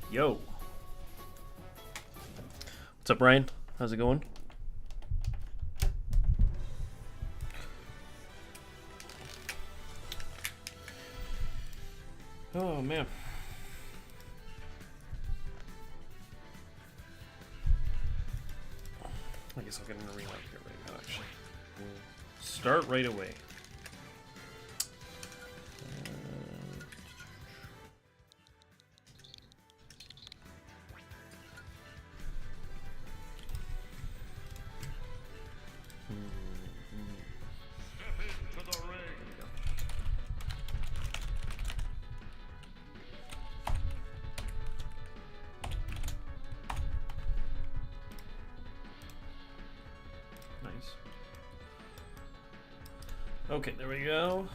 Yo. What's up, Ryan? How's it going? Oh, man. I guess I'll get an arena up here right now, actually. We'll start right away. Okay, there we go.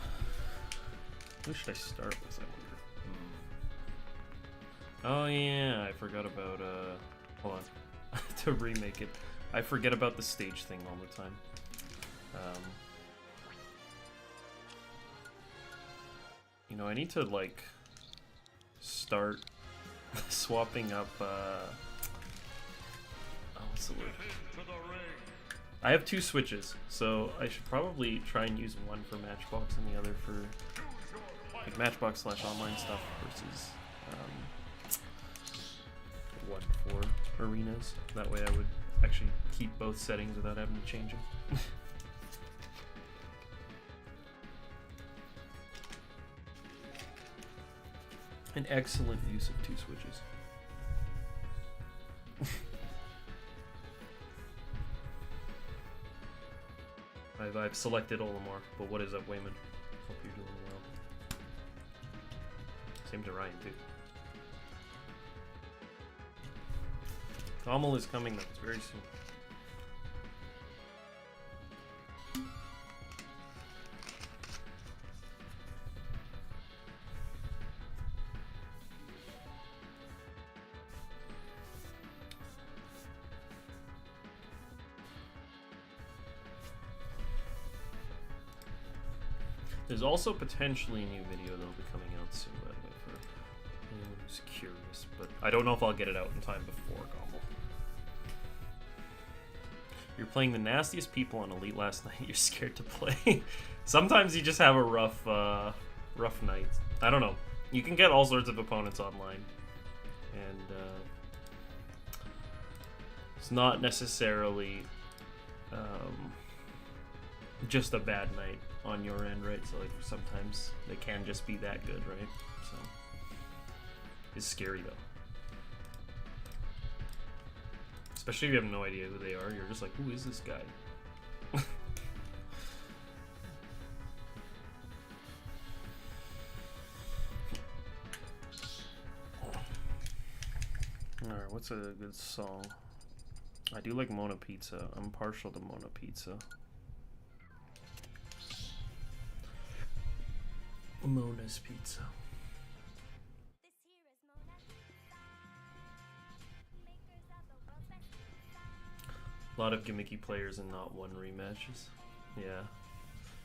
Who should I start with, I wonder? Oh yeah, I forgot about, hold on. To remake it. I forget about the stage thing all the time. You know, I need to, like, start swapping up, oh, what's the word? I have two switches, so I should probably try and use one for Matchbox and the other for like Matchbox / online stuff versus one for arenas. That way I would actually keep both settings without having to change them. An excellent use of two switches. I've selected Olimar, but what is up, Wayman? Hope you're doing well. Same to Ryan, too. GOML is coming, though. It's very soon. There's also potentially a new video that'll be coming out soon, by the way, for anyone who's curious, but I don't know if I'll get it out in time before GOML. You're playing the nastiest people on Elite last night, you're scared to play. Sometimes you just have a rough night. I don't know. You can get all sorts of opponents online, and it's not necessarily just a bad night on your end, right? So like sometimes they can just be that good, right? So it's scary though, especially if you have no idea who they are. You're just like, who is this guy? Alright, what's a good song? I do like Mona Pizza. I'm partial to Mona Pizza. Mona's Pizza. A lot of gimmicky players and not one rematches. Yeah.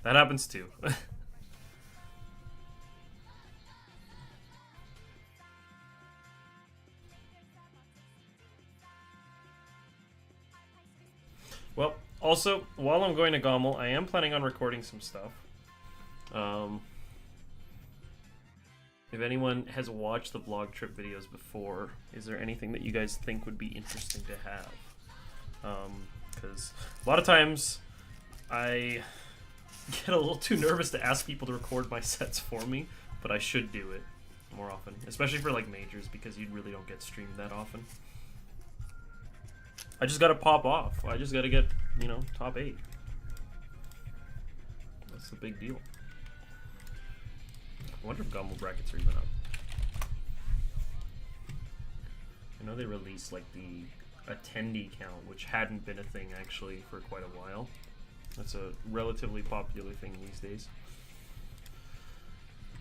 That happens too. Well, also, while I'm going to GOML, I am planning on recording some stuff. If anyone has watched the vlog trip videos before, is there anything that you guys think would be interesting to have? Because a lot of times I get a little too nervous to ask people to record my sets for me, but I should do it more often, especially for like majors, because you really don't get streamed that often. I just gotta pop off. I just gotta get, you know, top 8. That's the big deal. I wonder if GOML brackets are even up. I know they released like the attendee count, which hadn't been a thing actually for quite a while. That's a relatively popular thing these days.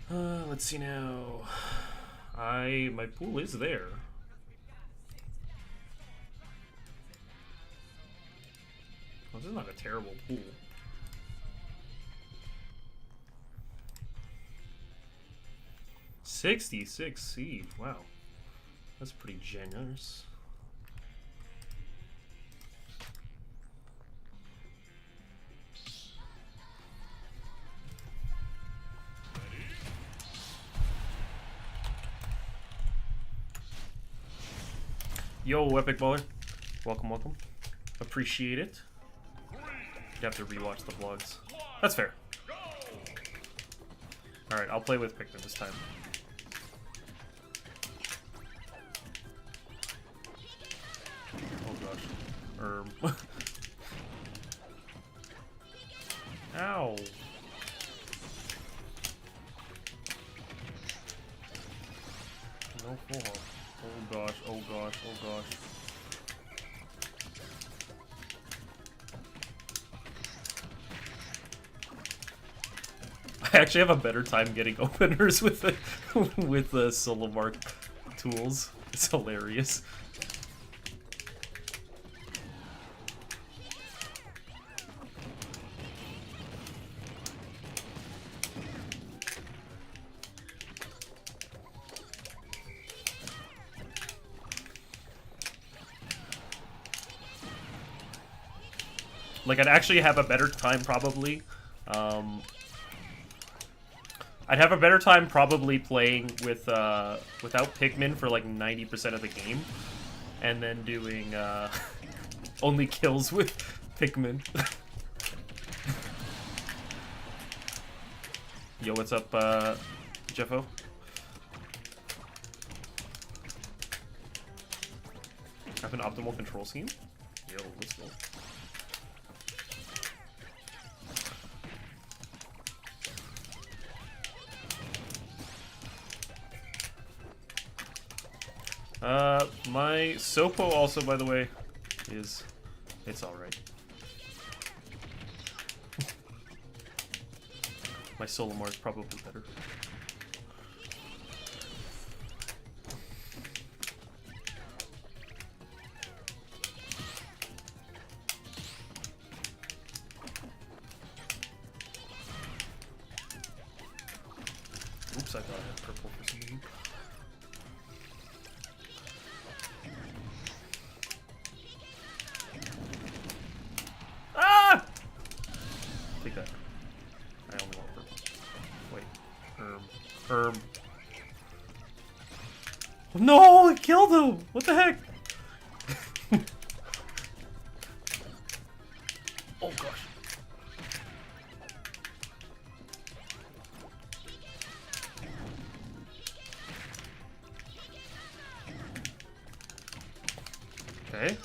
Let's see now. My pool is there. Well, this is not a terrible pool. 66 seed, wow. That's pretty generous. Yo, Epic Baller. Welcome, welcome. Appreciate it. You'd have to rewatch the vlogs. That's fair. Alright, I'll play with Pikmin this time. Oh gosh. Ow. No fall. Oh gosh, oh gosh, oh gosh. I actually have a better time getting openers with the Solomark tools. It's hilarious. Like, I'd actually have a better time probably. I'd have a better time probably playing with without Pikmin for like 90% of the game, and then doing only kills with Pikmin. Yo, what's up, Jeffo? Have an optimal control scheme? Yo, let's go. My Sopo also, by the way, it's alright. My Solomar's probably better. Oops, I thought I had purple for some reason. Take that. I only want purple. Wait. No, I killed him! What the heck? Oh gosh. Okay.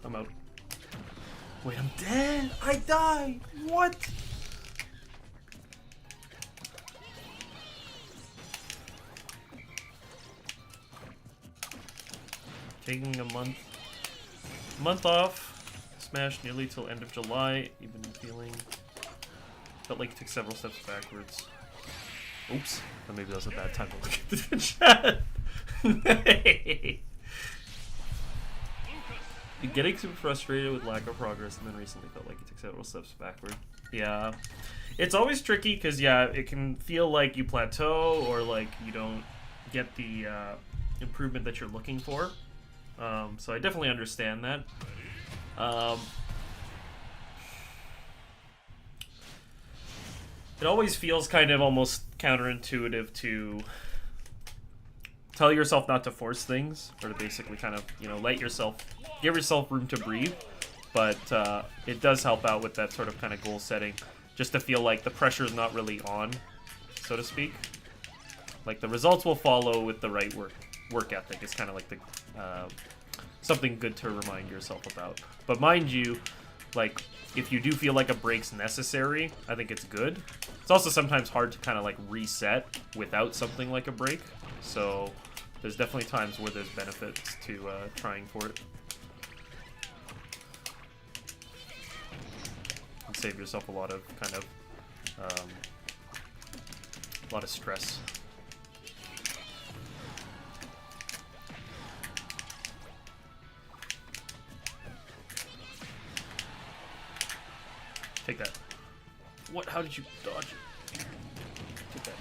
I'm out. Wait, I'm dead! I died! What? Taking a month off. Smash nearly till end of July. Even feeling... Felt like it took several steps backwards. Oops. Or maybe that was a bad time to look at the chat. Getting super frustrated with lack of progress, and then recently felt like it took several steps backward. Yeah. It's always tricky, because, yeah, it can feel like you plateau, or like you don't get the improvement that you're looking for. So I definitely understand that. It always feels kind of almost counterintuitive to tell yourself not to force things, or to basically kind of, you know, give yourself room to breathe. But it does help out with that sort of kind of goal setting, just to feel like the pressure is not really on, so to speak. Like, the results will follow with the right work ethic. It's kind of like the something good to remind yourself about. But mind you, like, if you do feel like a break's necessary, I think it's good. It's also sometimes hard to kind of like reset without something like a break. So there's definitely times where there's benefits to trying for it. And save yourself a lot of kind of a lot of stress. Take that. What? How did you dodge it? Take that.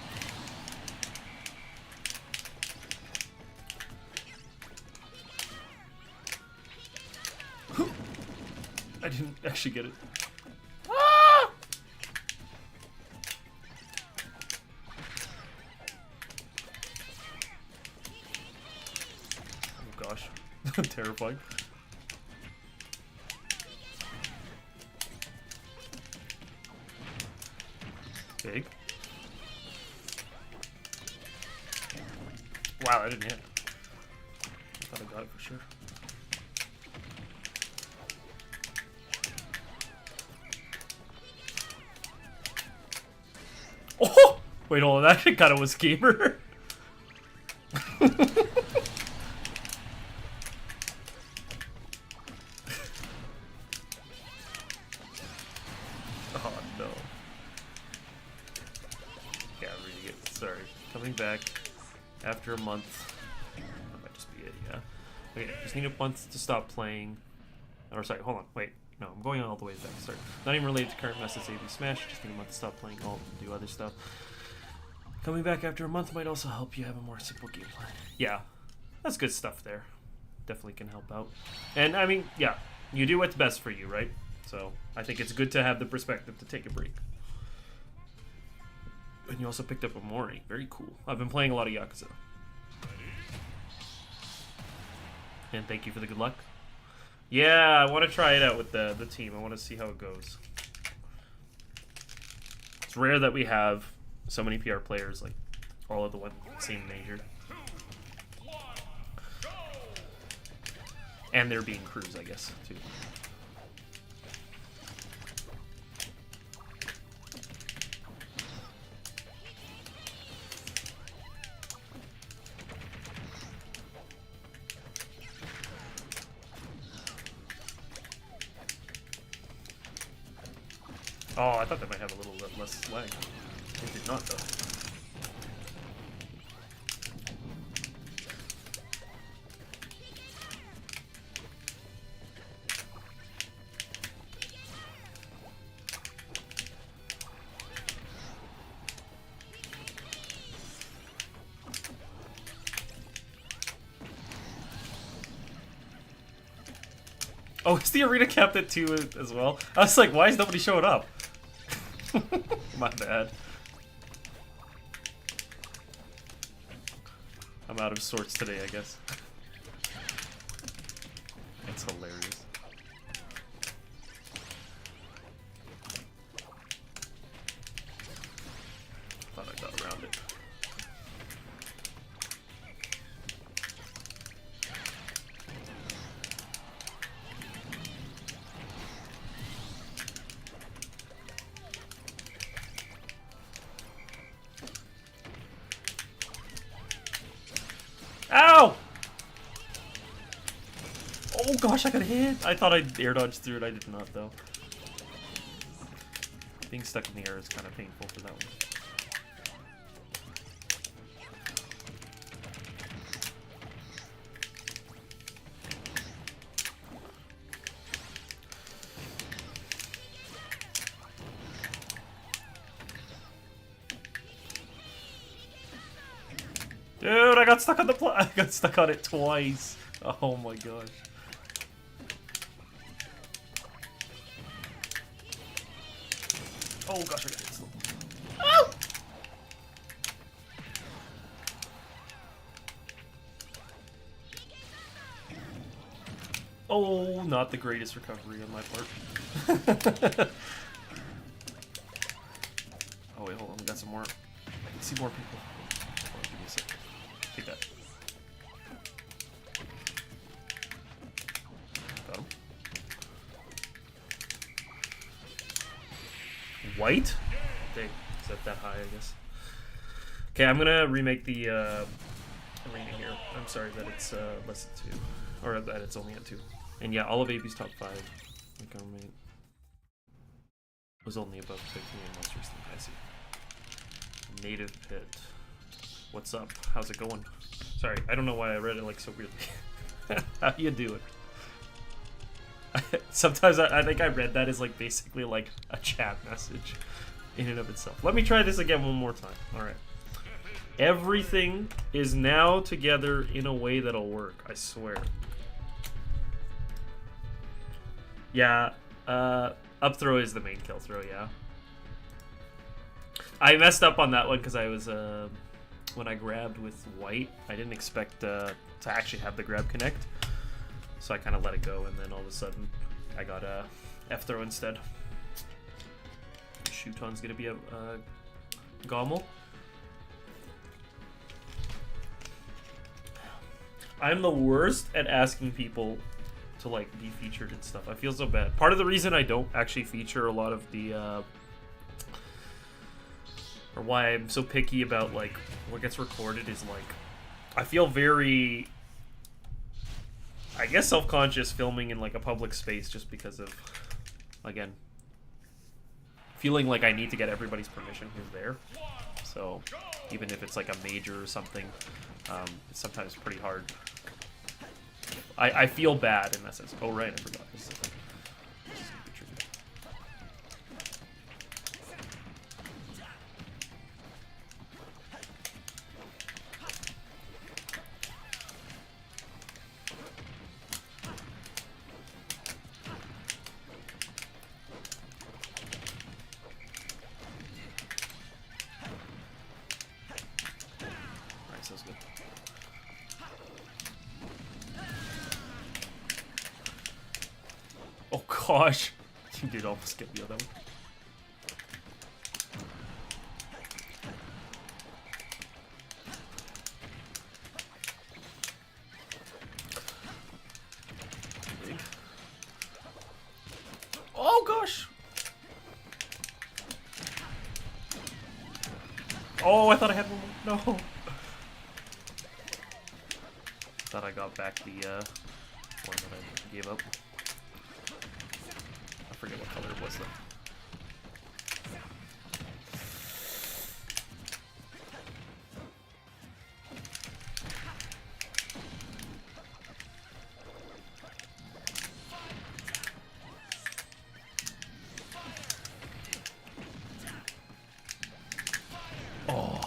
I didn't actually get it. Ah! Oh gosh. Terrifying. Big. Wow, I didn't hit. I thought I got it for sure. Oh! Wait, hold on. That actually kind of was gamer. Oh no. Yeah, reading it. Sorry. Coming back after a month. That might just be it, yeah. Okay, just need a month to stop playing. Or sorry, hold on, wait. No, I'm going all the way back. Sorry. Not even related to current methods AB Smash, just need a month to stop playing alt and do other stuff. Coming back after a month might also help you have a more simple gameplay. Yeah, that's good stuff there. Definitely can help out. And I mean, yeah, you do what's best for you, right? So I think it's good to have the perspective to take a break. And you also picked up a Mori. Very cool. I've been playing a lot of Yakuza. And thank you for the good luck. Yeah, I want to try it out with the team. I want to see how it goes. It's rare that we have so many PR players, like all of the same major. And there being crews, I guess, too. Oh, I thought that might have a little bit less lag. It did not, though. Oh, is the arena capped at 2 as well? I was like, why is nobody showing up? My bad. I'm out of sorts today, I guess. It's hilarious. Thought I got around it. Ow! Oh gosh, I got hit. I thought I'd air dodge through it. I did not, though. Being stuck in the air is kind of painful for that one. Dude, I got stuck on the I got stuck on it twice. Oh my gosh. Oh gosh, I got hit. Oh! Oh, not the greatest recovery on my part. Oh wait, hold on, we got some more. I can see more people. Hold on, give me a sec. Take that. Got him. White? Dang, is that high, I guess? Okay, I'm gonna remake the arena here. I'm sorry that it's less than 2. Or that it's only at 2. And yeah, all of AB's top 5. Like our mate was only above 15 most recently. I see. Native Pit. What's up? How's it going? Sorry, I don't know why I read it like so weirdly. How you doing? Sometimes I think I read that as like basically like a chat message. in and of itself. Let me try this again one more time. All right. Everything is now together in a way that'll work. I swear. Yeah. Up throw is the main kill throw. Yeah. I messed up on that one because I was when I grabbed with white, I didn't expect to actually have the grab connect, so I kind of let it go, and then all of a sudden I got a F throw instead. Shuton's gonna be a GOML. I'm the worst at asking people to like be featured and stuff. I feel so bad. Part of the reason I don't actually feature a lot of the or why I'm so picky about like what gets recorded is like I feel very, I guess, self-conscious filming in like a public space just because of, again, feeling like I need to get everybody's permission who's there. So even if it's like a major or something, it's sometimes pretty hard. I feel bad in that sense. Oh right, I forgot. This is tricky. Nice, that was good. Oh gosh, you did almost get me on that one. Oh gosh! Oh, I thought I had one more. No. Thought I got back the one that I gave up. I forget what color it was though. Oh.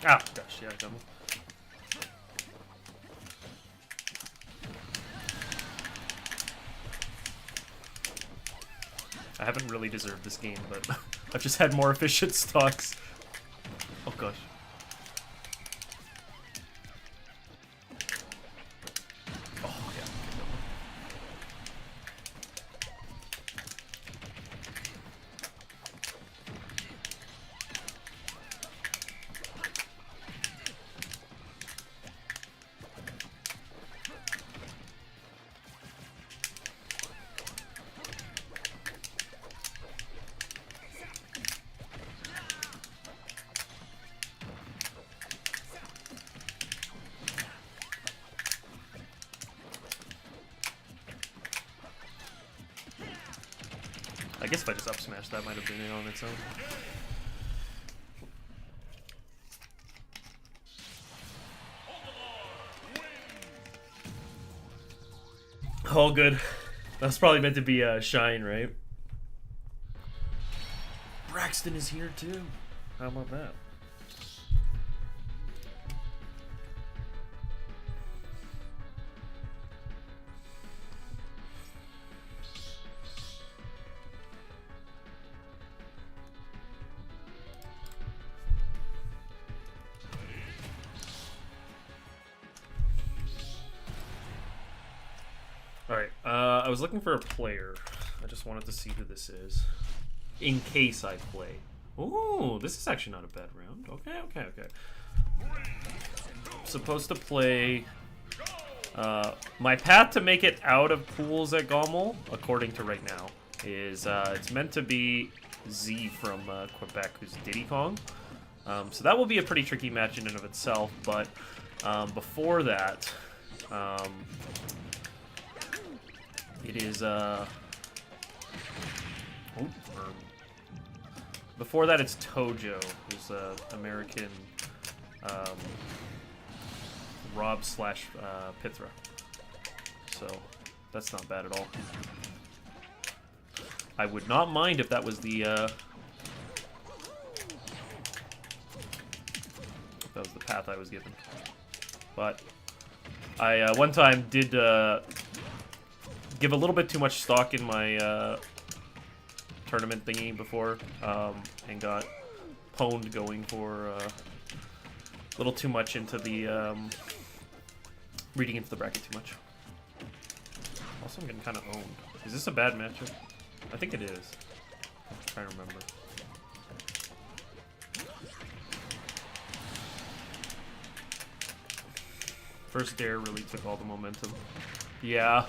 Ah, gosh, yeah, GOML. I haven't really deserved this game, but I've just had more efficient stocks. Oh gosh. Oh yeah. I guess if I just up smash, that might have been it on its own. All good. That was probably meant to be a Shine, right? Braxton is here too. How about that? Alright, I was looking for a player. I just wanted to see who this is. In case I play. Ooh, this is actually not a bad round. Okay, okay, okay. Supposed to play... my path to make it out of pools at GOML, according to right now, is it's meant to be Z from Quebec, who's Diddy Kong. So that will be a pretty tricky match in and of itself, but before that... it is, Oh, before that, it's Tojo, who's an American Rob slash Pithra. So that's not bad at all. I would not mind if that was the path I was given. But I one time did give a little bit too much stock in my tournament thingy before, and got pwned going for a little too much into the reading into the bracket too much. Also, I'm getting kind of owned. Is this a bad matchup? I think it is. I'm trying to remember. First dare really took all the momentum. Yeah.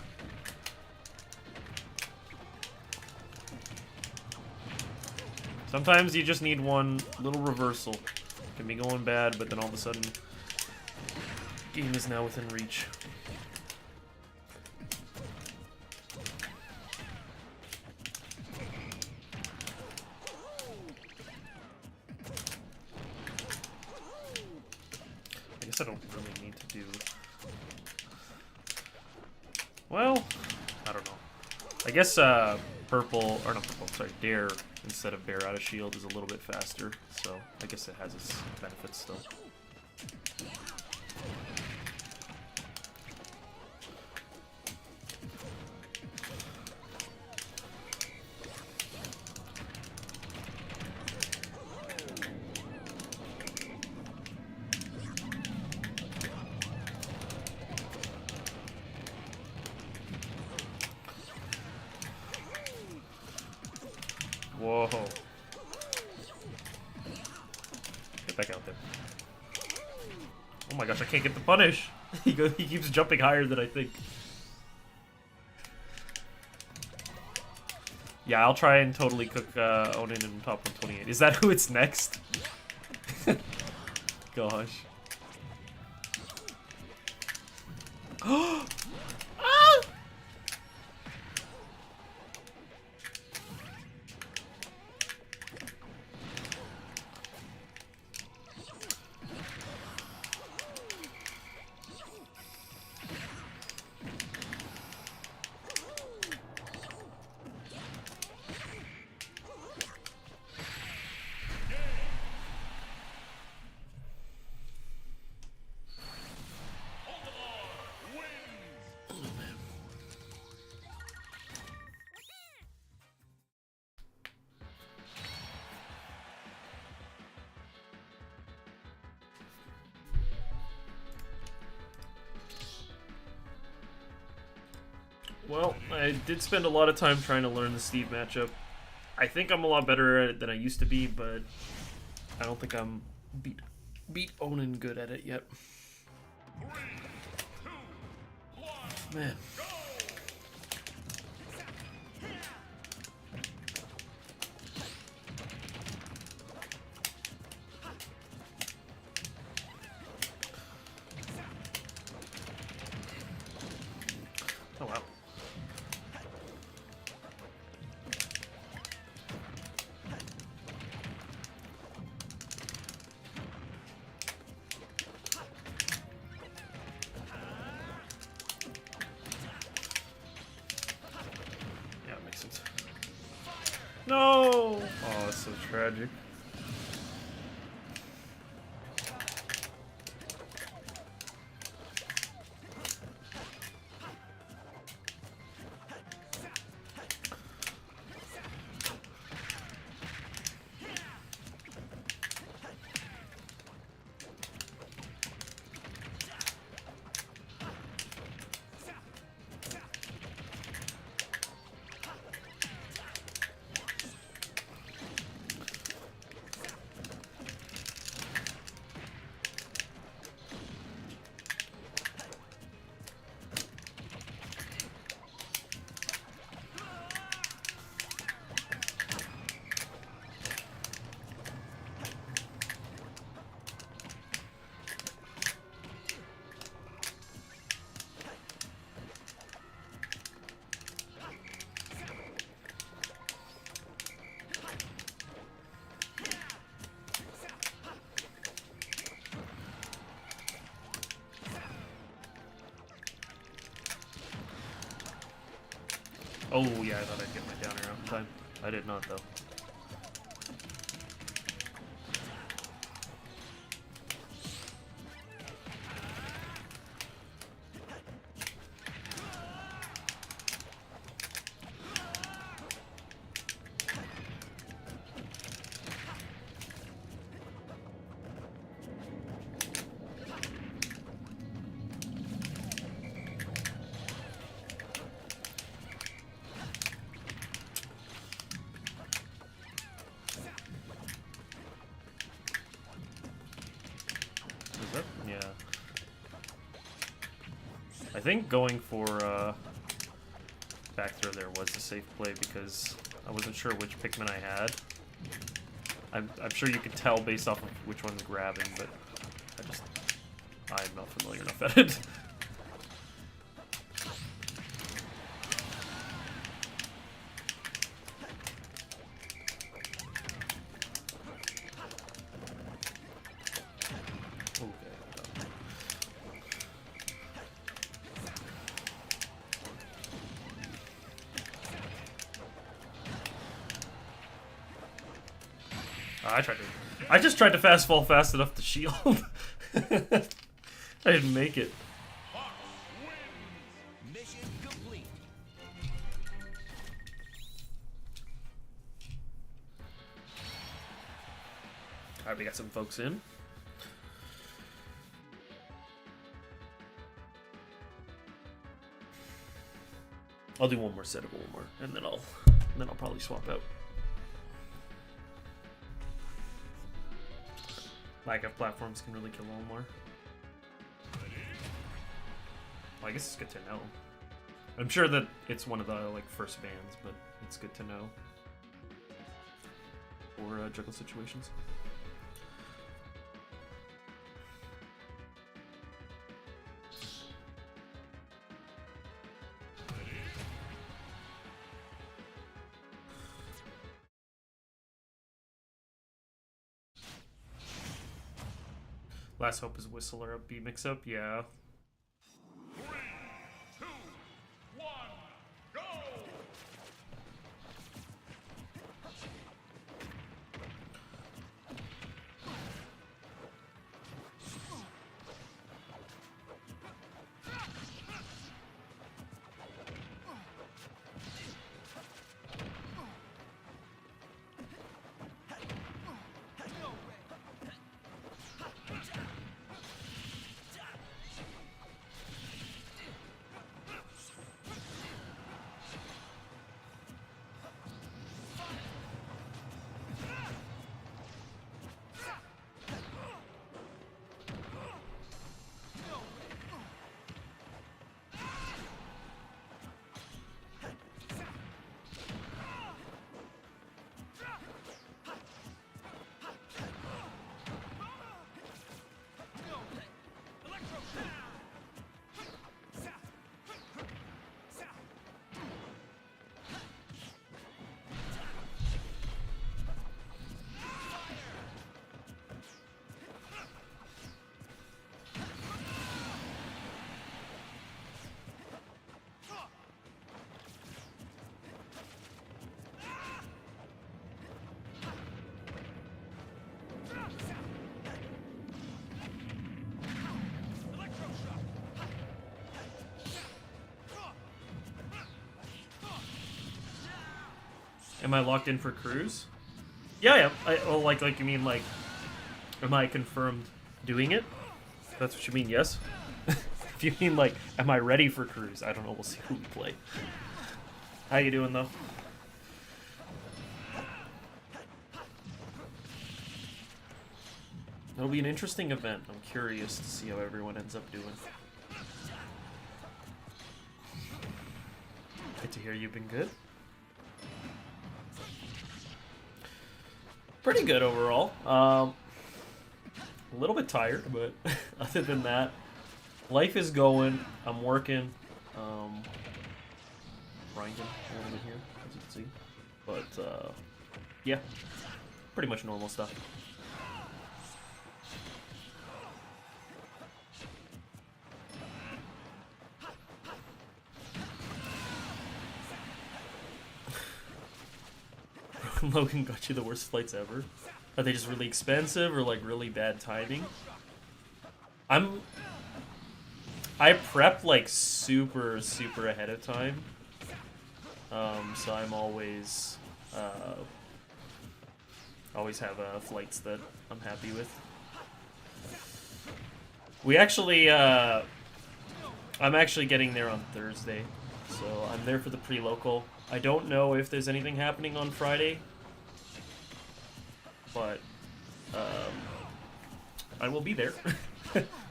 Sometimes you just need one little reversal. It can be going bad, but then all of a sudden, game is now within reach. I guess I don't really need to do... Well, I don't know. I guess purple, or not purple, sorry, dare instead of bear out of shield is a little bit faster, so I guess it has its benefits still. Whoa. Get back out there. Oh my gosh, I can't get the punish. He keeps jumping higher than I think. Yeah, I'll try and totally cook Onin in top 128. Is that who it's next? Gosh. Ah! Well, I did spend a lot of time trying to learn the Steve matchup. I think I'm a lot better at it than I used to be, but I don't think I'm beat Onin good at it yet. 3, 2, 1, Man. go! Oh wow. Yeah, it makes sense. No! Oh, that's so tragic. Oh yeah, I thought I'd get my downer out in time. I did not though. Yeah. I think going for back throw there was a safe play because I wasn't sure which Pikmin I had. I'm sure you could tell based off of which one's grabbing, but I'm not familiar enough at it. I just tried to fast fall fast enough to shield. I didn't make it. Mission complete. Alright, we got some folks in. I'll do one more set of Omar, and then I'll probably swap out. Lack of platforms can really kill Omar. Well, I guess it's good to know. I'm sure that it's one of the like first bans, but it's good to know for juggle situations. Last hope is Whistler up B mix up, yeah. 3, 2, 1, go! Am I locked in for cruise? Yeah, yeah. Oh, like you mean like, am I confirmed doing it? That's what you mean, yes? If you mean like, am I ready for cruise? I don't know, we'll see who we play. How you doing though? It'll be an interesting event. I'm curious to see how everyone ends up doing. Good to hear you've been good. Pretty good overall. A little bit tired, but other than that, life is going. I'm working. Grinding a little bit here, as you can see. But, yeah, pretty much normal stuff. Logan got you the worst flights ever? Are they just really expensive or like really bad timing? I prep like super ahead of time. So I'm always have flights that I'm happy with. We actually I'm actually getting there on Thursday, so I'm there for the pre-local. I don't know if there's anything happening on Friday, but I will be there.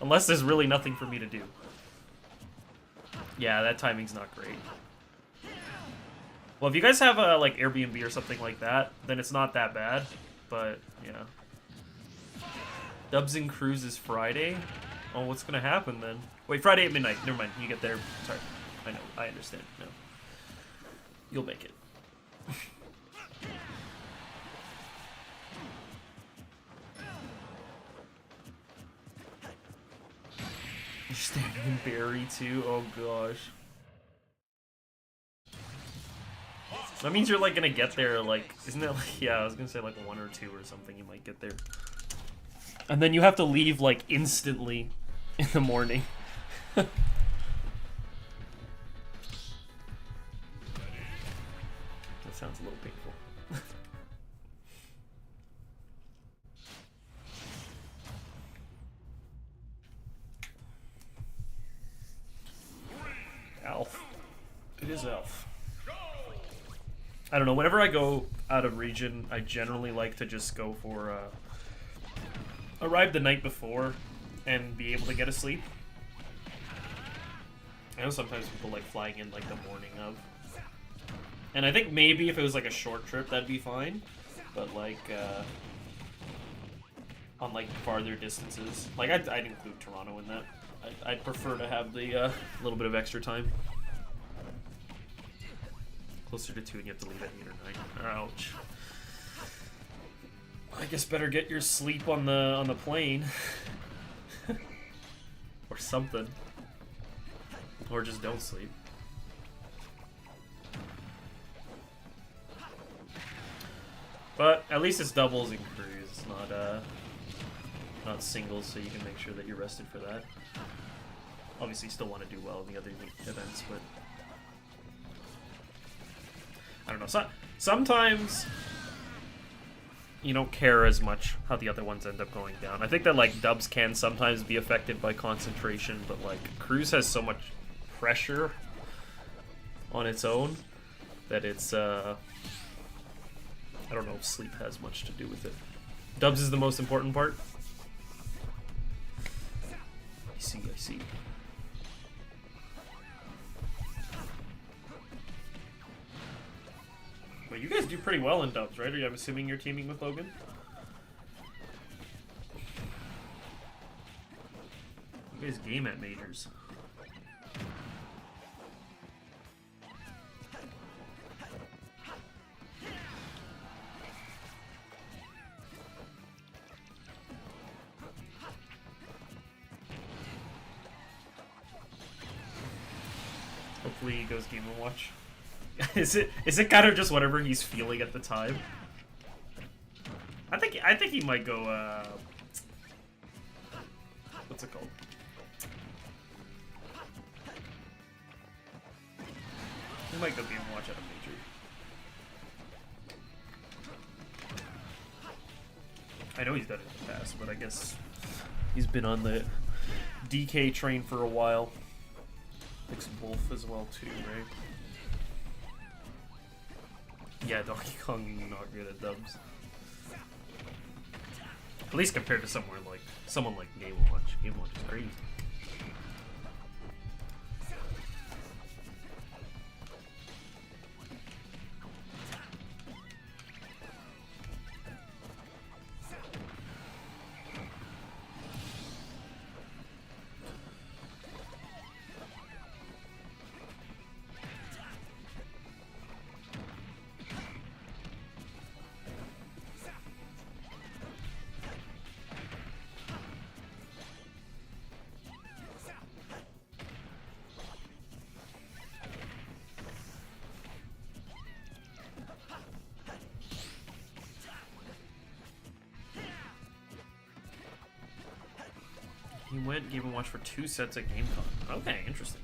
Unless there's really nothing for me to do. Yeah, that timing's not great. Well, if you guys have a like Airbnb or something like that, then it's not that bad. But yeah, Dubs and Cruise is Friday. Oh, what's gonna happen then? Wait, Friday at midnight. Never mind. You get there. Sorry, I know. I understand. No, you'll make it. You're standing in Barry too. Oh gosh. That means you're like gonna get there like, isn't it like, yeah, I was gonna say like 1 or 2 or something, you might get there. And then you have to leave like instantly in the morning. That sounds a little painful. Alf. It is Alf. I don't know, whenever I go out of region, I generally like to just go for, arrive the night before and be able to get a sleep. I know sometimes people like flying in like the morning of. And I think maybe if it was like a short trip, that'd be fine. But like, on like farther distances, like I'd include Toronto in that. I'd prefer to have the little bit of extra time. Closer to 2 and you have to leave at 8 or 9. Ouch. I guess better get your sleep on the plane. Or something. Or just don't sleep. But at least it's doubles and cruise. It's not singles, so you can make sure that you're rested for that. Obviously, you still want to do well in the other events, but I don't know. Sometimes you don't care as much how the other ones end up going down. I think that like dubs can sometimes be affected by concentration, but like cruise has so much pressure on its own that it's I don't know if sleep has much to do with it. Dubs is the most important part. I see. But you guys do pretty well in dubs, right? I'm assuming you're teaming with Logan? You guys game at majors. Hopefully he goes Game & Watch. Is it kind of just whatever he's feeling at the time? I think he might go what's it called? He might go Game & Watch at a major. I know he's done it in the past, but I guess he's been on the DK train for a while. Picks Wolf as well too, right? Yeah, Donkey Kong not good at dubs. At least compared to someone like Game & Watch. Game & Watch is crazy. He went Game & Watch for 2 sets at GameCon. Okay, interesting.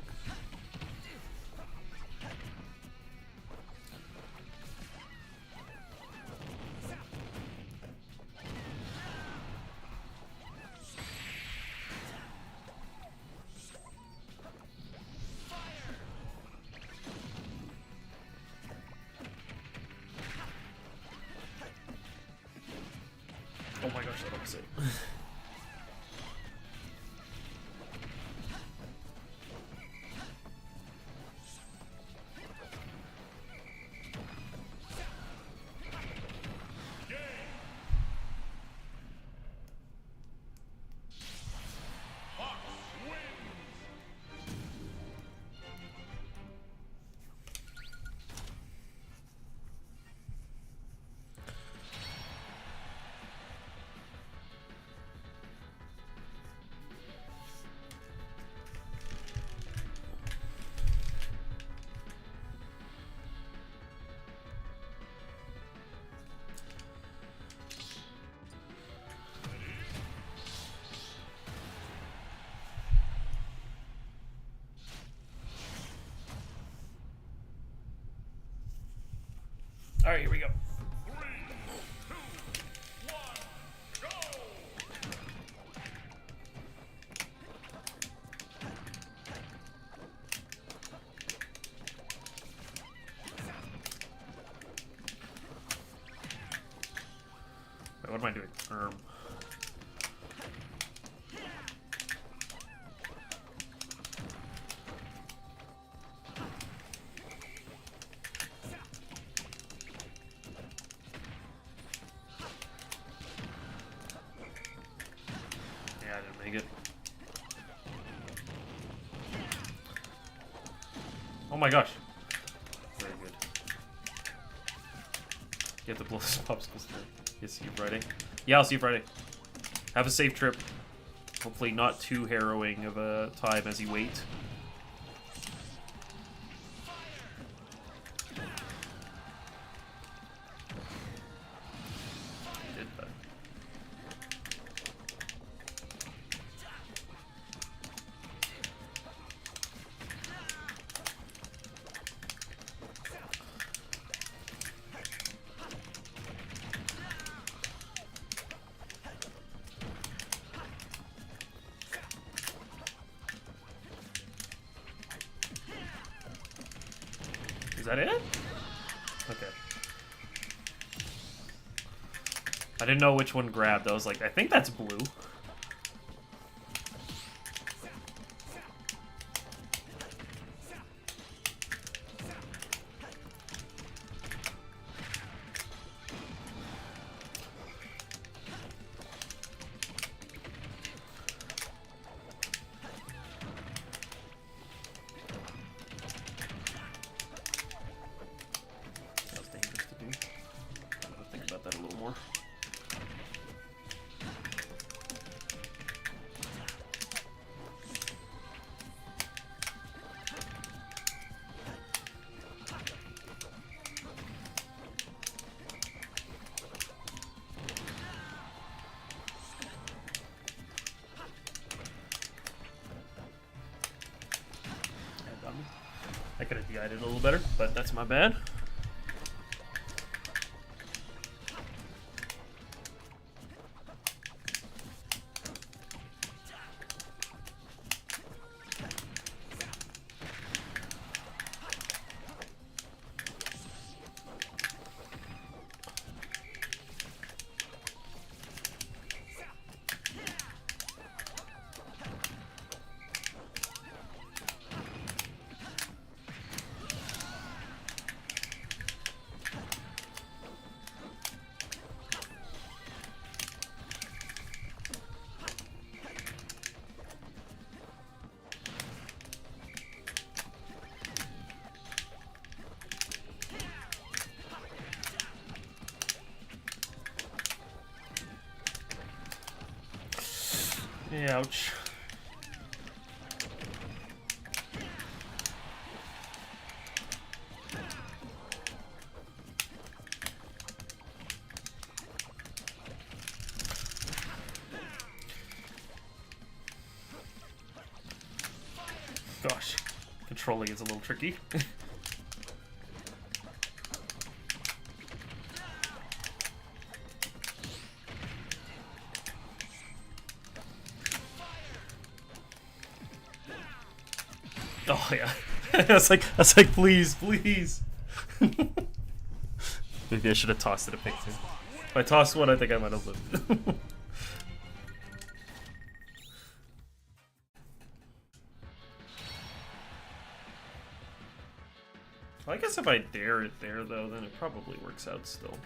Oh my gosh, that was it. All right, here we go. 3, 2, 1, go! Wait, what am I doing? Yeah, I didn't make it. Oh my gosh. Very good. You have to blow this popsicles through. You see you Friday? Yeah, I'll see you Friday. Have a safe trip. Hopefully not too harrowing of a time as you wait. Did that. Is that it? Okay. I didn't know which one grabbed. I was like, I think that's blue. That was dangerous to do. I'm gonna think about that a little more. I could have DI'd it a little better, but that's my bad. Yeah, ouch. controlling is a little tricky. Oh yeah. I was like, please, please. Maybe I should have tossed it a pick too. If I tossed one, I think I might have lived. I guess if I dare it there, though, then it probably works out still.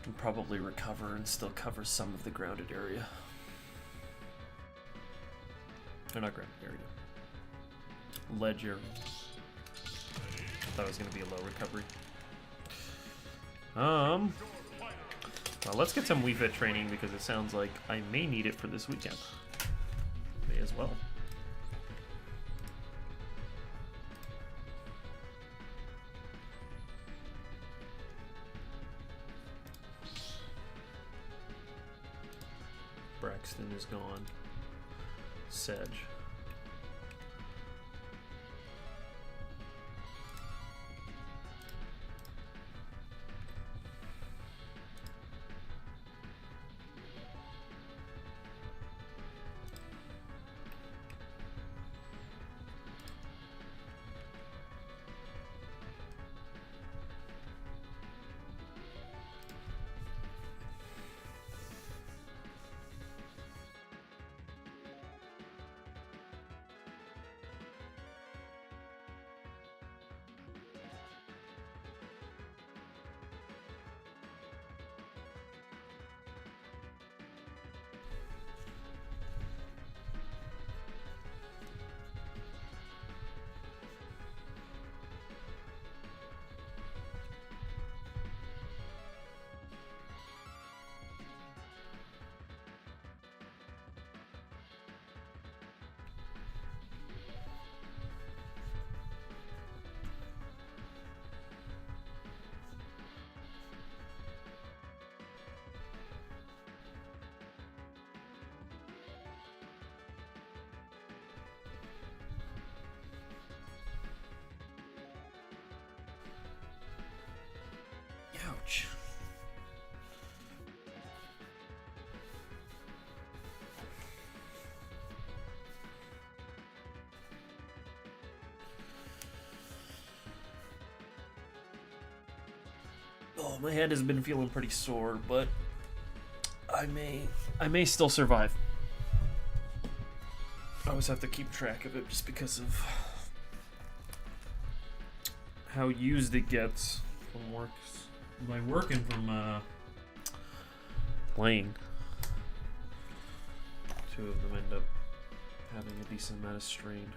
Can probably recover and still cover some of the grounded area. Or not grounded area. Ledge area. Thought it was going to be a low recovery. Well, let's get some Wii Fit training because it sounds like I may need it for this weekend. May as well. Braxton is gone. Sedge. Ouch. Oh, my head has been feeling pretty sore, but I may still survive. I always have to keep track of it just because of how used it gets from work. By working from playing. Two of them end up having a decent amount of strain.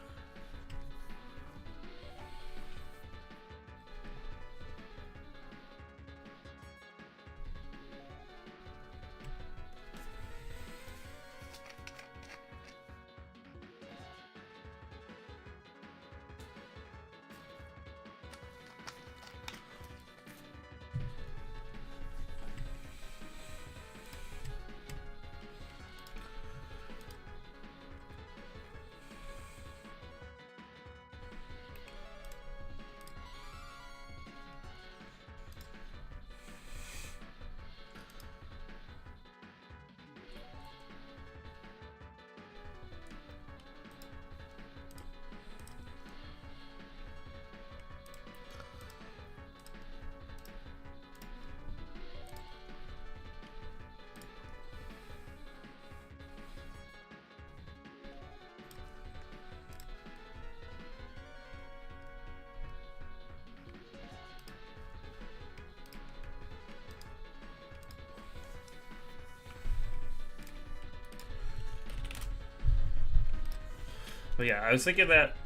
But yeah, I was thinking that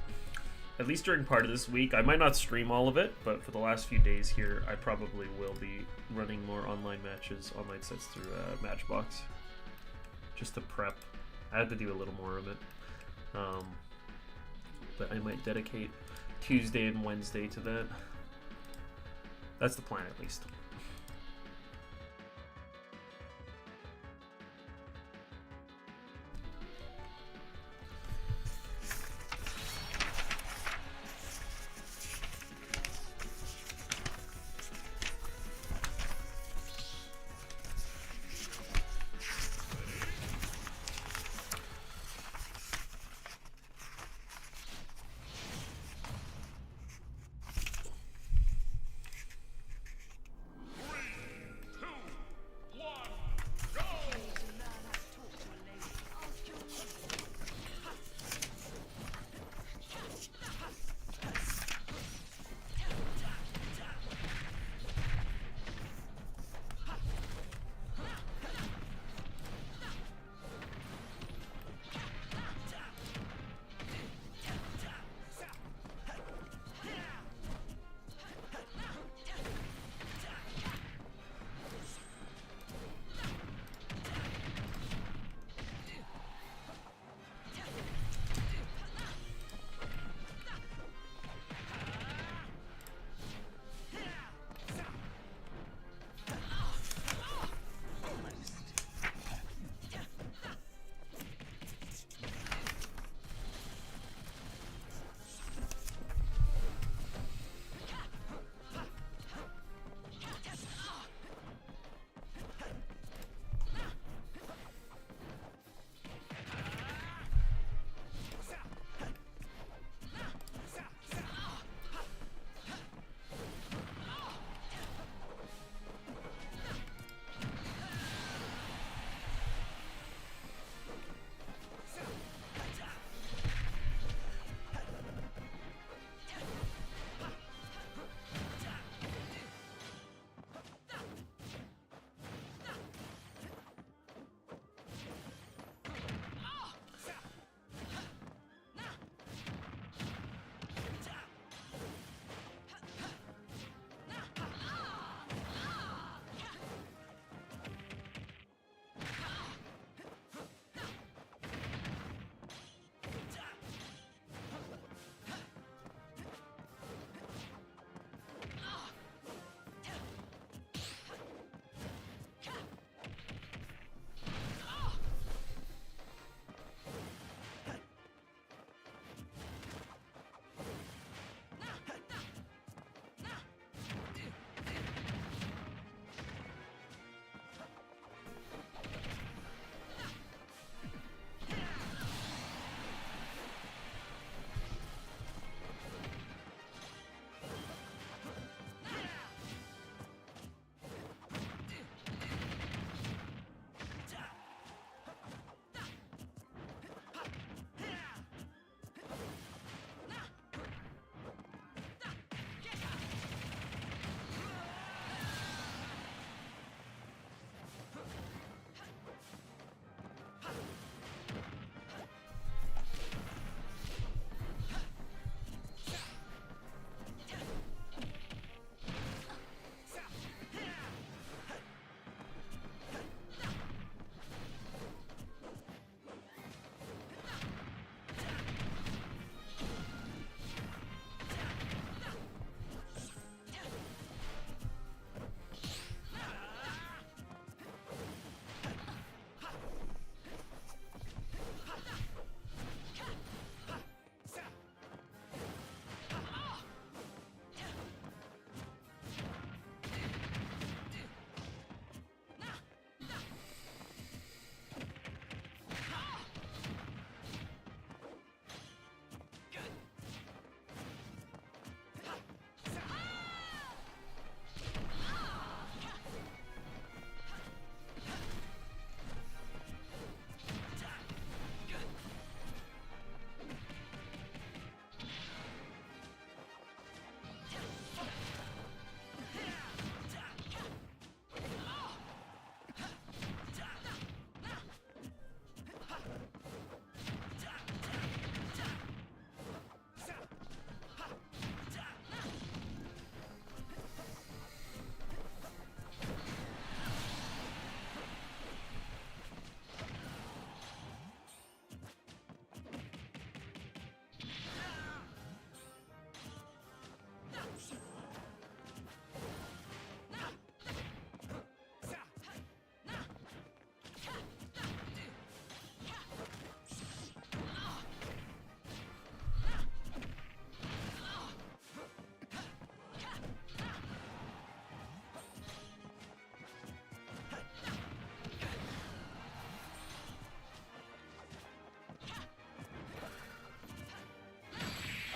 at least during part of this week, I might not stream all of it, but for the last few days here, I probably will be running more online matches, online sets through Matchbox, just to prep. I have to do a little more of it, but I might dedicate Tuesday and Wednesday to that. That's the plan, at least.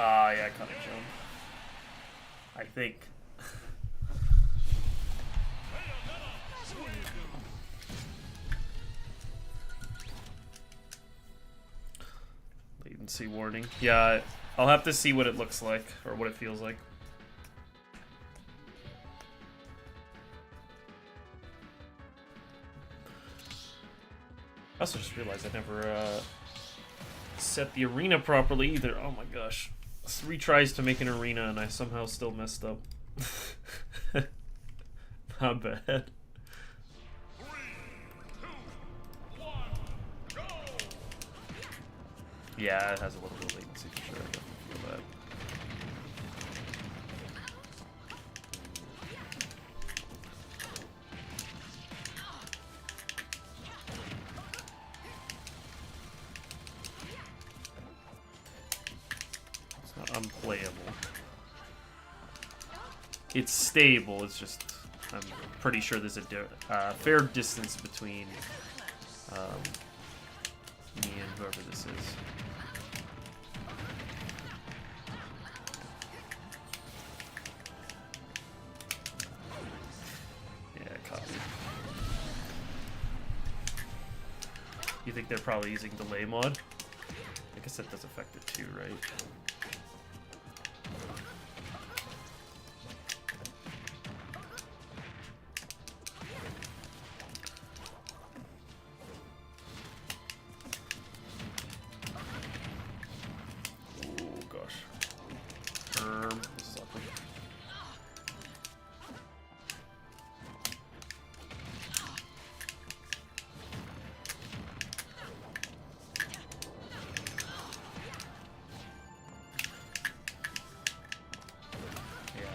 Ah, yeah, I caught it, Joan. I think. Latency warning. Yeah, I'll have to see what it looks like, or what it feels like. I also just realized I never set the arena properly either. Oh my gosh. 3 tries to make an arena and I somehow still messed up. Not bad. 3, 2, 1, go! Yeah, it has a little bit of latency for sure. I definitely feel that. It's not unplayable. It's stable, it's just, I'm pretty sure there's a fair distance between me and whoever this is. Yeah, copy. You think they're probably using delay mod? I guess that does affect it too, right? This is awkward. Yeah.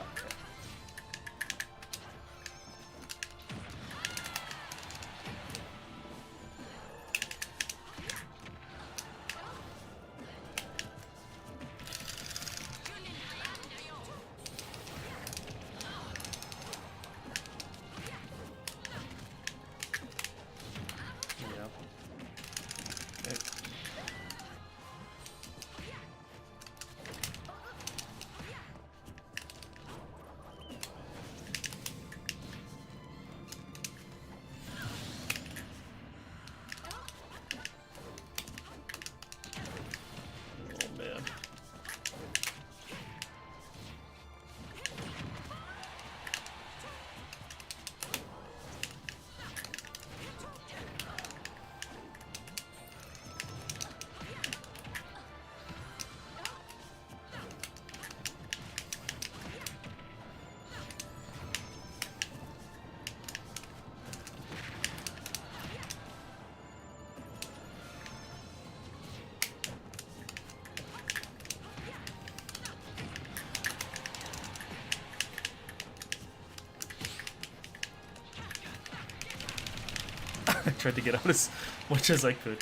I tried to get out as much as I could.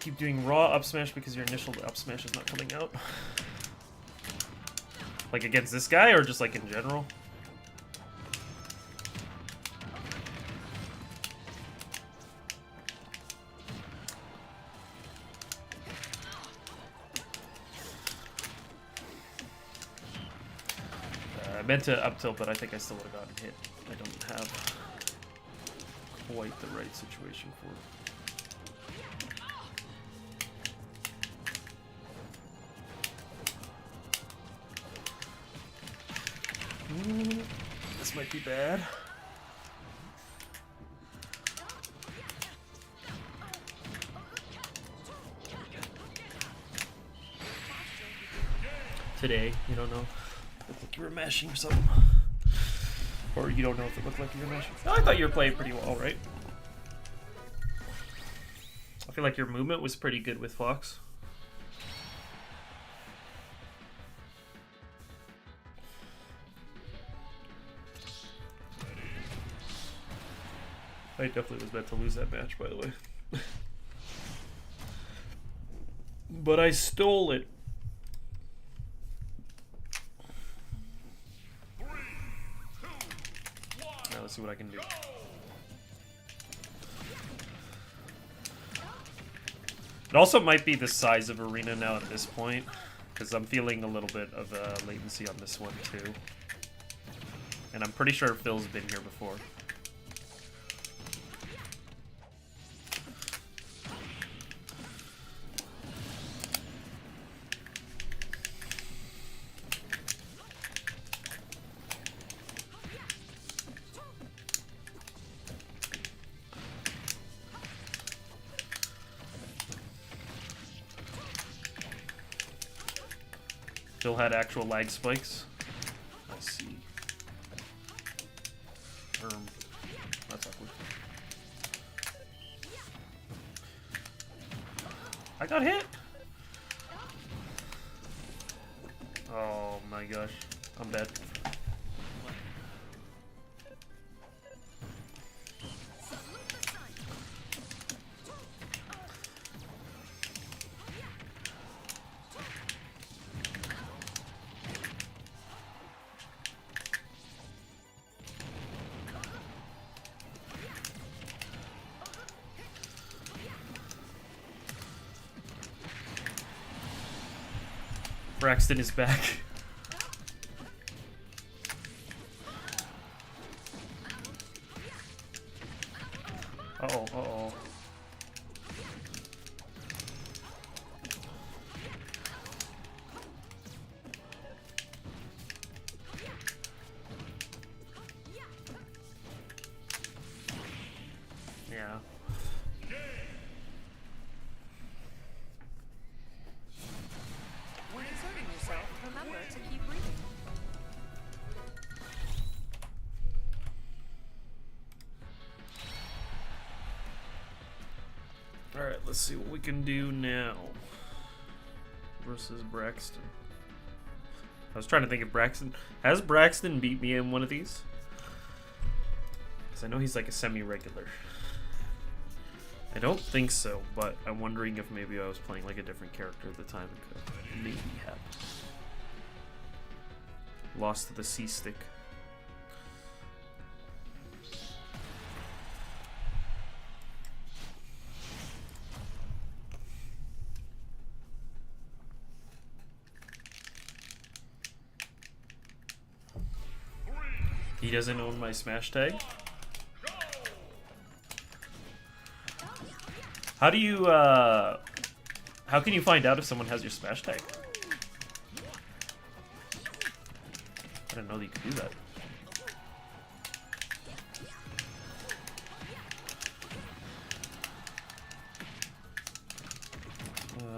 Keep doing raw up smash because your initial up smash is not coming out. Like against this guy or just like in general? I meant to up tilt, but I think I still would have gotten hit. I don't have quite the right situation for it. This might be bad. Today, you don't know. It looked like you were mashing or something. Or you don't know if it looked like you were mashing. No, I thought you were playing pretty well, right? I feel like your movement was pretty good with Fox. I definitely was meant to lose that match, by the way. But I stole it. 3, 2, 1. Now let's see what I can do. It also might be the size of arena now at this point, because I'm feeling a little bit of latency on this one too. And I'm pretty sure Phil's been here before. Phil had actual lag spikes. I see. That's awkward. I got hit! Oh my gosh. I'm dead. Braxton is back. Uh-oh, uh-oh. Yeah. When inserting yourself, remember to keep breathing. Alright, let's see what we can do now. Versus Braxton. I was trying to think of Braxton. Has Braxton beat me in one of these? Because I know he's like a semi-regular. I don't think so, but I'm wondering if maybe I was playing like a different character at the time. It could maybe happen. Lost to the C-stick. He doesn't own my smash tag? How do you, how can you find out if someone has your smash tag? I didn't know that you could do that.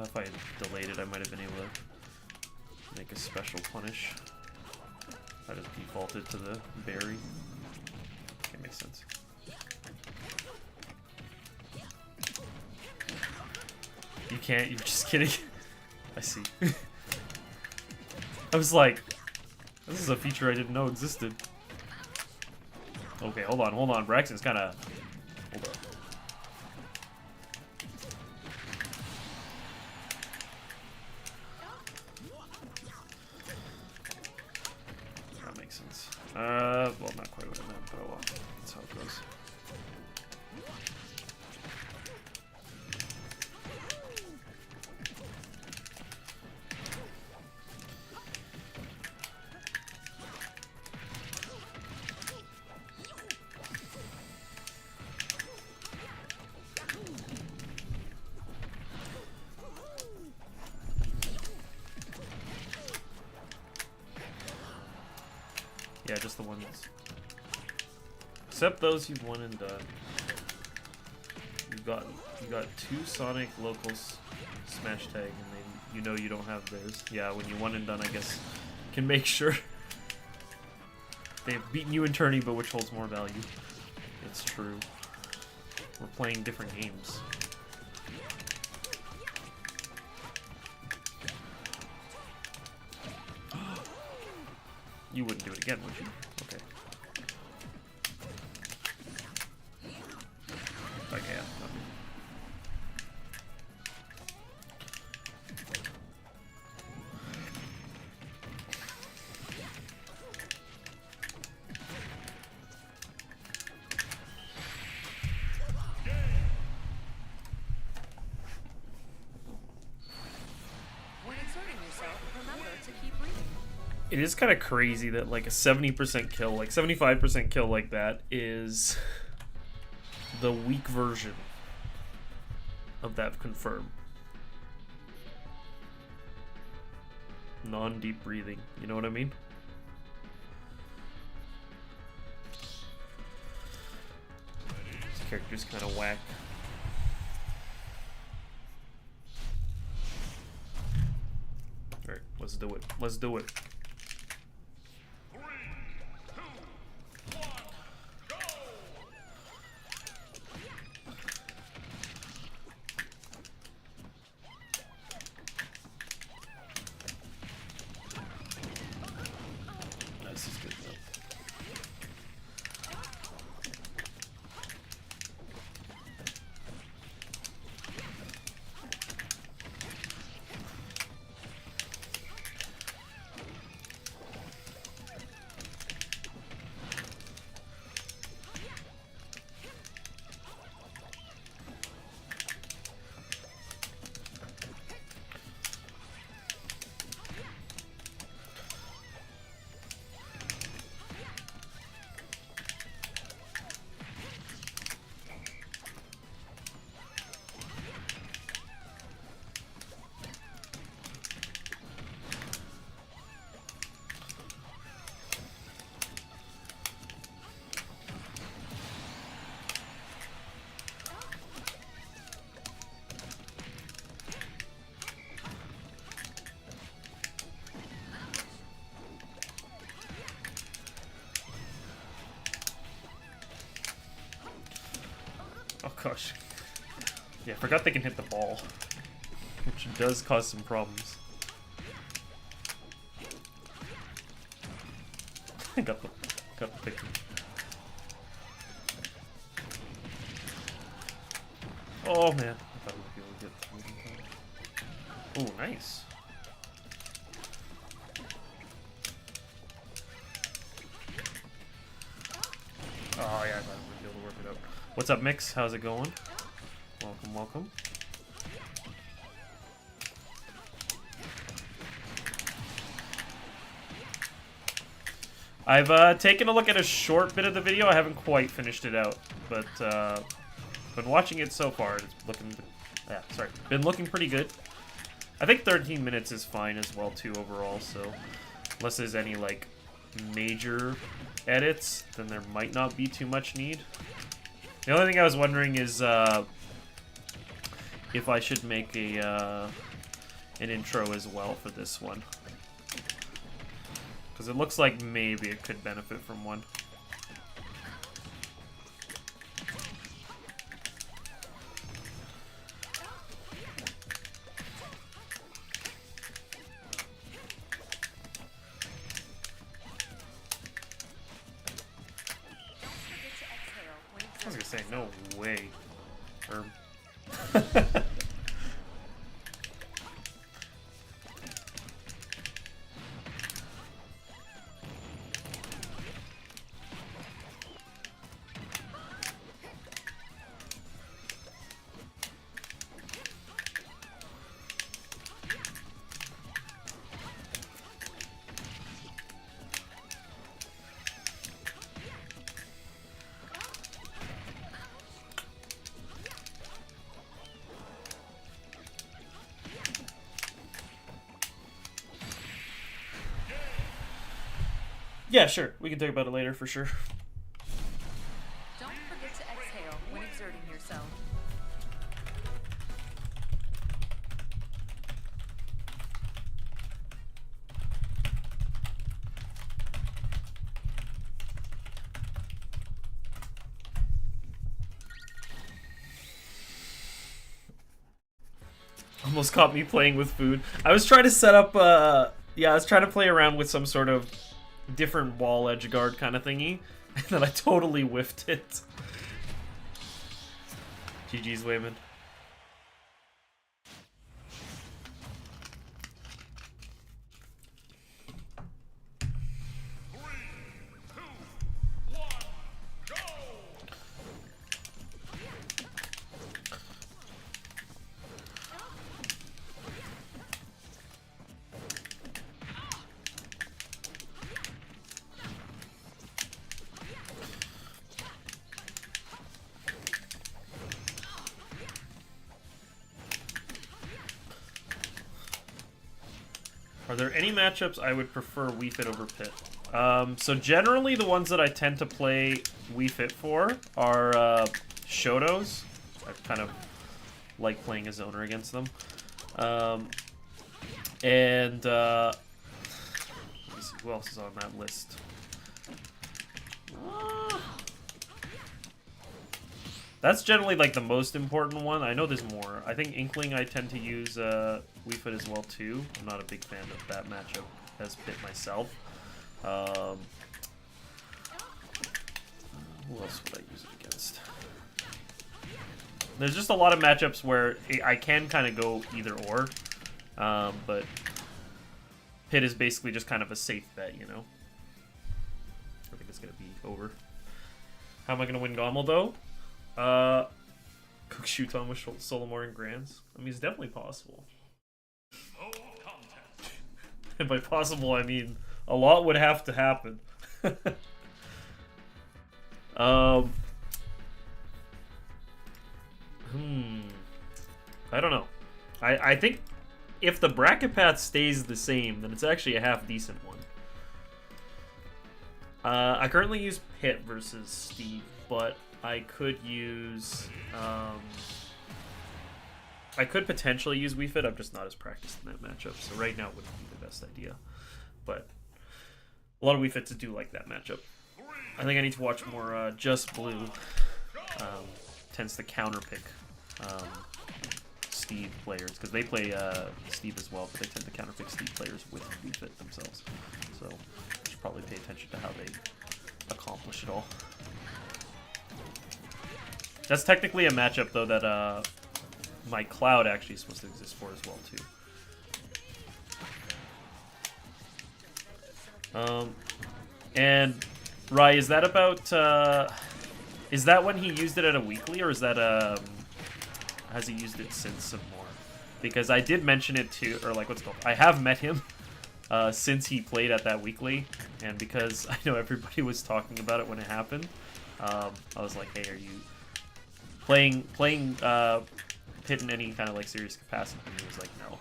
If I delayed it, I might have been able to make a special punish. I just defaulted to the berry. Okay, makes sense. You can't, you're just kidding. I see. I was like, this is a feature I didn't know existed. Okay, hold on. Braxton's kinda... Hold up. That makes sense. Well, not quite what I meant, but oh well. That's how it goes. Yeah, just the ones. Except those you've won and done. You got two Sonic locals smash tag, and then you know you don't have theirs. Yeah, when you won and done, I guess can make sure they've beaten you in tourney, but which holds more value. It's true. We're playing different games. You wouldn't do it again, would you? Okay. Okay, yeah. It is kind of crazy that like a 70% kill, like 75% kill like that is the weak version of that confirm. Non-deep breathing, you know what I mean? This character's kind of whack. Alright, let's do it. Let's do it. 3, 2, 1, go! This is good though. Oh gosh. Yeah, I forgot they can hit the ball, which does cause some problems. I got the picture. Oh man, I thought I would be able to get through. Oh, nice. Oh yeah, I thought I would be able to work it out. What's up, Mix? How's it going? Welcome, welcome. I've taken a look at a short bit of the video. I haven't quite finished it out, but been watching it so far. It's looking, been looking pretty good. I think 13 minutes is fine as well too overall. So unless there's any like major edits, then there might not be too much need. The only thing I was wondering is if I should make a an intro as well for this one. Because it looks like maybe it could benefit from one. I was gonna say, no way. Yeah, sure. We can talk about it later for sure. Don't forget to exhale when exerting yourself. Almost caught me playing with food. I was trying to set up, yeah, I was trying to play around with some sort of different wall edge guard kind of thingy, and then I totally whiffed it. GG's, Wayman. 3, 2, 1, go! Are there any matchups I would prefer Wii Fit over Pit? So generally the ones that I tend to play Wii Fit for are Shotos. I kind of like playing a zoner against them. And let me see, who else is on that list? That's generally like the most important one. I know there's more. I think Inkling I tend to use Wii Fit as well too. I'm not a big fan of that matchup as Pit myself. Who else would I use it against? There's just a lot of matchups where I can kind of go either or, but Pit is basically just kind of a safe bet, you know? I think it's going to be over. How am I going to win GOML, though? Cook Shuton with Solomore and Grands. I mean, it's definitely possible. No contest. And by possible, I mean a lot would have to happen. I don't know. I think if the bracket path stays the same, then it's actually a half decent one. I currently use Pit versus Steve, but I could use I could potentially use Wii Fit. I'm just not as practiced in that matchup, so right now it wouldn't be the best idea. But a lot of Wii Fits do like that matchup. I think I need to watch more Just Blue. Tends to counterpick Steve players, because they play Steve as well, but they tend to counterpick Steve players with Wii Fit themselves. So I should probably pay attention to how they accomplish it all. That's technically a matchup, though, that my Cloud actually is supposed to exist for as well, too. And Rai, is that about? Is that when he used it at a weekly, or is that has he used it since some more? Because I did mention it to, or like what's it called? I have met him since he played at that weekly, and because I know everybody was talking about it when it happened, I was like, hey, are you playing Pit in any kind of like serious capacity? And he was like, no.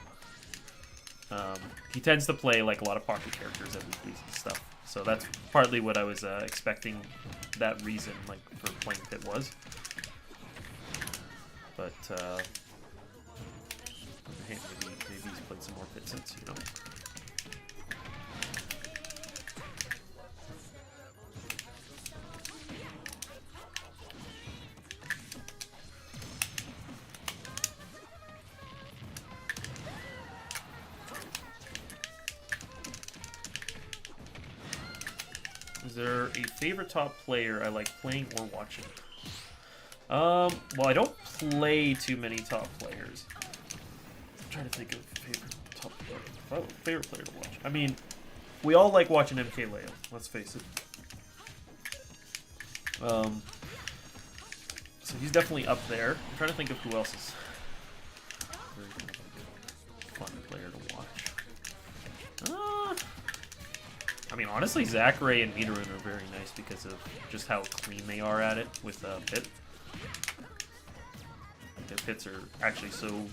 He tends to play like a lot of pocket characters at weeklies and stuff, so that's partly what I was expecting. That reason, like, for playing Pit was. But hey, maybe he's played some more Pit since, you know. Is there a favorite top player I like playing or watching? Well, I don't play too many top players. I'm trying to think of favorite top player. Oh, favorite player to watch. I mean, we all like watching MK Leo, let's face it. So he's definitely up there. I'm trying to think of who else is very kind of like fun player to watch. I mean, honestly, Zachary and Nidoran are very nice because of just how clean they are at it with Pit. Their Pits are actually so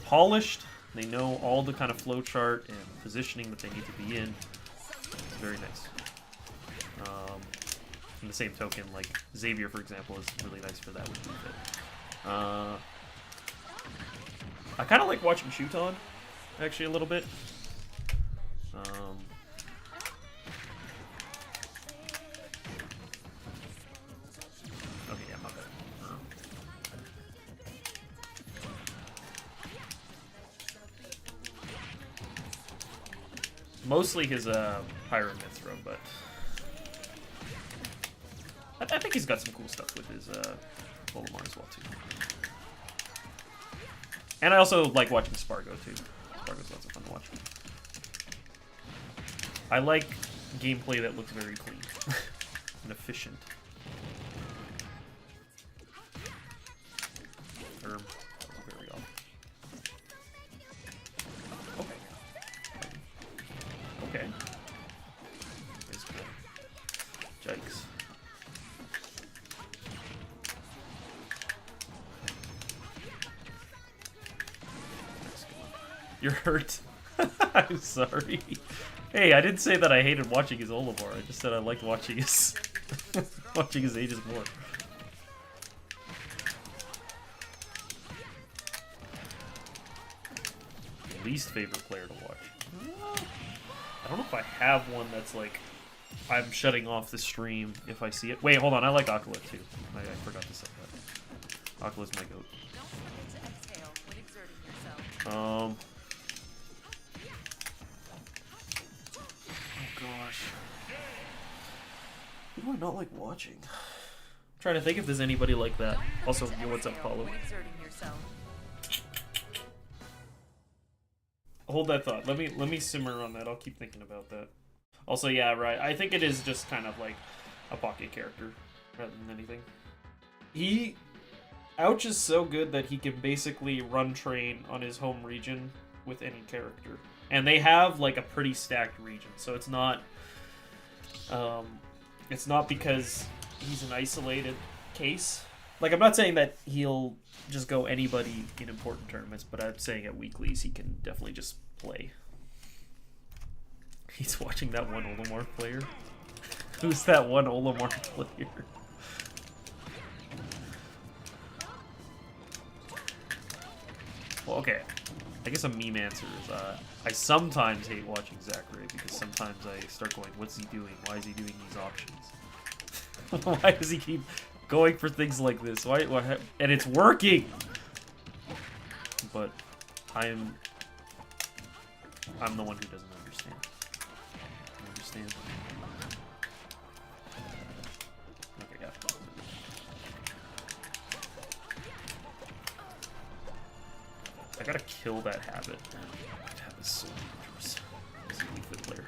polished. They know all the kind of flowchart and positioning that they need to be in. It's very nice. In the same token, like Xavier, for example, is really nice for that with Pit. I kind of like watching Shuton, actually, a little bit. Okay, yeah, my bad. Mostly his Pyro Mithra, but I think he's got some cool stuff with his Olimar as well, too. And I also like watching Spargo, too. Spargo's lots of fun to watch. I like gameplay that looks very clean and efficient. Very off. Okay. Okay. Jikes. You're hurt. I'm sorry. Hey, I didn't say that I hated watching his Olimar. I just said I liked watching his watching his Aegis more. Least favorite player to watch. I don't know if I have one that's like I'm shutting off the stream if I see it. Wait, hold on. I like Aquila too. I forgot to say that. Aquila's my goat. Don't forget to exhale when exerting yourself. Oh gosh. Who do I not like watching? I'm trying to think if there's anybody like that. Also, yo, what's up, Paulo? When exerting yourself. Hold that thought. Let me simmer on that. I'll keep thinking about that. Also, yeah, right. I think it is just kind of like a pocket character rather than anything. Ouch is so good that he can basically run train on his home region with any character. And they have like a pretty stacked region, so it's not because he's an isolated case. Like, I'm not saying that he'll just go anybody in important tournaments, but I'm saying at weeklies he can definitely just play. He's watching that one Olimar player. Who's that one Olimar player? Well, okay. I guess a meme answer is I sometimes hate watching Zachary because sometimes I start going, what's he doing? Why is he doing these options? Why does he keep going for things like this? Why and it's working! But I'm the one who doesn't understand. You understand? Okay, yeah. I gotta kill that habit. That habit's so dangerous. He's a weak foot player.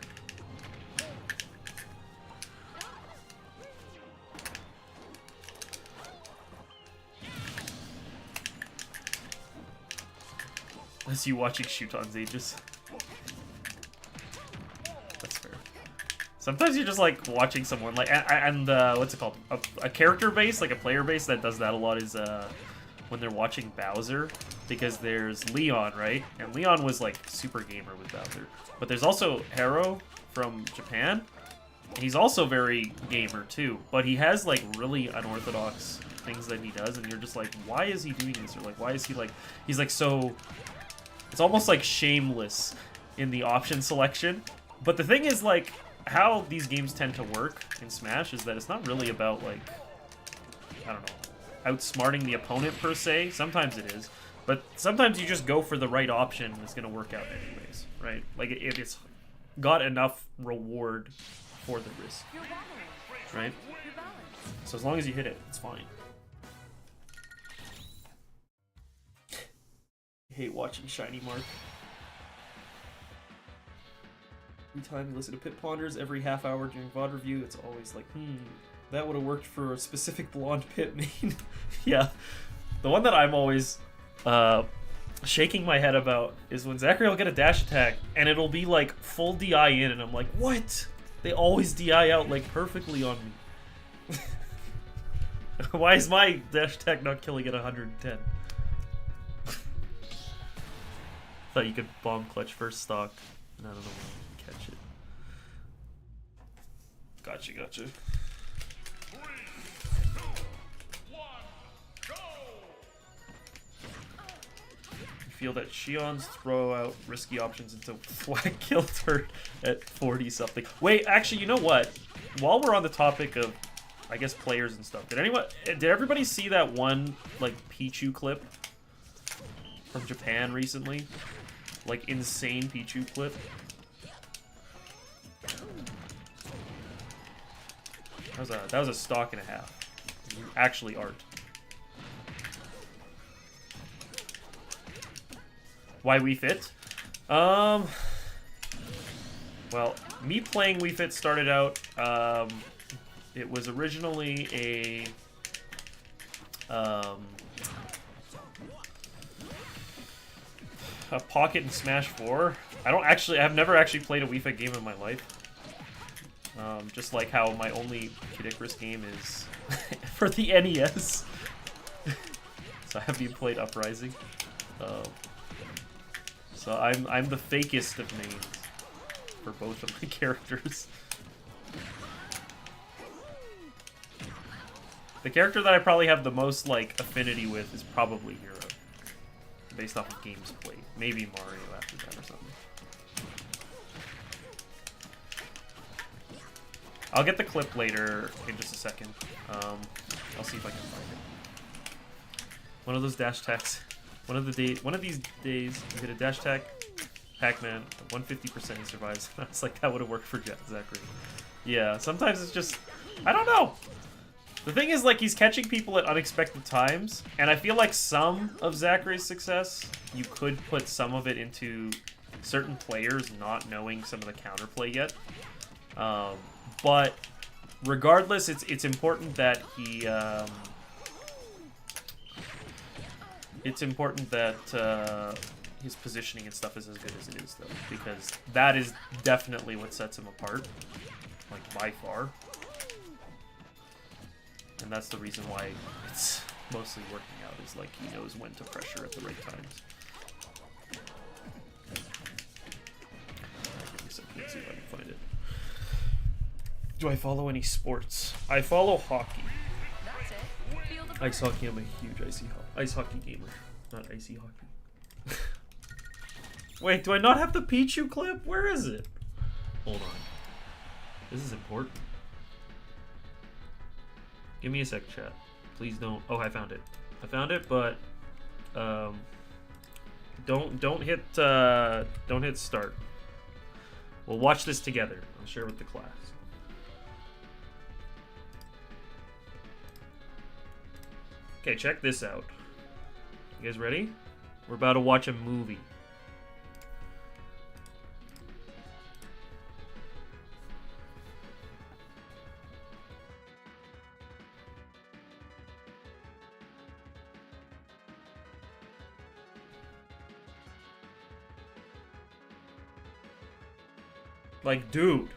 That's you watching Shuton's Aegis. That's fair. Sometimes you're just like watching someone like and what's it called? A character base, like a player base that does that a lot is when they're watching Bowser, because there's Leon, right? And Leon was like super gamer with Bowser. But there's also Hero from Japan. He's also very gamer too, but he has like really unorthodox things that he does, and you're just like, why is he doing this? Or like, why is he like, he's like so, it's almost like shameless in the option selection. But the thing is, like, how these games tend to work in Smash is that it's not really about like, I don't know, outsmarting the opponent per se. Sometimes it is, but sometimes you just go for the right option and it's going to work out anyways, right? Like, if it's got enough reward for the risk, right? So as long as you hit it, it's fine. I hate watching Shiny Mark. Every time you listen to Pit Ponders, every half hour during VOD review, it's always like, that would have worked for a specific blonde Pit main. Yeah. The one that I'm always shaking my head about is when Zachary will get a dash attack, and it'll be like full DI in, and I'm like, what? They always DI out like perfectly on me. Why is my dash attack not killing at 110? Thought you could bomb clutch first stock, and I don't know when to catch it. Gotcha. 3, 2, 1, go! You feel that Shion's throw out risky options until Thwack killed her at 40 something. Wait, actually, you know what? While we're on the topic of, I guess, players and stuff, did everybody see that one like Pichu clip from Japan recently? Like, insane Pichu clip. That was a stock and a half. Actually art. Why Wii Fit? Well, me playing Wii Fit started out, it was originally a Pocket and Smash 4. I've never actually played a Wii Fit game in my life. Just like how my only Kid Icarus game is for the NES. So I haven't even played Uprising. So I'm the fakest of names for both of my characters. The character that I probably have the most like affinity with is probably Hero, based off of games played. Maybe Mario after that or something. I'll get the clip later in just a second. I'll see if I can find it. One of those dash attacks. One of these days, you hit a dash attack, Pac-Man, 150% he survives. I was like, that would have worked for Zachary. Yeah, sometimes it's just, I don't know. The thing is, like, he's catching people at unexpected times, and I feel like some of Zachary's success, you could put some of it into certain players not knowing some of the counterplay yet. But regardless, it's important that he. It's important that his positioning and stuff is as good as it is, though, because that is definitely what sets him apart, like by far. And that's the reason why it's mostly working out, is like he knows when to pressure at the right times. Give me a second, let's see if I can find it. Do I follow any sports? I follow hockey. That's it. Feel the Ice hockey, I'm a huge ice hockey gamer. Not icy hockey. Wait, do I not have the Pichu clip? Where is it? Hold on. This is important. Give me a sec, chat. Please don't. Oh, I found it. I found it, but don't hit start. We'll watch this together. I'll share with the class. Okay, check this out. You guys ready? We're about to watch a movie. Like, dude.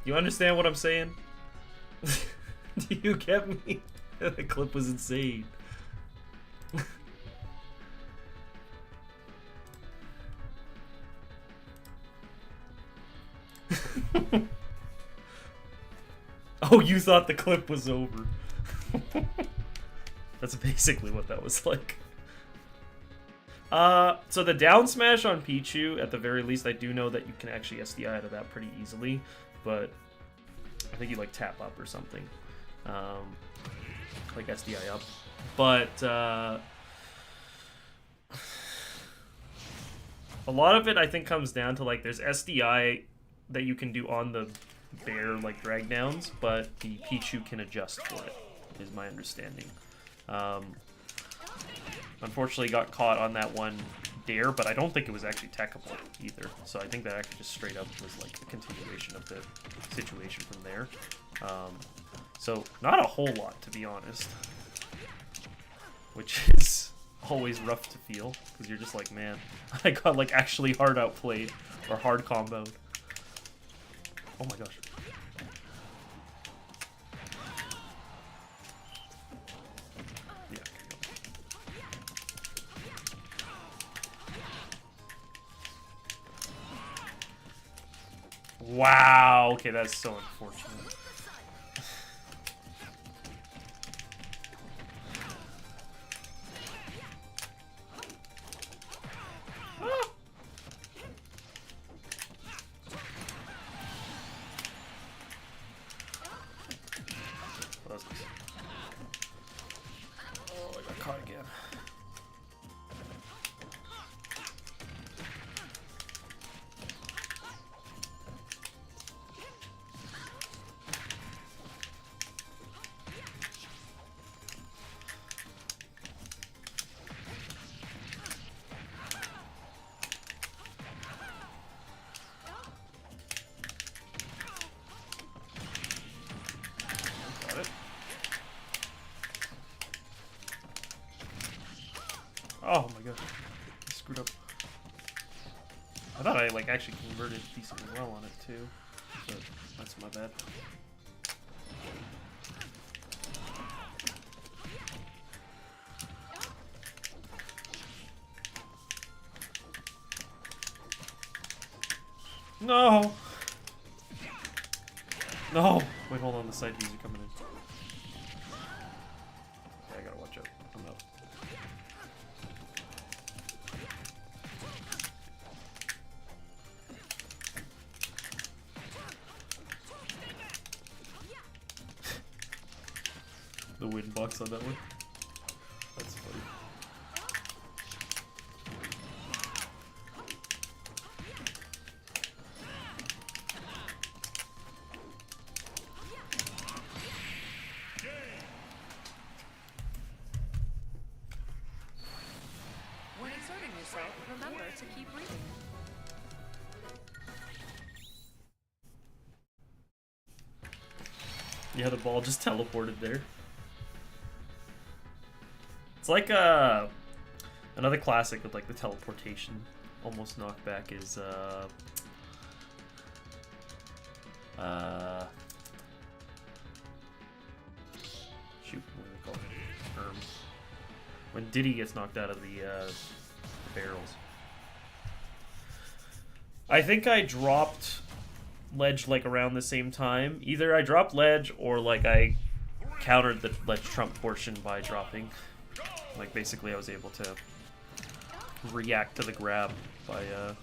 You understand what I'm saying? Do you get me? The clip was insane. Oh, you thought the clip was over. That's basically what that was like. So the down smash on Pichu, at the very least, I do know that you can actually SDI out of that pretty easily, but I think you like tap up or something. Like SDI up. But a lot of it I think comes down to like there's SDI that you can do on the bear like drag downs, but the Pichu can adjust for it, is my understanding. Unfortunately got caught on that one dare, but I don't think it was actually techable either. So I think that actually just straight up was like a continuation of the situation from there. So not a whole lot, to be honest. Which is always rough to feel, because you're just like, man, I got like actually hard outplayed, or hard comboed. Oh my gosh. Yeah, wow, okay, that's so unfortunate. Oh, I got caught again. Got it. Oh my gosh, I screwed up. I thought I like actually converted decently well on it too, but that's my bad. No! No! Wait, hold on, the side Bs are coming in. Okay, I gotta watch out. I'm out. The wind box on that one. That's funny. When exerting yourself, remember to keep breathing. Yeah, the ball just teleported there. It's like another classic with like the teleportation almost knockback is shoot, what do they call it? When Diddy gets knocked out of the barrels. I think I dropped ledge like around the same time. Either I dropped ledge or like I countered the ledge trump portion by dropping. Like basically I was able to react to the grab by or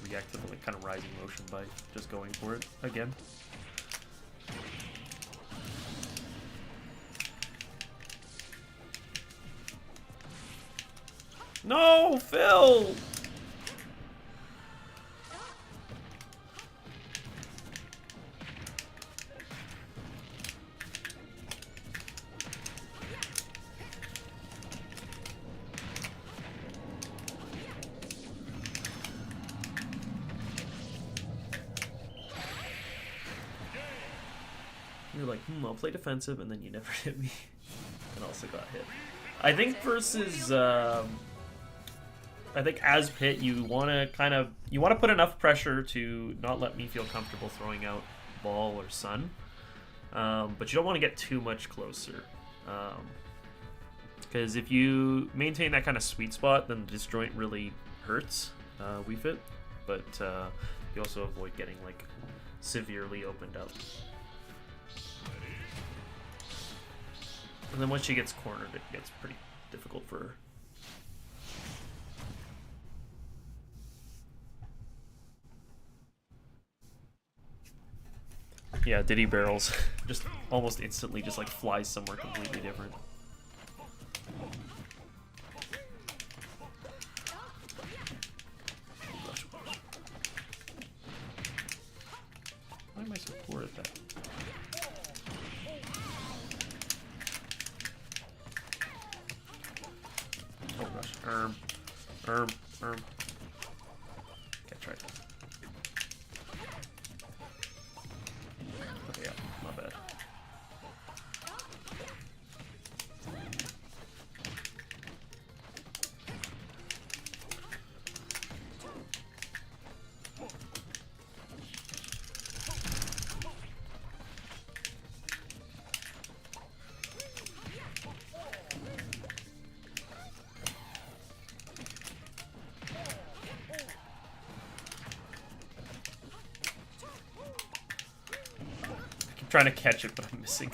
react to the like kind of rising motion by just going for it again. No, Phil! You're like, I'll play defensive, and then you never hit me. And also got hit. I think versus, I think as Pit, you want to put enough pressure to not let me feel comfortable throwing out ball or sun. But you don't want to get too much closer. Because if you maintain that kind of sweet spot, then the disjoint really hurts Wii Fit. But you also avoid getting like severely opened up. And then once she gets cornered, it gets pretty difficult for her. Yeah, Diddy barrels just almost instantly just like flies somewhere completely different. Why am I so poor at that? Oh gosh, Okay, try it. Okay, yeah, not bad. Trying to catch it, but I'm missing.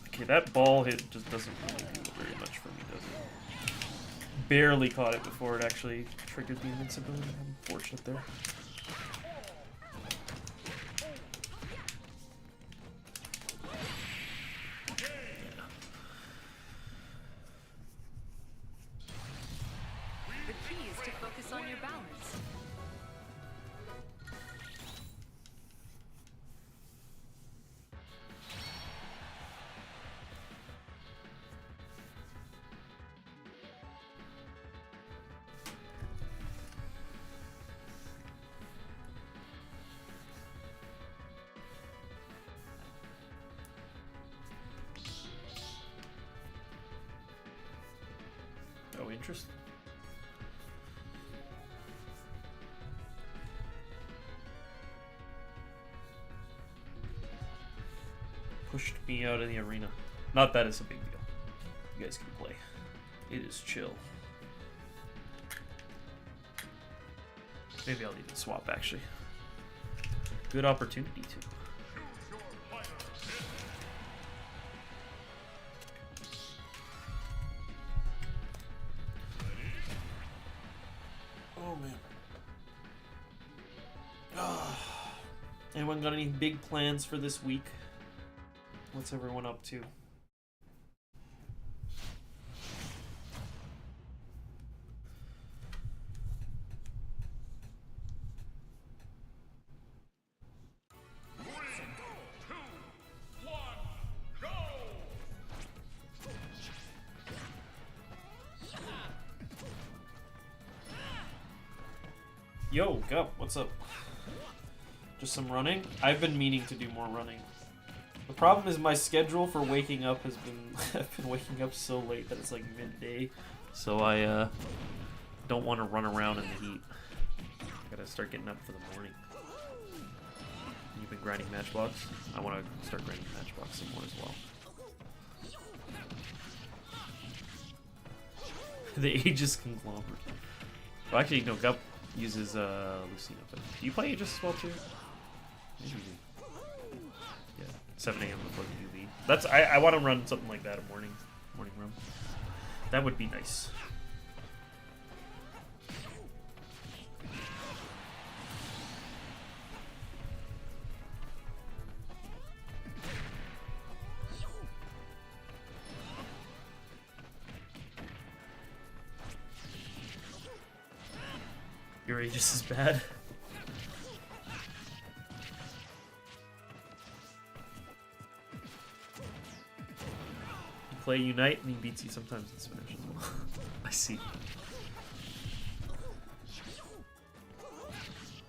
Okay, that ball hit just doesn't really do very much for me, does it? Barely caught it before it actually triggered the invincibility. I'm fortunate there. The key is to focus on your balance. Oh, interesting. Pushed me out of the arena. Not that it's a big deal. You guys can play. It is chill. Maybe I'll even swap, actually. Good opportunity to. Oh, man. Anyone got any big plans for this week? What's everyone up to? Yo, Gup, what's up? Just some running? I've been meaning to do more running. The problem is my schedule for waking up has been... I've been waking up so late that it's like midday. So I don't want to run around in the heat. Gotta start getting up for the morning. You've been grinding Matchbox? I want to start grinding Matchbox some more as well. The Aegis Conglomerate. Well, actually, no, Gup uses Lucina. But do you play Aegis as well too? Maybe you do. Yeah, 7 a.m. before the UV. That's I want to run something like that, a morning run. That would be nice. Your Aegis is bad. You play Unite and he beats you sometimes in Smash as well. I see.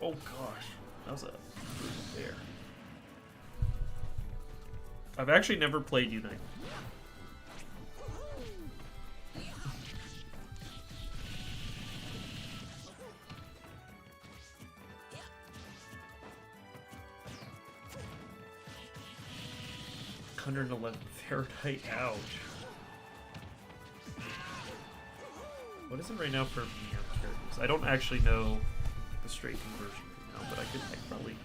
Oh gosh, that was a bear. I've actually never played Unite. $111 Fahrenheit, ouch. What is it right now for me on characters? I don't actually know the straight conversion right now, but I could probably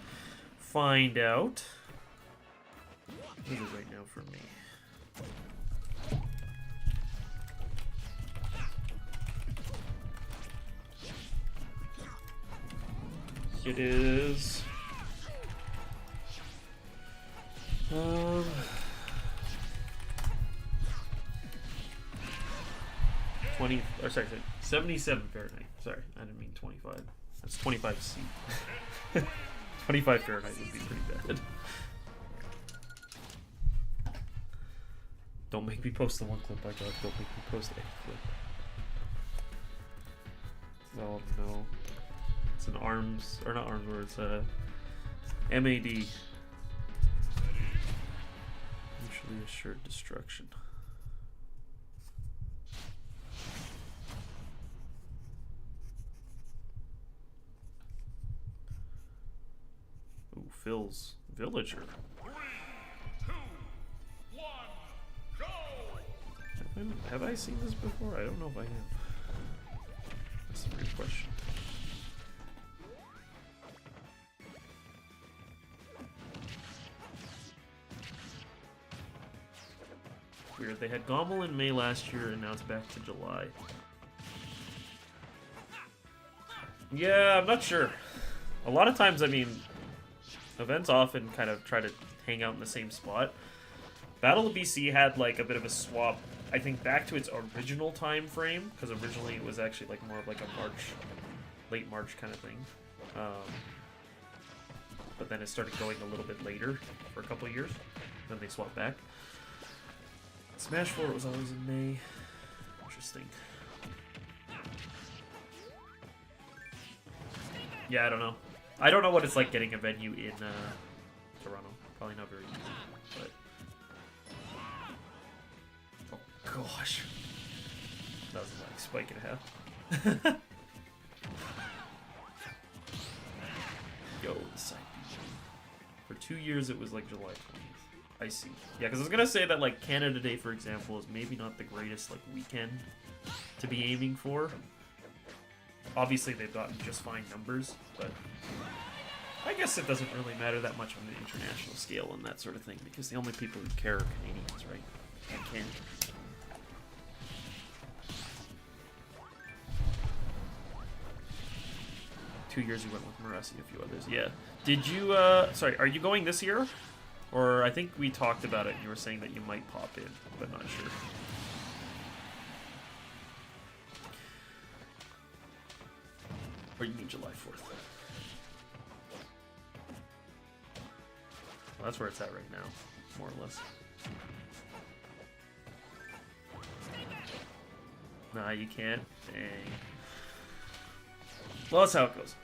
find out. What is it right now for me? It is 20, or sorry, 77 Fahrenheit. Sorry, I didn't mean 25. That's 25 C. 25 Fahrenheit would be pretty bad. Don't make me post the one clip I got. Don't make me post a clip. Oh no. It's an arms, or not arms, or it's a MAD. Mutually assured destruction. Ooh, Phil's Villager. 3, 2, 1, go! Have I seen this before? I don't know if I have. That's a good question. Weird, they had GOML in May last year and now it's back to July. Yeah, I'm not sure. A lot of times, I mean, events often kind of try to hang out in the same spot. Battle of BC had like a bit of a swap, I think, back to its original time frame, because originally it was actually like more of like a March, late March kind of thing. But then it started going a little bit later for a couple of years. Then they swapped back. Smash 4 was always in May. Interesting. Yeah, I don't know. I don't know what it's like getting a venue in Toronto. Probably not very easy, but... Oh gosh. That was like spike and a half. Yo, the side beat. For 2 years it was like July 20th. I see. Yeah, because I was gonna say that like Canada Day, for example, is maybe not the greatest like weekend to be aiming for. Obviously, they've gotten just fine numbers, but I guess it doesn't really matter that much on the international scale and that sort of thing, because the only people who care are Canadians, right? And Canada. 2 years you went with Marassi and a few others. Yeah. Did you, sorry, are you going this year? Or I think we talked about it and you were saying that you might pop in, but not sure. Or you mean July 4th? Well, that's where it's at right now, more or less. Nah, you can't. Dang. Well, that's how it goes.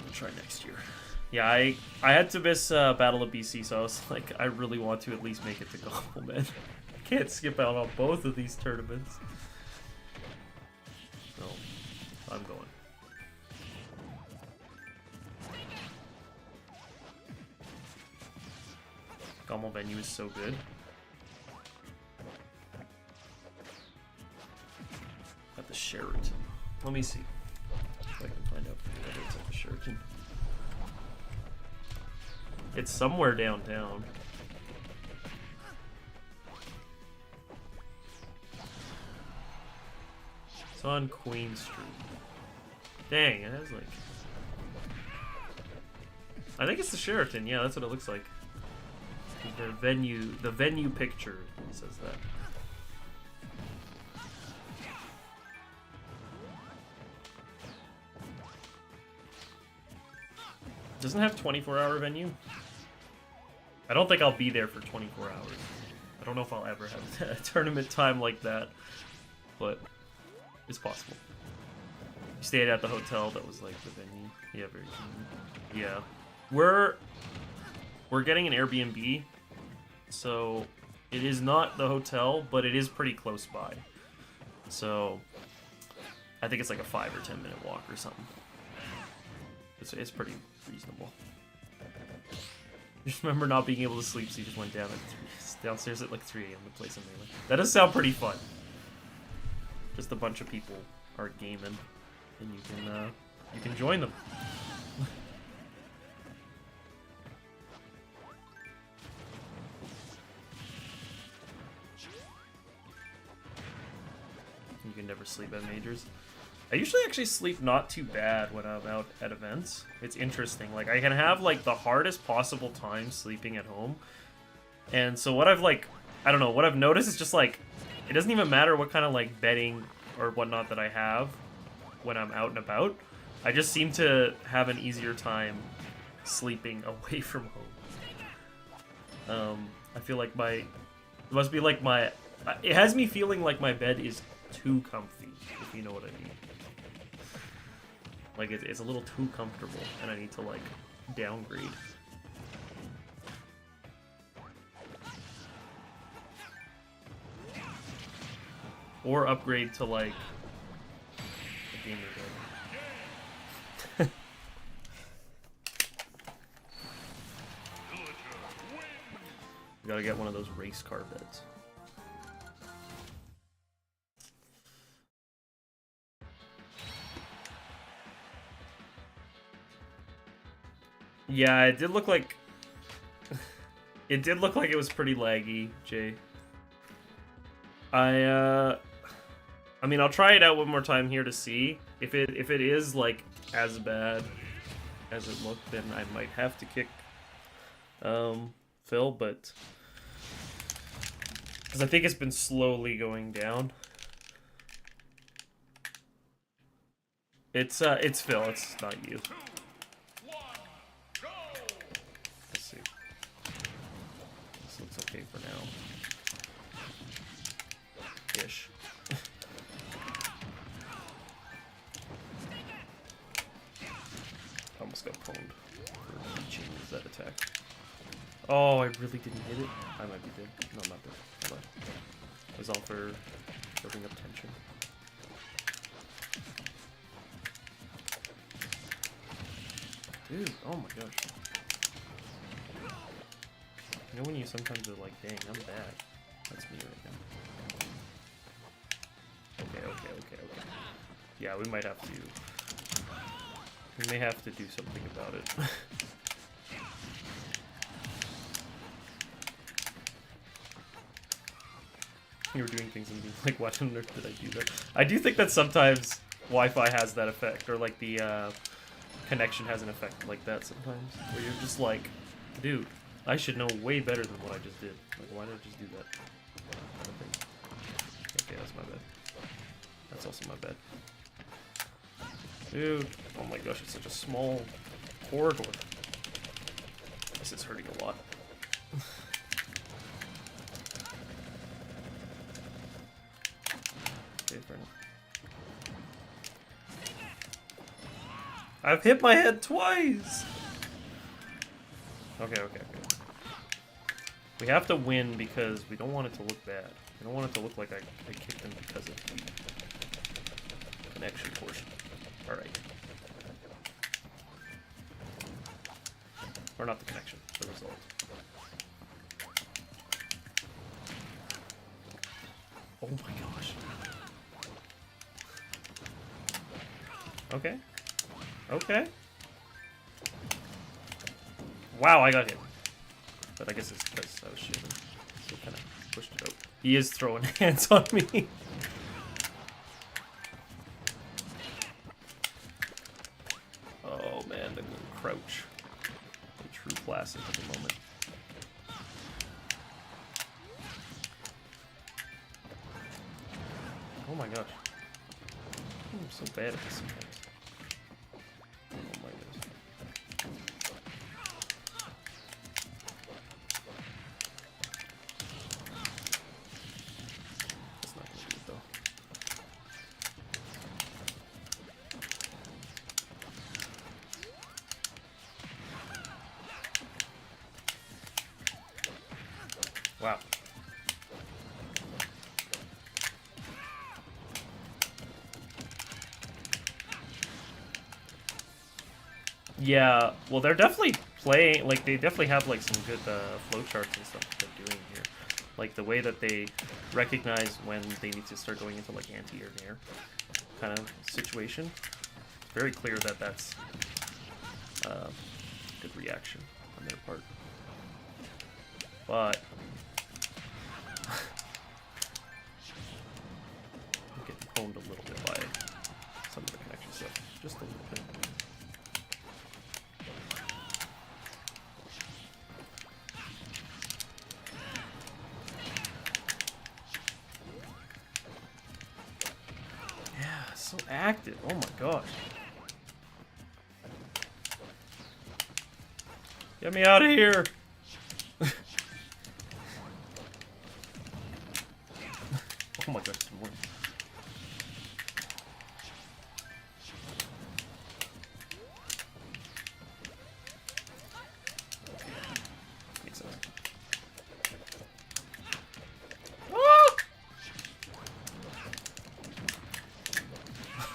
I'll try next year. Yeah, I had to miss Battle of BC, so I was like, I really want to at least make it to GOML, man. I can't skip out on both of these tournaments. So, I'm going. GOML venue is so good. At the Sheraton. Let me see if I can find out whether it's at the Sheraton. It's somewhere downtown. It's on Queen Street. Dang, it has like... I think it's the Sheraton. Yeah, that's what it looks like. The venue picture says that. Doesn't have 24-hour venue. I don't think I'll be there for 24 hours. I don't know if I'll ever have a tournament time like that, but it's possible. You stayed at the hotel that was like the venue. Yeah, very cool. Yeah, we're getting an Airbnb, so it is not the hotel, but it is pretty close by. So I think it's like a 5 or 10 minute walk or something. It's pretty reasonable. Just remember not being able to sleep, so you just went downstairs at like 3 AM to play some Melee. That does sound pretty fun. Just a bunch of people are gaming, and you can join them. You can never sleep at majors. I usually actually sleep not too bad when I'm out at events. It's interesting. Like, I can have, like, the hardest possible time sleeping at home. And so what I've, like, I don't know, what I've noticed is just, like, it doesn't even matter what kind of, like, bedding or whatnot that I have when I'm out and about. I just seem to have an easier time sleeping away from home. I feel like it must be, like, it has me feeling like my bed is too comfy, if you know what I mean. Like, it's a little too comfortable, and I need to, like, downgrade. Or upgrade to, like, a gamer bed. We gotta get one of those race car beds. Yeah, it did look like it was pretty laggy, Jay. I mean, I'll try it out one more time here to see if it is like as bad as it looked. Then I might have to kick Phil, but because I think it's been slowly going down. It's Phil. It's not you. Okay for now. Ish. Almost got pwned for reaching that attack. Oh, I really didn't hit it? I might be dead. No, I'm not dead. Hold on. It was all for building up tension. Dude, oh my gosh. You know when you sometimes are like, dang, I'm bad. That's me right now. Okay. Yeah, we might have to... We may have to do something about it. You were doing things and being like, why on earth did I do that? I do think that sometimes Wi-Fi has that effect, or like the connection has an effect like that sometimes, where you're just like, dude, I should know way better than what I just did. Like, why did I just do that? Kind of thing. Okay, that's my bad. That's also my bad. Dude, oh my gosh, it's such a small corridor. This is hurting a lot. Okay, fair enough. I've hit my head twice! Okay. We have to win because we don't want it to look bad. We don't want it to look like I kicked him because of the connection portion. Alright. Or not the connection, the result. Oh my gosh. Okay. Wow, I got hit. But I guess it's because I was shooting. So kind of pushed it out. He is throwing hands on me. Oh man, the little crouch. A true classic at the moment. Oh my gosh. I'm so bad at this sometimes. Oh my goodness. That's not gonna do it though. Wow. Yeah, well, they're definitely playing, like, they definitely have, like, some good flowcharts and stuff that they're doing here. Like, the way that they recognize when they need to start going into, like, anti or nair kind of situation. It's very clear that that's good reaction on their part. But I'm getting pwned a little bit by some of the connection stuff. Just a little bit. So active. Oh my gosh. Get me out of here. Oh my gosh, some more. Makes sense.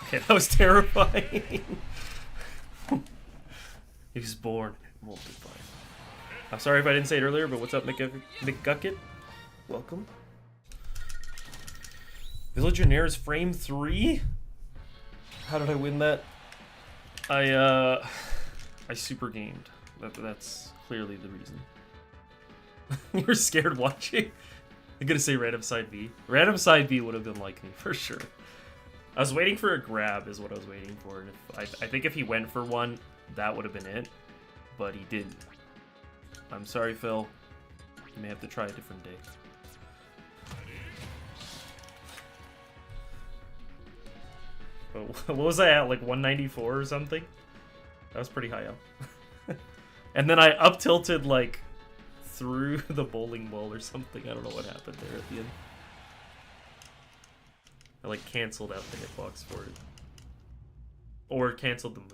Okay, that was terrifying. He was born multiplied. I'm sorry if I didn't say it earlier, but what's up, McGucket? Welcome. Villager Nair's frame 3? How did I win that? I super gamed. That's clearly the reason. You were scared watching? I'm gonna say random side B. Random side B would have been like me, for sure. I was waiting for a grab is what I was waiting for. And if I think if he went for one, that would have been it. But he didn't. I'm sorry, Phil. You may have to try a different day. Oh, what was I at? Like 194 or something? That was pretty high up. And then I up tilted like through the bowling ball or something. I don't know what happened there at the end. I like canceled out the hitbox for it. Or canceled the move.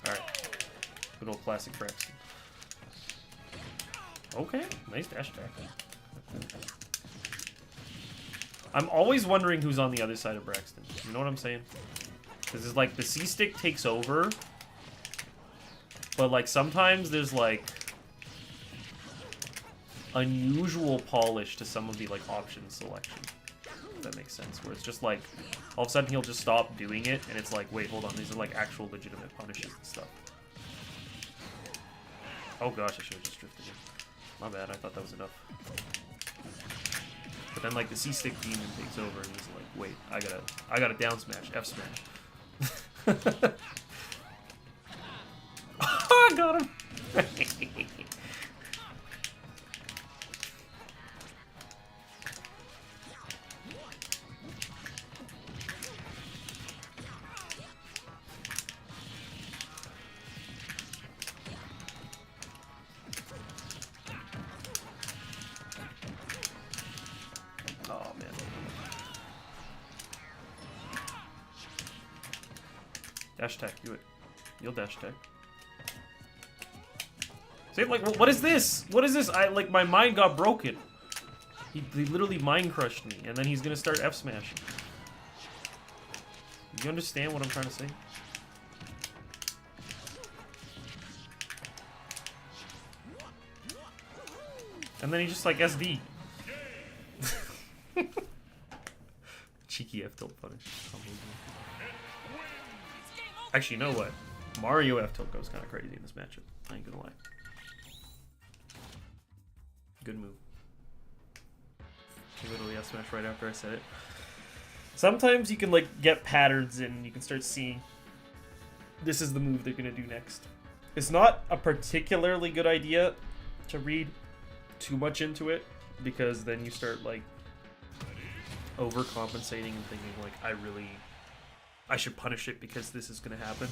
Alright. Good old classic Braxton. Okay, nice dash attack. I'm always wondering who's on the other side of Braxton. You know what I'm saying? Because it's like the C stick takes over, but like sometimes there's like unusual polish to some of the like option selection. If that makes sense. Where it's just like all of a sudden he'll just stop doing it, and it's like, wait, hold on, these are like actual legitimate punishes and stuff. Oh gosh, I should have just drifted in. My bad, I thought that was enough. But then like the C stick demon takes over and he's like, wait, I gotta down smash, F smash. I got him. Oh man. Dash tech, do it. You'll dash tech. See, like, what is this? What is this? Like, my mind got broken. He literally mind crushed me, and then he's gonna start F smashing. You understand what I'm trying to say? And then he just like SD. Cheeky F tilt punish. Actually, you know what? Mario F tilt goes kind of crazy in this matchup. I ain't gonna lie. Good move. Literally F smash right after I said it. Sometimes you can like get patterns and you can start seeing this is the move they're gonna do next. It's not a particularly good idea to read too much into it, because then you start like overcompensating and thinking like I should punish it because this is gonna happen,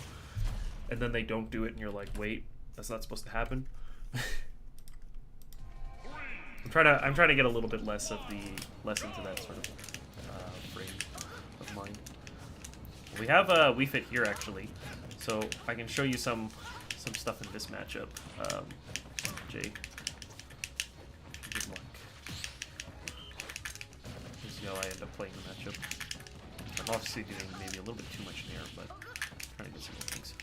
and then they don't do it and you're like, wait, that's not supposed to happen. I'm trying to get a little bit less into that sort of frame of mind. We have Wii Fit here actually, so I can show you some stuff in this matchup. Jay, good luck. Let's see how I end up playing the matchup. I'm obviously doing maybe a little bit too much in air, but I'm trying to get some good things.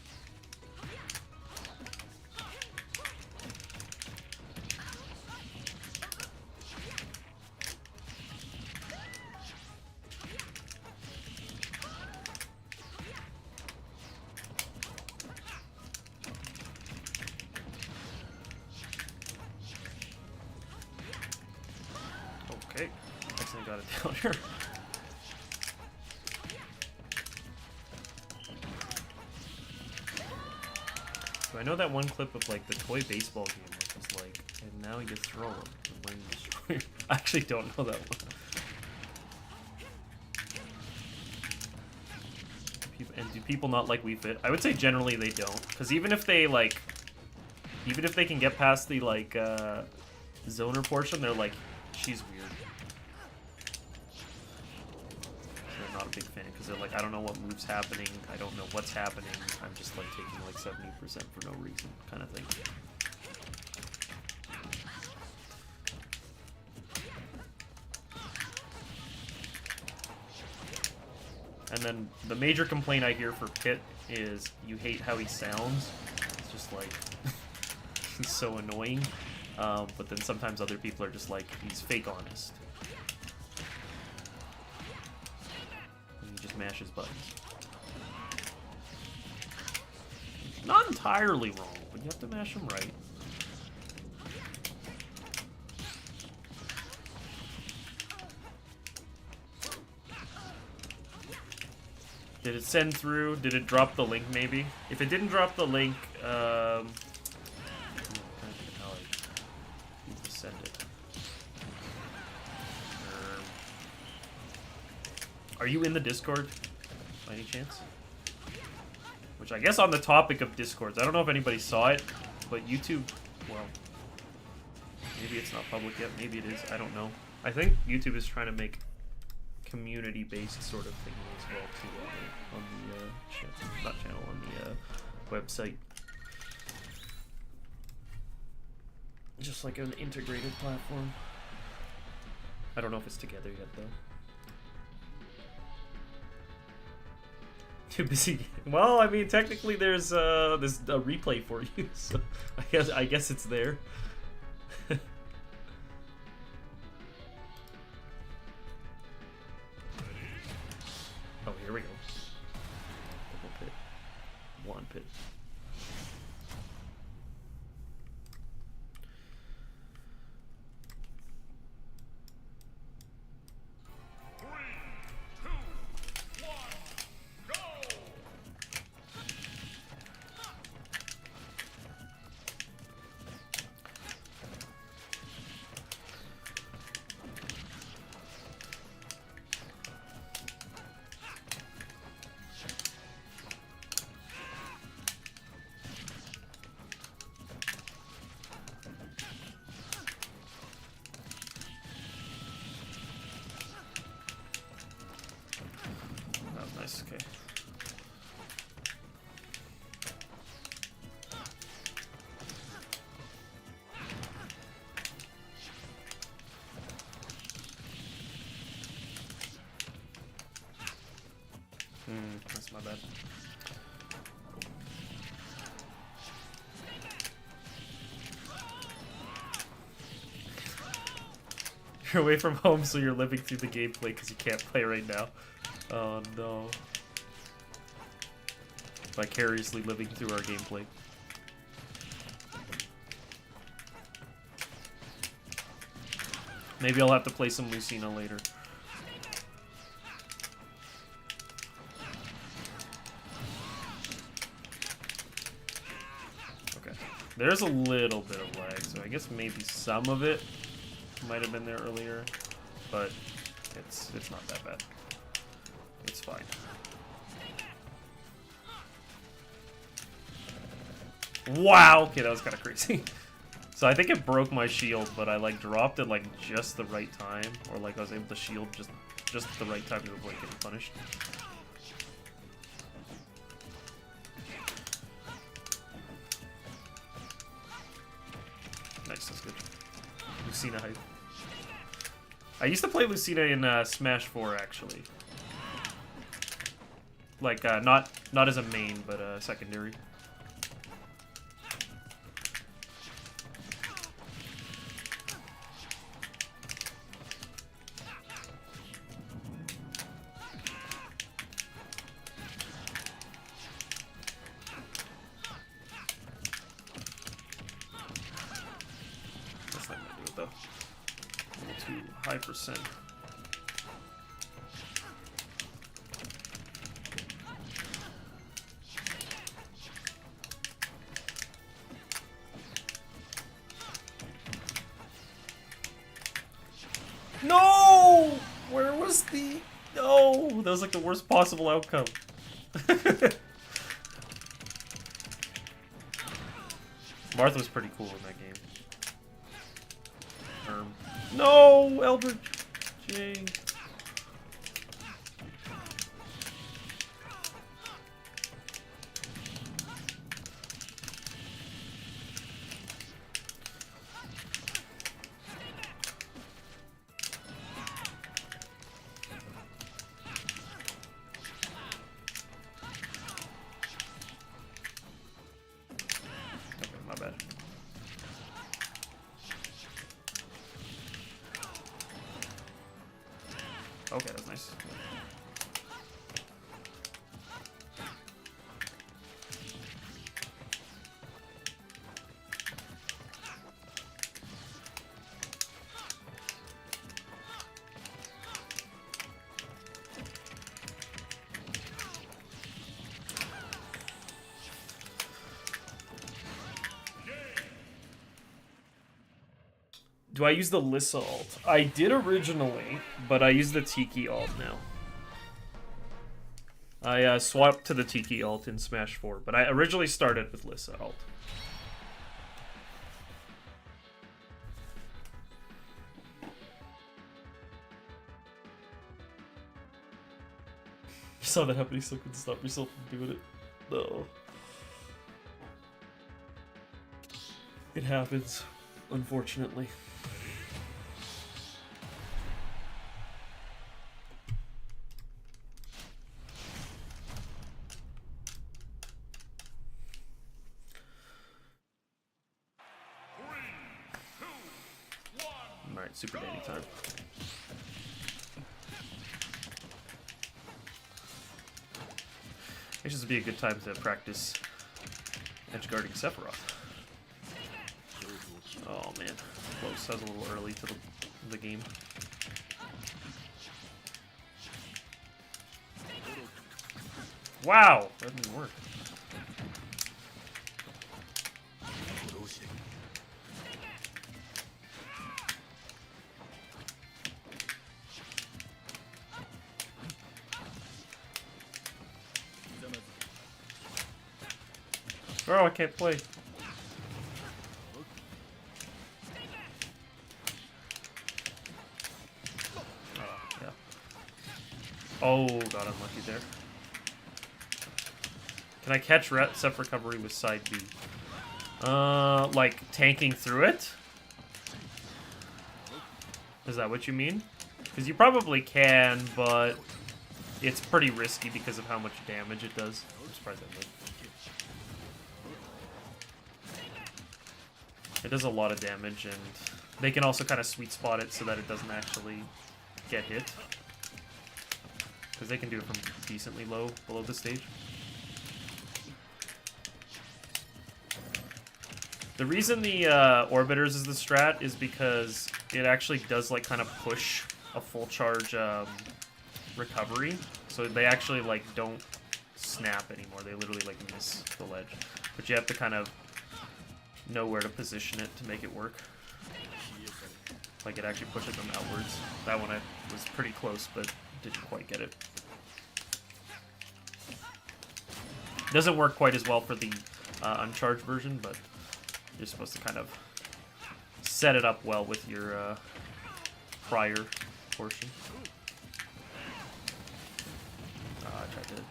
Okay, accidentally got it down here. So I know that one clip of like the toy baseball game where it's like, and now you throw him and when you destroy. I actually don't know that one. And do people not like Wii Fit? I would say generally they don't, because even if they can get past the like zoner portion, they're like, she's weird. They're not a big fan because they're like, I don't know what move's happening, I don't know what's happening, I'm just like taking like 70% for no reason kind of thing. And then the major complaint I hear for Pit is you hate how he sounds. It's just like, he's so annoying. But then sometimes other people are just like, he's fake honest. And he just mashes buttons. Not entirely wrong, but you have to mash them right. Did it send through? Did it drop the link maybe? If it didn't drop the link, I need to send it. Are you in the Discord by any chance? Which I guess on the topic of Discords, I don't know if anybody saw it, but YouTube, well, maybe it's not public yet, maybe it is, I don't know. I think YouTube is trying to make community-based sort of thing as well too on the website. Just like an integrated platform. I don't know if it's together yet though. Too busy. Well, I mean, technically there's a replay for you, so I guess it's there. Oh, here we go. Double pit. One pit. Nice, okay. That's my bad. You're away from home, so you're living through the gameplay because you can't play right now. Oh no. Vicariously living through our gameplay. Maybe I'll have to play some Lucina later. Okay. There's a little bit of lag, so I guess maybe some of it might have been there earlier, but it's not that bad. It's fine. Wow! Okay, that was kind of crazy. So I think it broke my shield, but I like dropped it like just the right time, or like I was able to shield just the right time to avoid getting punished. Nice, that's good. Lucina hype. I used to play Lucina in Smash 4 actually. Like not as a main, but secondary. That's not gonna do it though. A little too high percent. No! Where was the... No! That was like the worst possible outcome. Martha was pretty cool in that game. No! Eldritch J. My bad. Okay, that's nice. Do I use the Lissa ult? I did originally, but I use the Tiki ult now. I swapped to the Tiki ult in Smash 4, but I originally started with Lissa ult. You saw that happening, so couldn't stop yourself from doing it. No. It happens, unfortunately. Super dandy time. I guess this would be a good time to practice edge guarding Sephiroth. Oh man, close. I was a little early to the game. Wow, that didn't work. Oh, I can't play. Yeah. Oh, got unlucky there. Can I catch Seph recovery with side B? Like tanking through it? Is that what you mean? Because you probably can, but it's pretty risky because of how much damage it does. I'm surprised I lived. It does a lot of damage, and they can also kind of sweet spot it so that it doesn't actually get hit. Because they can do it from decently low below the stage. The reason the Orbiters is the strat is because it actually does like kind of push a full charge recovery. So they actually like don't snap anymore. They literally like miss the ledge. But you have to kind of know where to position it to make it work. Like it actually pushes them outwards. That one I was pretty close, but didn't quite get it. Doesn't work quite as well for the uncharged version, but you're supposed to kind of set it up well with your prior portion. I tried to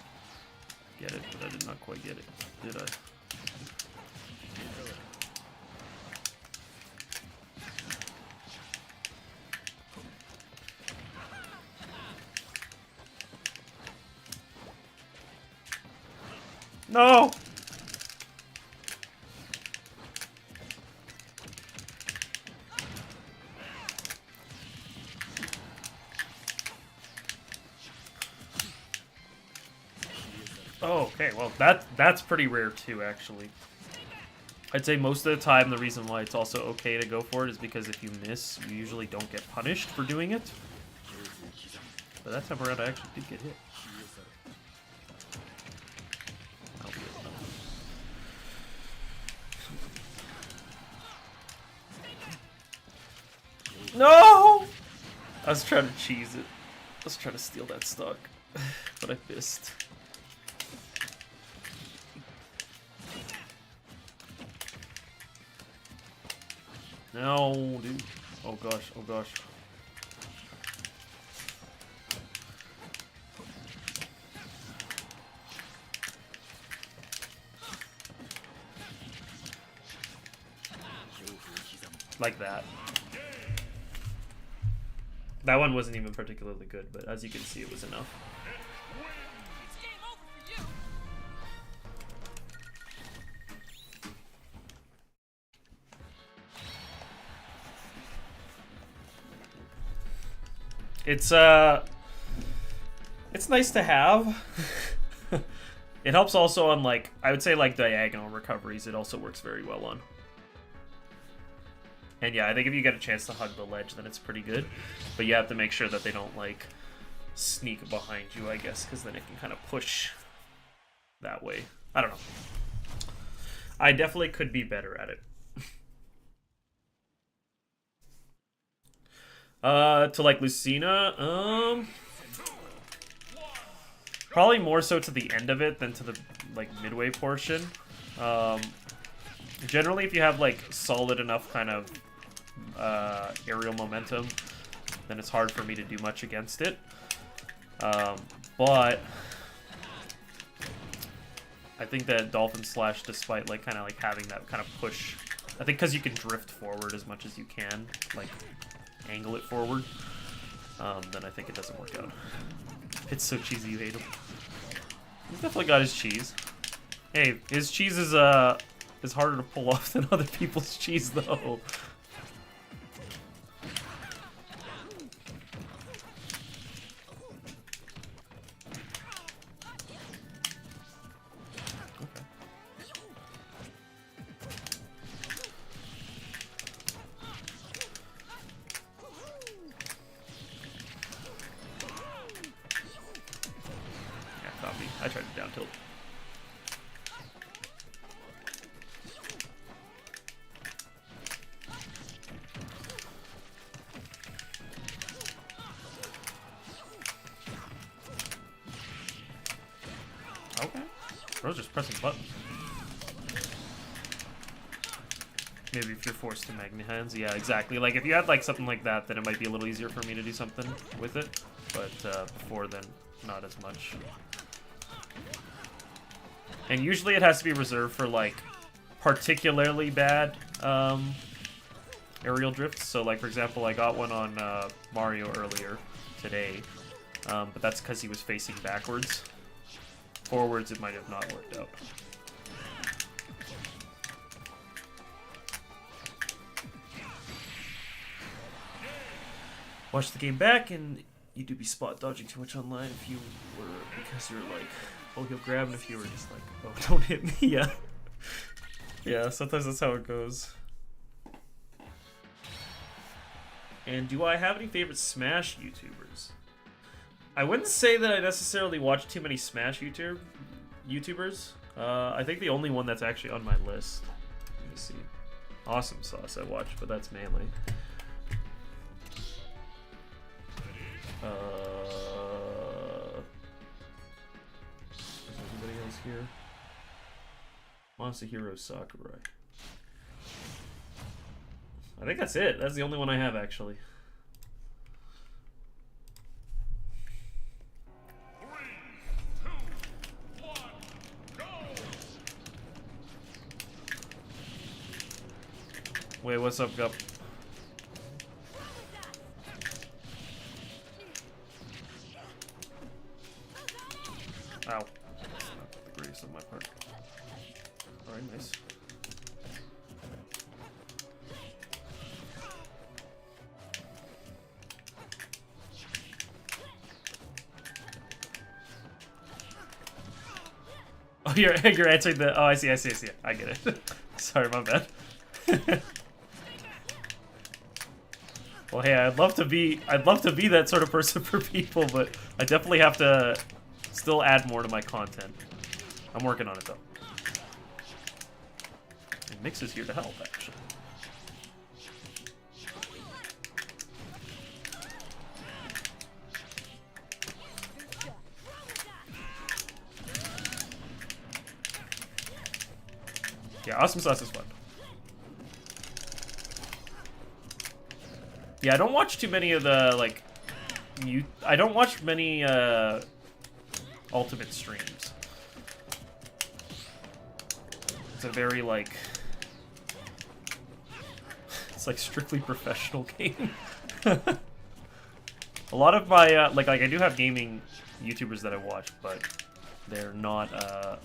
get it, but I did not quite get it, did I? No! Oh, okay, well that's pretty rare too, actually. I'd say most of the time the reason why it's also okay to go for it is because if you miss, you usually don't get punished for doing it. But that time around I actually did get hit. No! I was trying to cheese it. I was trying to steal that stock, but I missed. No, dude. Oh gosh, oh gosh. Like that. That one wasn't even particularly good, but as you can see, it was enough. It's game over for you. It's nice to have. It helps also on, like, I would say, like, diagonal recoveries. It also works very well on. And yeah, I think if you get a chance to hug the ledge, then it's pretty good. But you have to make sure that they don't, like, sneak behind you, I guess, because then it can kind of push that way. I don't know. I definitely could be better at it. To, like, Lucina, probably more so to the end of it than to the, like, midway portion. Generally, if you have, like, solid enough kind of aerial momentum, then it's hard for me to do much against it. But I think that Dolphin Slash, despite, like, kind of, like, having that kind of push, I think because you can drift forward as much as you can, like, angle it forward, then I think it doesn't work out. It's so cheesy you hate him. He's definitely got his cheese. Hey, his cheese is harder to pull off than other people's cheese, though. I was just pressing buttons. Maybe if you're forced to Magna Hands. Yeah, exactly. Like, if you had, like, something like that, then it might be a little easier for me to do something with it. But before then, not as much. And usually it has to be reserved for, like, particularly bad aerial drifts. So, like, for example, I got one on Mario earlier today. But that's because he was facing backwards. Forwards, it might have not worked out. Watch the game back, and you do be spot dodging too much online if you were, because you're like, oh, he'll grab, and if you were just like, oh, don't hit me, yeah. Yeah, sometimes that's how it goes. And do I have any favorite Smash YouTubers? I wouldn't say that I necessarily watch too many Smash YouTubers. I think the only one that's actually on my list, let me see, Awesome Sauce I watch, but that's mainly. Is anybody else here? Masahiro Sakurai. I think that's it. That's the only one I have, actually. 3, 2, 1, go! Wait, what's up, Gup? Ow. That's not the greatest of my part. Alright, nice. Oh, you're answering the. Oh, I see. I get it. Sorry, my bad. Well, hey, I'd love to be that sort of person for people, but I definitely have to still add more to my content. I'm working on it though. And Mix is here to help, actually. Yeah, Awesome Sauce is fun. Yeah, I don't watch too many of the, like, I don't watch many, Ultimate streams. It's a very, like, it's like strictly professional game. A lot of my, like, I do have gaming YouTubers that I watch, but they're not,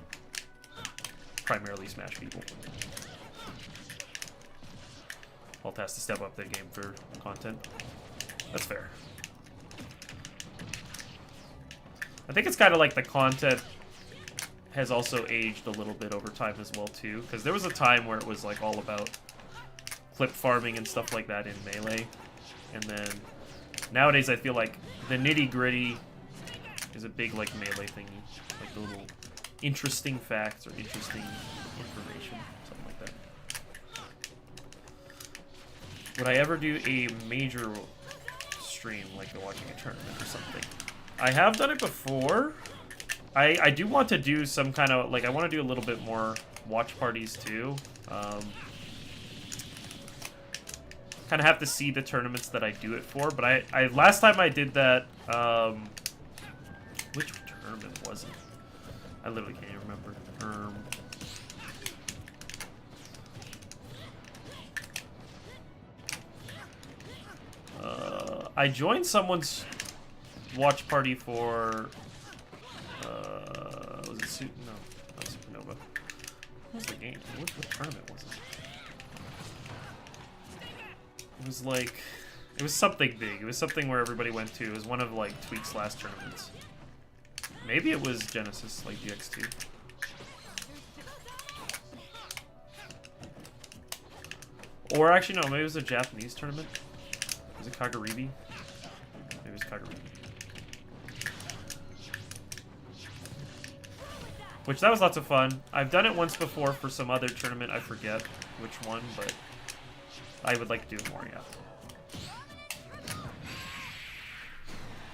primarily Smash people. Alt has to step up their game for content. That's fair. I think it's kind of like the content has also aged a little bit over time as well too, because there was a time where it was like all about clip farming and stuff like that in Melee, and then nowadays I feel like the nitty-gritty is a big like Melee thingy, like the little interesting facts or interesting information, something like that. Would I ever do a major stream, like watching a tournament or something? I have done it before. I do want to do some kind of, like, I want to do a little bit more watch parties too. Kind of have to see the tournaments that I do it for, but I last time I did that, which tournament was it? I literally can't even remember. I joined someone's watch party for, was it no, not Supernova. What was the game? What tournament was it? It was like, it was something big. It was something where everybody went to. It was one of like Tweak's last tournaments. Maybe it was Genesis, like GX2. Or actually, no, maybe it was a Japanese tournament. Was it Kagaribi? Maybe it was Kagaribi. Which, that was lots of fun. I've done it once before for some other tournament. I forget which one, but I would like to do it more, yeah.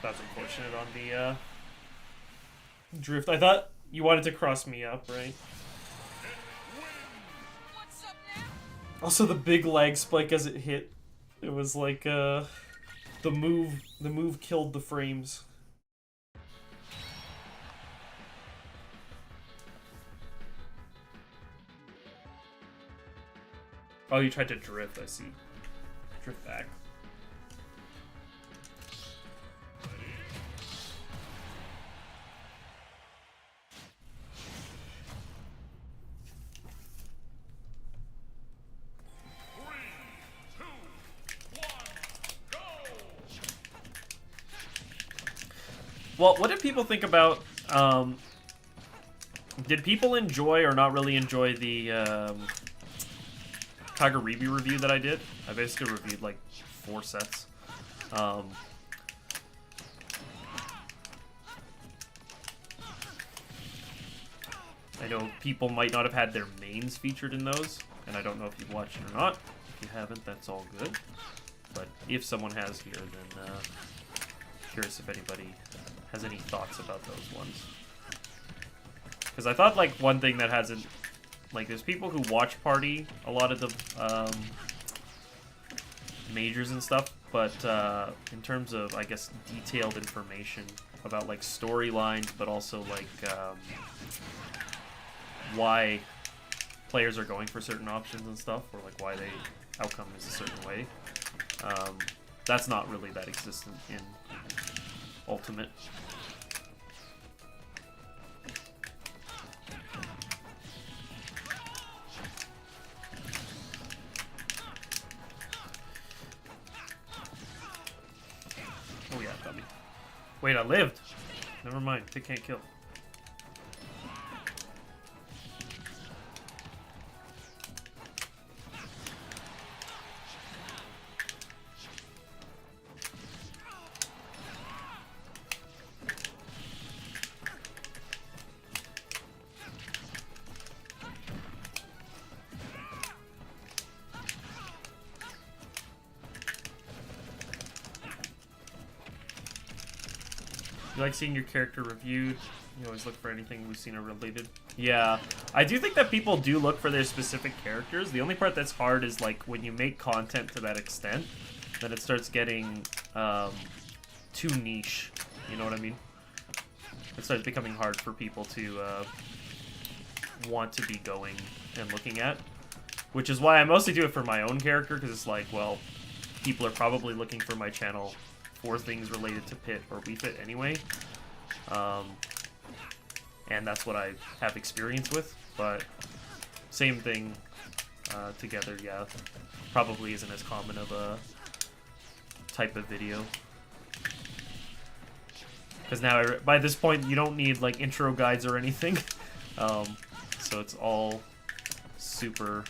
That was unfortunate on the drift. I thought You wanted to cross me up, right? What's up now? Also, the big lag spike as it hit. It was like, the move killed the frames. Oh, you tried to drift, I see. Drift back. Well, what did people think about, did people enjoy or not really enjoy the, Kagaribi review that I did? I basically reviewed, like, 4 sets. I know people might not have had their mains featured in those, and I don't know if you've watched it or not. If you haven't, that's all good. But if someone has here, then, curious if anybody has any thoughts about those ones. Because I thought, like, one thing that hasn't... Like, there's people who watch Party a lot of the majors and stuff, but in terms of, I guess, detailed information about, like, storylines, but also, like, why players are going for certain options and stuff, or, like, why they outcome is a certain way, that's not really that existent in Ultimate. Oh yeah, got me. Wait, I lived! Never mind, they can't kill. You like seeing your character reviewed? You always look for anything Lucina related. Yeah, I do think that people do look for their specific characters. The only part that's hard is like when you make content to that extent, then it starts getting too niche. You know what I mean? It starts becoming hard for people to want to be going and looking at. Which is why I mostly do it for my own character, because it's like, well, people are probably looking for my channel for things related to Pit or Wii Fit anyway. And that's what I have experience with, but same thing together, yeah. Probably isn't as common of a type of video. Because now, by this point, you don't need like intro guides or anything. So it's all super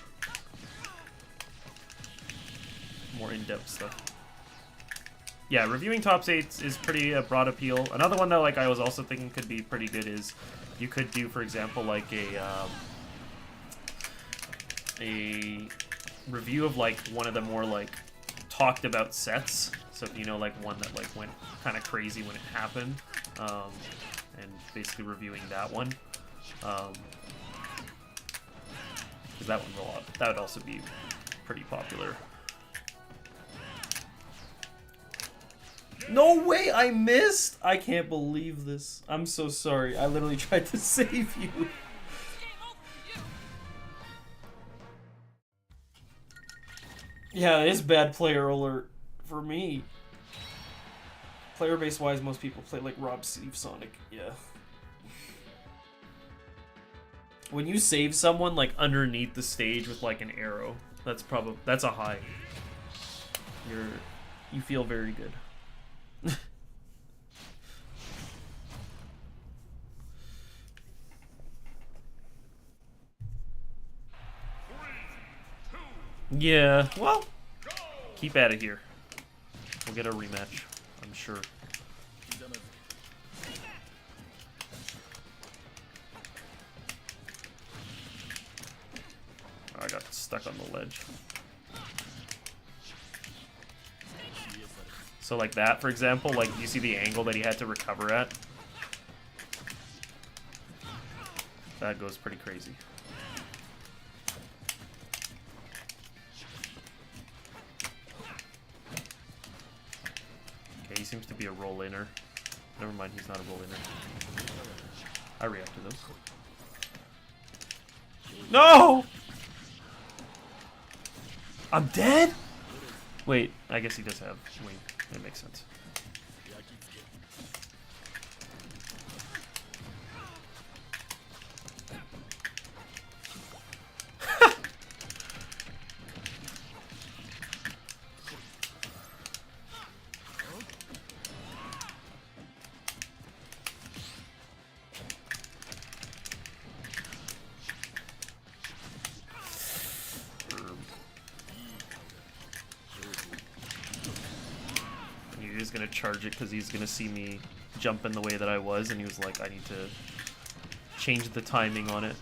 more in-depth stuff. Yeah, reviewing top 8s is pretty broad appeal. Another one that like I was also thinking could be pretty good is you could do, for example, like a review of like one of the more like talked about sets. So you know, like one that like went kind of crazy when it happened, and basically reviewing that one. Because that would also be pretty popular. No way, I missed! I can't believe this. I'm so sorry. I literally tried to save you. Yeah, it is bad player alert for me. Player base wise, most people play like Rob Steve Sonic. Yeah. When you save someone like underneath the stage with like an arrow, that's a high. You feel very good. Yeah, well, keep out of here. We'll get a rematch, I'm sure. Oh, I got stuck on the ledge. So like that, for example, like you see the angle that he had to recover at? That goes pretty crazy. Okay, he seems to be a roll-inner. Never mind, he's not a roll-inner. I react to those. No! I'm dead? Wait, I guess he does have wing. That makes sense. He's gonna charge it because he's gonna see me jump in the way that I was, and he was like, I need to change the timing on it.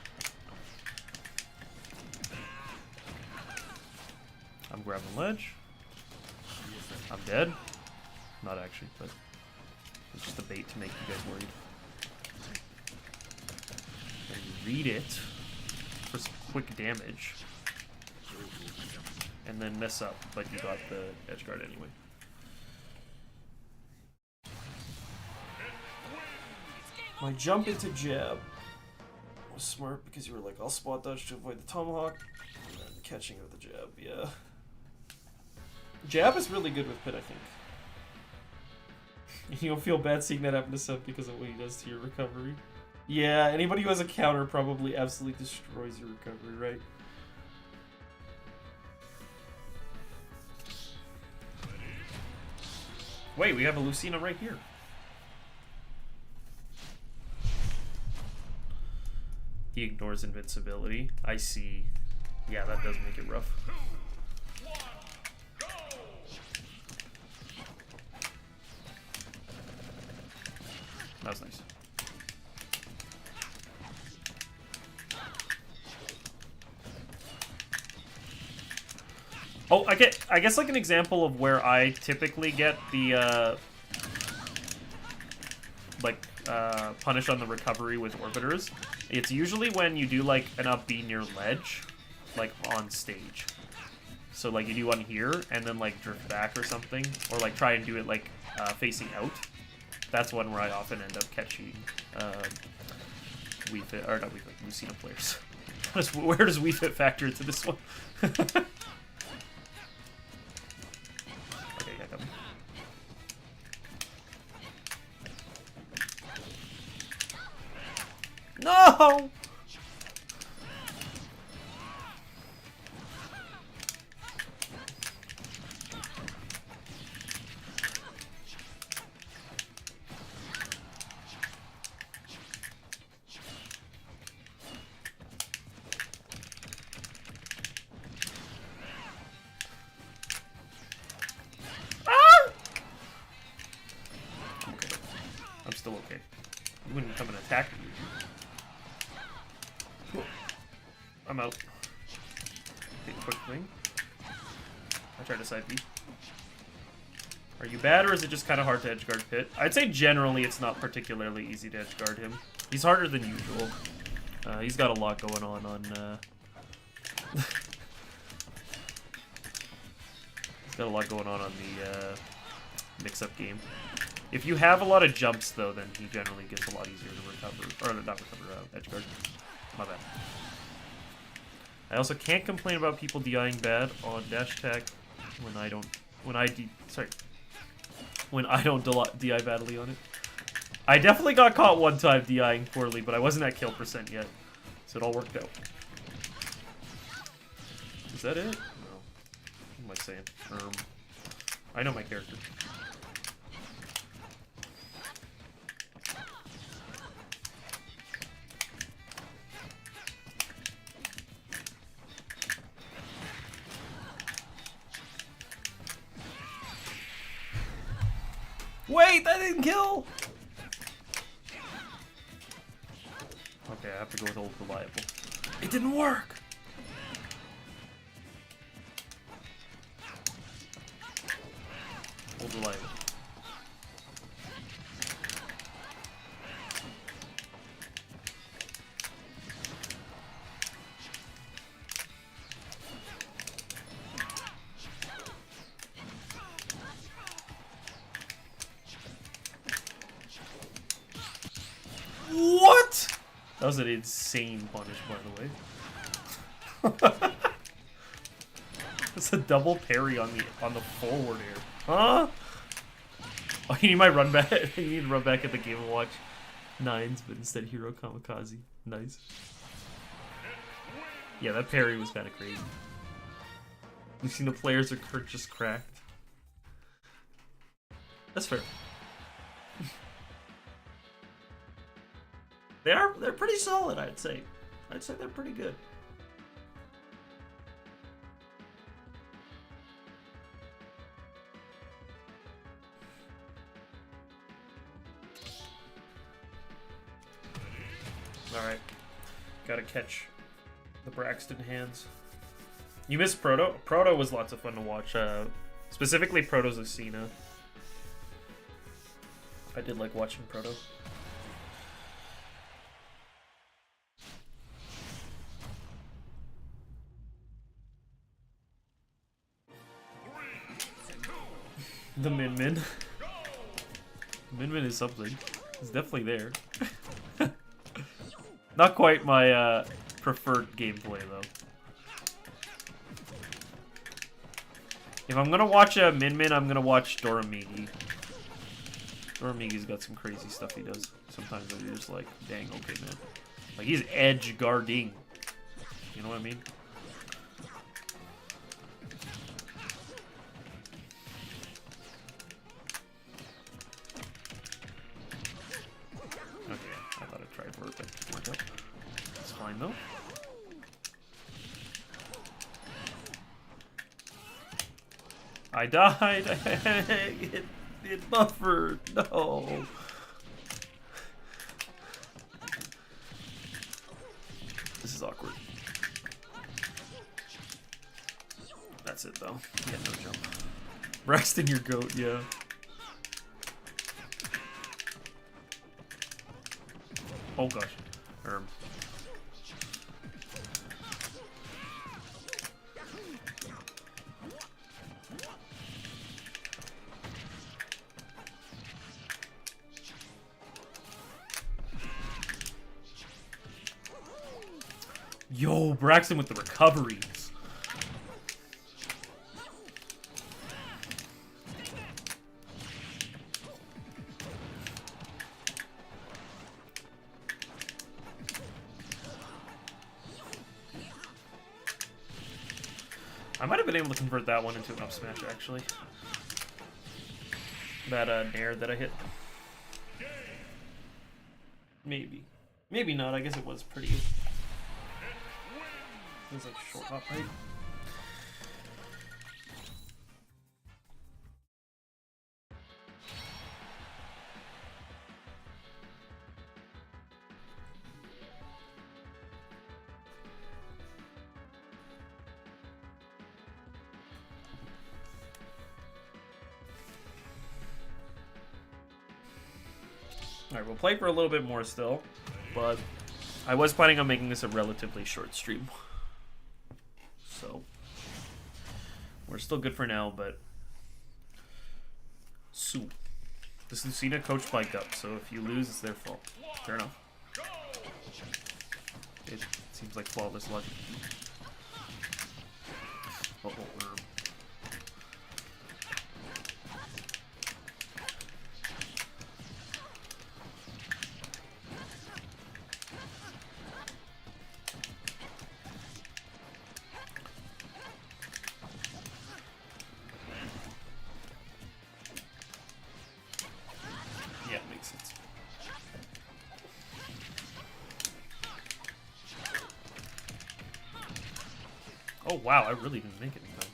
I'm grabbing ledge. I'm dead. Not actually, but it's just a bait to make you guys worried. And you read it for some quick damage, and then mess up, but you got the edge guard anyway. My jump into jab was smart because you were like, I'll spot dodge to avoid the tomahawk, and then catching of the jab, yeah. Jab is really good with Pit, I think. You don't feel bad seeing that happen to Seth because of what he does to your recovery. Yeah, anybody who has a counter probably absolutely destroys your recovery, right? Wait, we have a Lucina right here. He ignores invincibility. I see. Yeah, that does make it rough. That was nice. Oh, I guess like an example of where I typically get the punish on the recovery with orbiters. It's usually when you do like an up B near ledge, like on stage. So like you do one here and then like drift back or something, or like try and do it like facing out. That's one where I often end up catching Wii Fit, or not Wii Fit, Lucina players. Where does Wii Fit factor into this one? Okay, yeah, got me. No! Still okay. You wouldn't come and attack me. I'm out. Take a quick thing. I tried to side B. Are you bad, or is it just kind of hard to edgeguard Pit? I'd say generally it's not particularly easy to edgeguard him. He's harder than usual. He's got a lot going on he's got a lot going on the mix-up game. If you have a lot of jumps, though, then he generally gets a lot easier to recover. Or not recover, edgeguard. My bad. I also can't complain about people DIing bad on dash attack when I don't... When I don't DI badly on it. I definitely got caught one time DIing poorly, but I wasn't at kill percent yet. So it all worked out. Is that it? No. What am I saying? I know my character. Wait, that didn't kill! Okay, I have to go with old reliable. It didn't work! Old reliable. That was an insane punish, by the way. It's a double parry on the forward air. Huh? Oh, you need my run back. You need to run back at the Game & Watch 9s, but instead Hero Kamikaze. Nice. Yeah, that parry was kind of crazy. We've seen the players are just cracked. That's fair. They're pretty solid, I'd say. I'd say they're pretty good. Alright. Gotta catch the Braxton hands. You missed Proto? Proto was lots of fun to watch. Specifically Proto Lucina. I did like watching Proto. The Min Min. Min Min is something. It's definitely there. Not quite my preferred gameplay though. If I'm gonna watch a Min Min, I'm gonna watch Doramigi. Doramigi's got some crazy stuff he does. Sometimes you're just like, dang, okay, man. Like he's edge guarding. You know what I mean? Okay, I thought I tried for it, but it didn't work out. It's fine though. I died. it buffered. No. This is awkward. That's it though. Yeah, no jump. Braxton, your goat. Yeah. Oh gosh. Yo, Braxton with the recoveries. I might have been able to convert that one into an up smash, actually. That nair that I hit. Maybe. Maybe not, I guess it was pretty good. It was like a short hop, right? Alright, we'll play for a little bit more still, but I was planning on making this a relatively short stream. So, we're still good for now, but Sue. This Lucina coached by Gup, so if you lose, it's their fault. Fair enough. It seems like flawless logic. Uh-oh, yeah, it makes sense. Oh wow, I really didn't make it in time.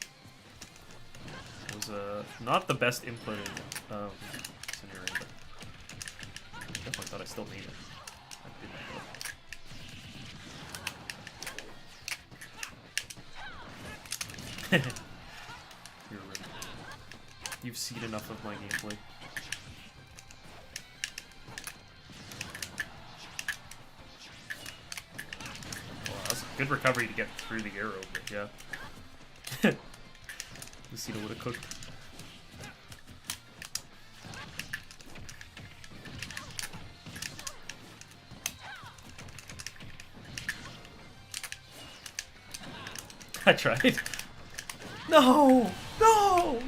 It was not the best input in scenario, but I definitely thought I still made it. I did not go. You're right. You've seen enough of my gameplay. Good recovery to get through the arrow, but yeah. Lucina would have cooked. I tried. No! No!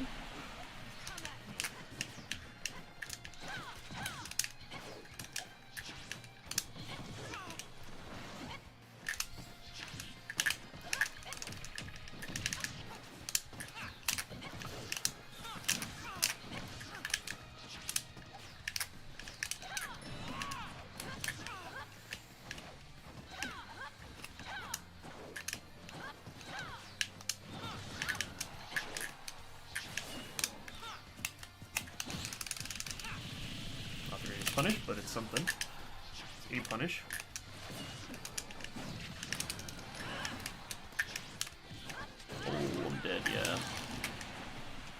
Not the greatest punish, but it's something. It's a punish. Oh, I'm dead, yeah.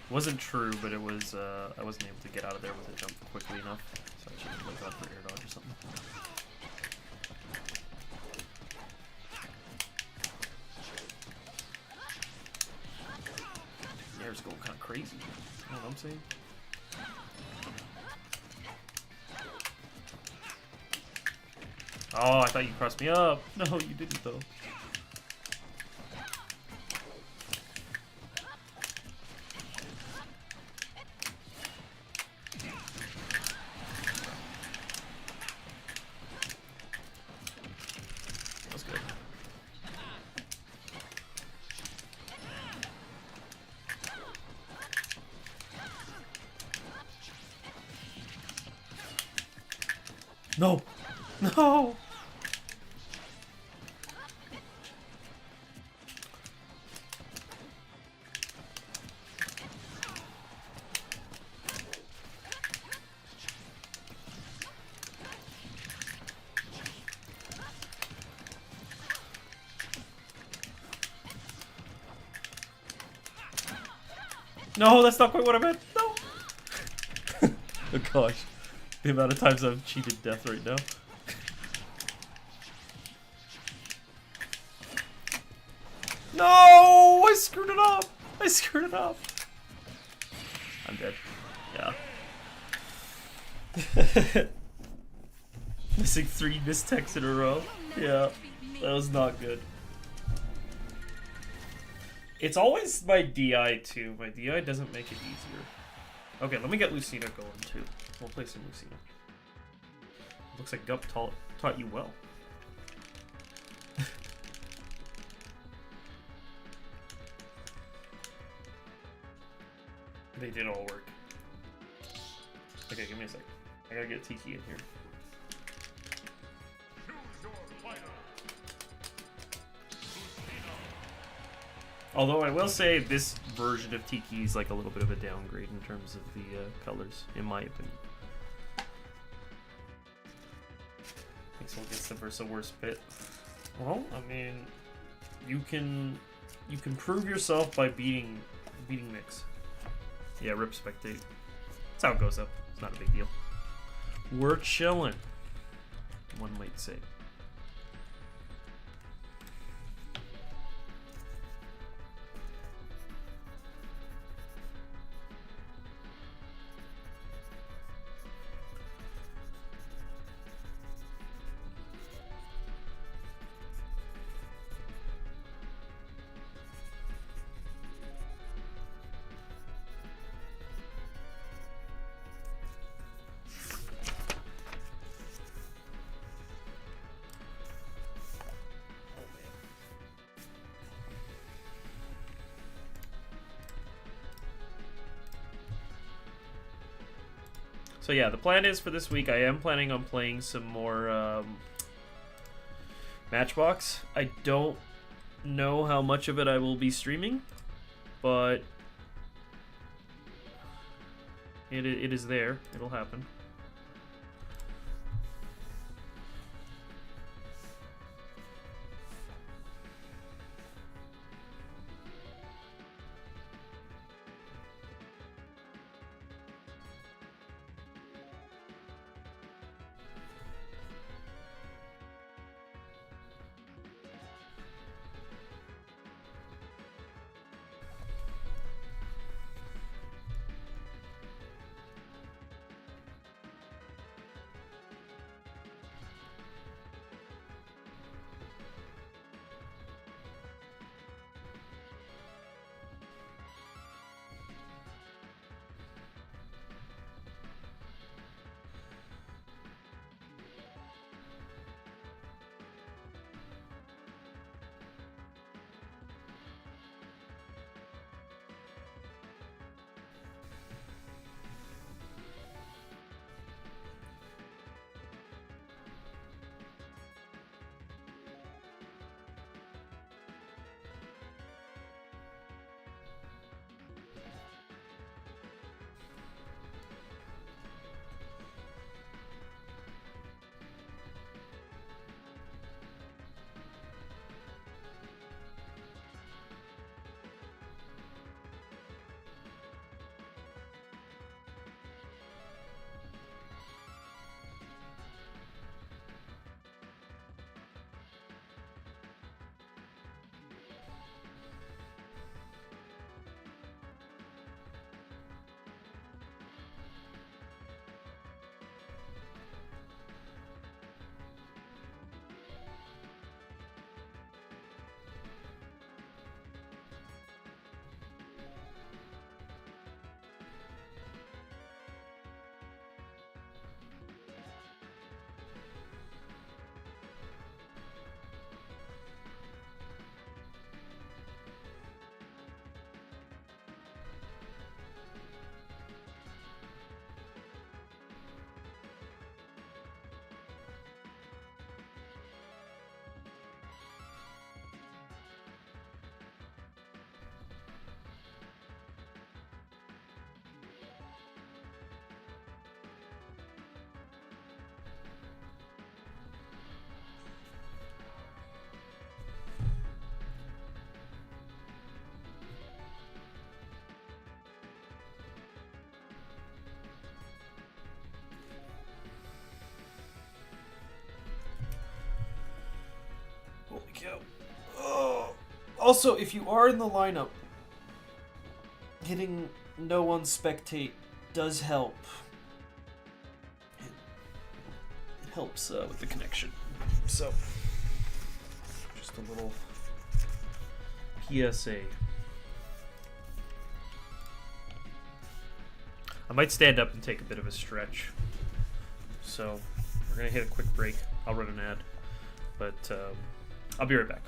Wasn't true, but it was, I wasn't able to get out of there with a jump quickly enough. So I should have gone for air dodge or something. The air's going kind of crazy. You know what I'm saying? Oh, I thought you crossed me up. No, you didn't though. That's good. No! No! No, that's not quite what I meant. No. Oh gosh, the amount of times I've cheated death right now. No, I screwed it up. I screwed it up. I'm dead. Yeah. Missing 3 mistechs in a row. Yeah, that was not good. It's always my DI too. My DI doesn't make it easier. Okay, let me get Lucina going too. We'll play some Lucina. Looks like Gup taught you well. They did all work. Okay, give me a sec. I gotta get Tiki in here. Choose your fighter. Although I will say this version of Tiki is like a little bit of a downgrade in terms of the colors, in my opinion. Thinks we'll get the versa worst bit. Well, I mean, you can prove yourself by beating Mix. Yeah, rip spectate. That's how it goes up. It's not a big deal. We're chilling, one might say. So yeah, the plan is for this week, I am planning on playing some more Matchbox. I don't know how much of it I will be streaming, but it is there. It'll happen. Also, if you are in the lineup, hitting no one spectate does help. It helps with the connection. So, just a little PSA. I might stand up and take a bit of a stretch. So, we're going to hit a quick break. I'll run an ad. But I'll be right back.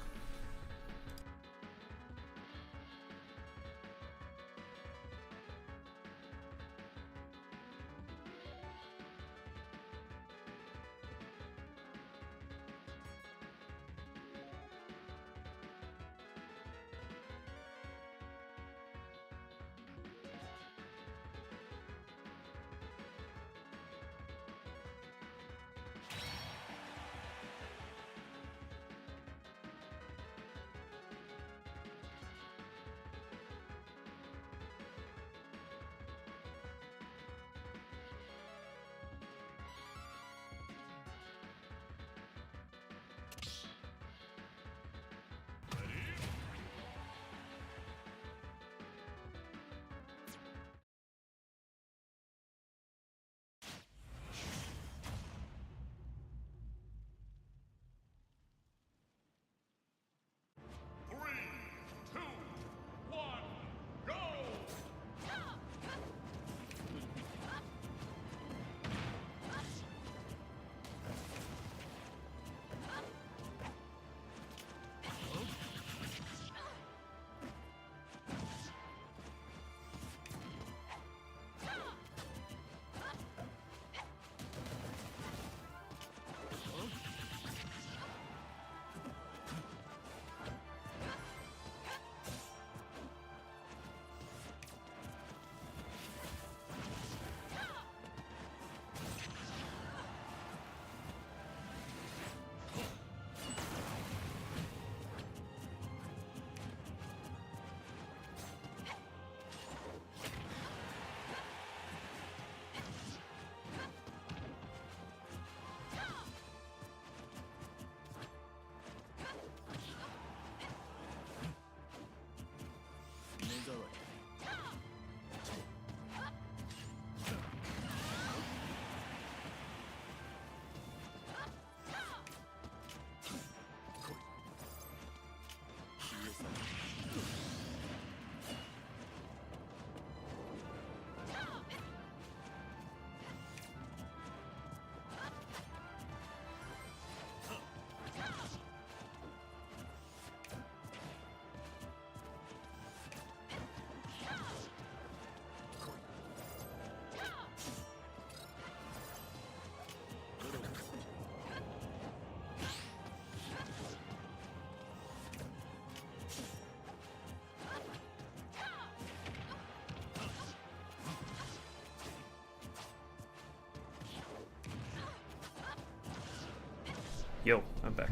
Yo, I'm back.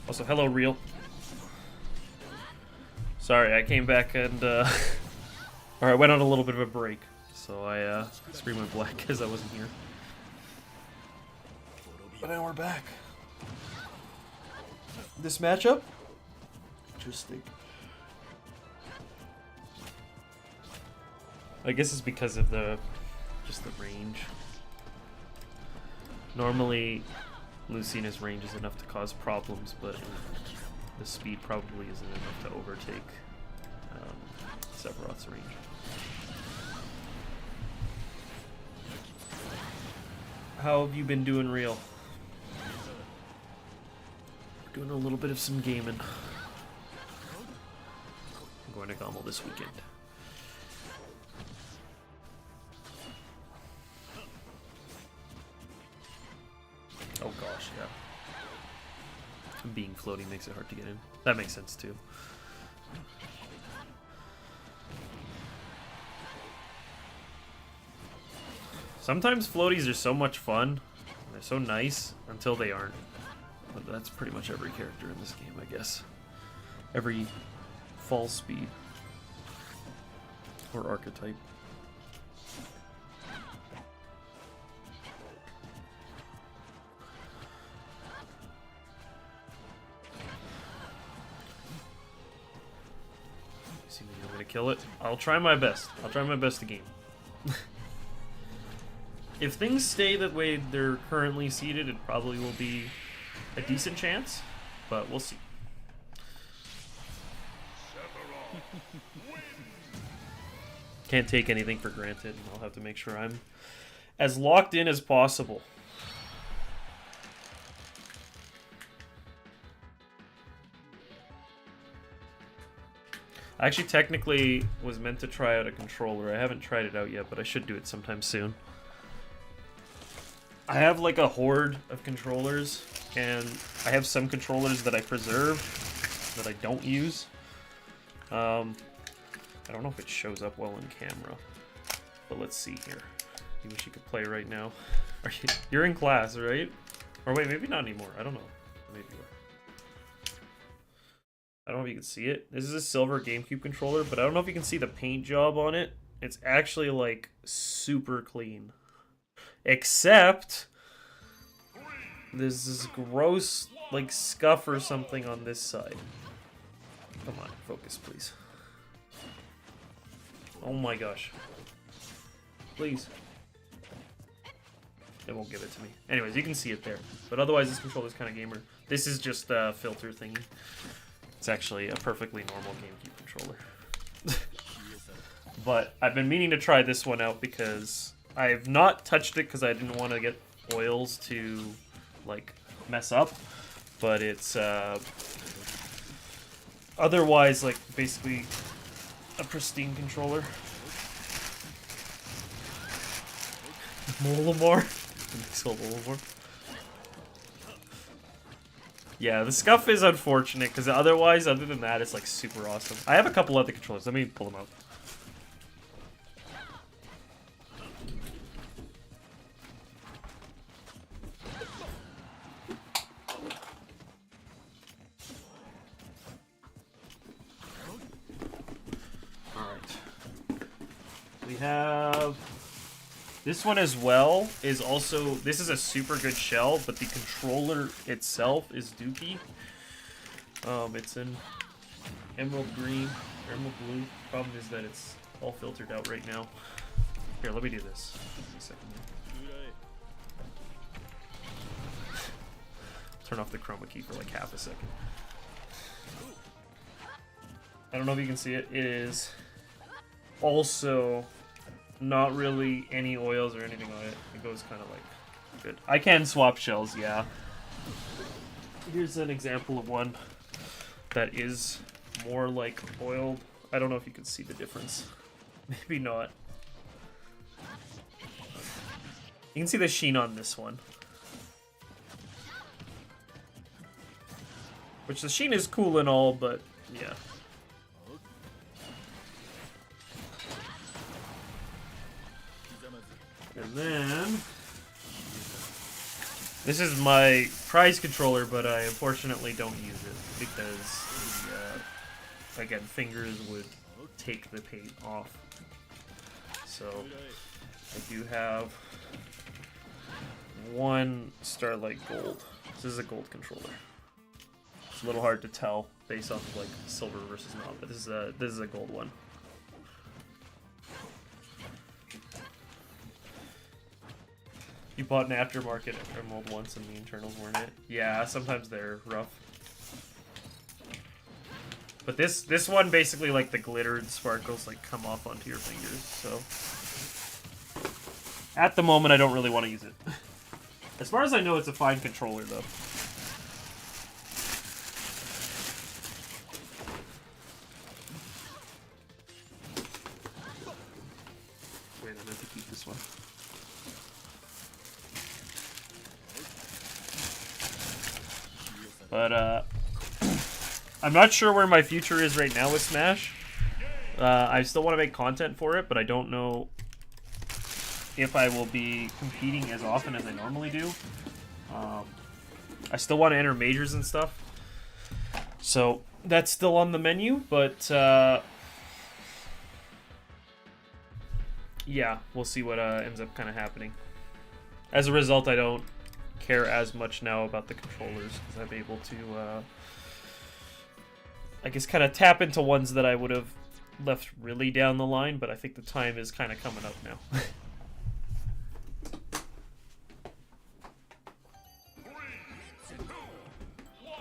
Also, hello, Real. Sorry, I came back and, or I went on a little bit of a break. So I, screen went black because I wasn't here. But now we're back. This matchup? Interesting. I guess it's because of just the range. Normally, Lucina's range is enough to cause problems, but the speed probably isn't enough to overtake Sephiroth's range. How have you been doing, Real? Doing a little bit of some gaming. I'm going to GOML this weekend. Oh gosh, yeah. Being floating makes it hard to get in. That makes sense too. Sometimes floaties are so much fun. They're so nice until they aren't. But that's pretty much every character in this game, I guess. Every fall speed or archetype. kill it. I'll try my best. I'll try my best to game. If things stay the way they're currently seated, it probably will be a decent chance, but we'll see. Can't take anything for granted, and I'll have to make sure I'm as locked in as possible. I actually technically was meant to try out a controller. I haven't tried it out yet, but I should do it sometime soon. I have like a horde of controllers, and I have some controllers that I preserve that I don't use. I don't know if it shows up well in camera, but let's see here. You wish you could play right now. You're in class, right? Or wait, maybe not anymore. I don't know. Maybe you are. I don't know if you can see it. This is a silver GameCube controller, but I don't know if you can see the paint job on it. It's actually like super clean. Except there's this gross like scuff or something on this side. Come on, focus please. Oh my gosh. Please. It won't give it to me. Anyways, you can see it there. But otherwise this controller's kind of gamer. This is just a filter thingy. It's actually a perfectly normal GameCube controller. But I've been meaning to try this one out because I've not touched it because I didn't want to get oils to like mess up. But it's otherwise like basically a pristine controller. Molamar? Yeah, the scuff is unfortunate because otherwise, other than that, it's like super awesome. I have a couple other controllers. Let me pull them out. Alright. We have... This one as well is also, this is a super good shell, but the controller itself is dookie. It's in emerald green, emerald blue. Problem is that it's all filtered out right now. Here, let me do this. Give me a second. Turn off the chroma key for like half a second. I don't know if you can see it. It is also not really any oils or anything on it. It goes kind of like good. I can swap shells, yeah. Here's an example of one that is more like oiled. I don't know if you can see the difference. Maybe not. You can see the sheen on this one. Which the sheen is cool and all, but yeah. And then this is my prize controller, but I unfortunately don't use it because the, again, fingers would take the paint off. So I do have one Starlight Gold. This is a gold controller. It's a little hard to tell based off of like silver versus not, but this is a gold one. You bought an aftermarket Emerald once and the internals weren't it? Yeah, sometimes they're rough. But this one basically like the glittered sparkles like come off onto your fingers, so at the moment I don't really want to use it. As far as I know, it's a fine controller though. Wait, I meant to keep this one. But, I'm not sure where my future is right now with Smash. I still want to make content for it, but I don't know if I will be competing as often as I normally do. I still want to enter majors and stuff. So, that's still on the menu, but, yeah, we'll see what ends up kind of happening. As a result, I don't care as much now about the controllers because I'm able to I guess kind of tap into ones that I would have left really down the line, but I think the time is kind of coming up now. 3, 2, 1,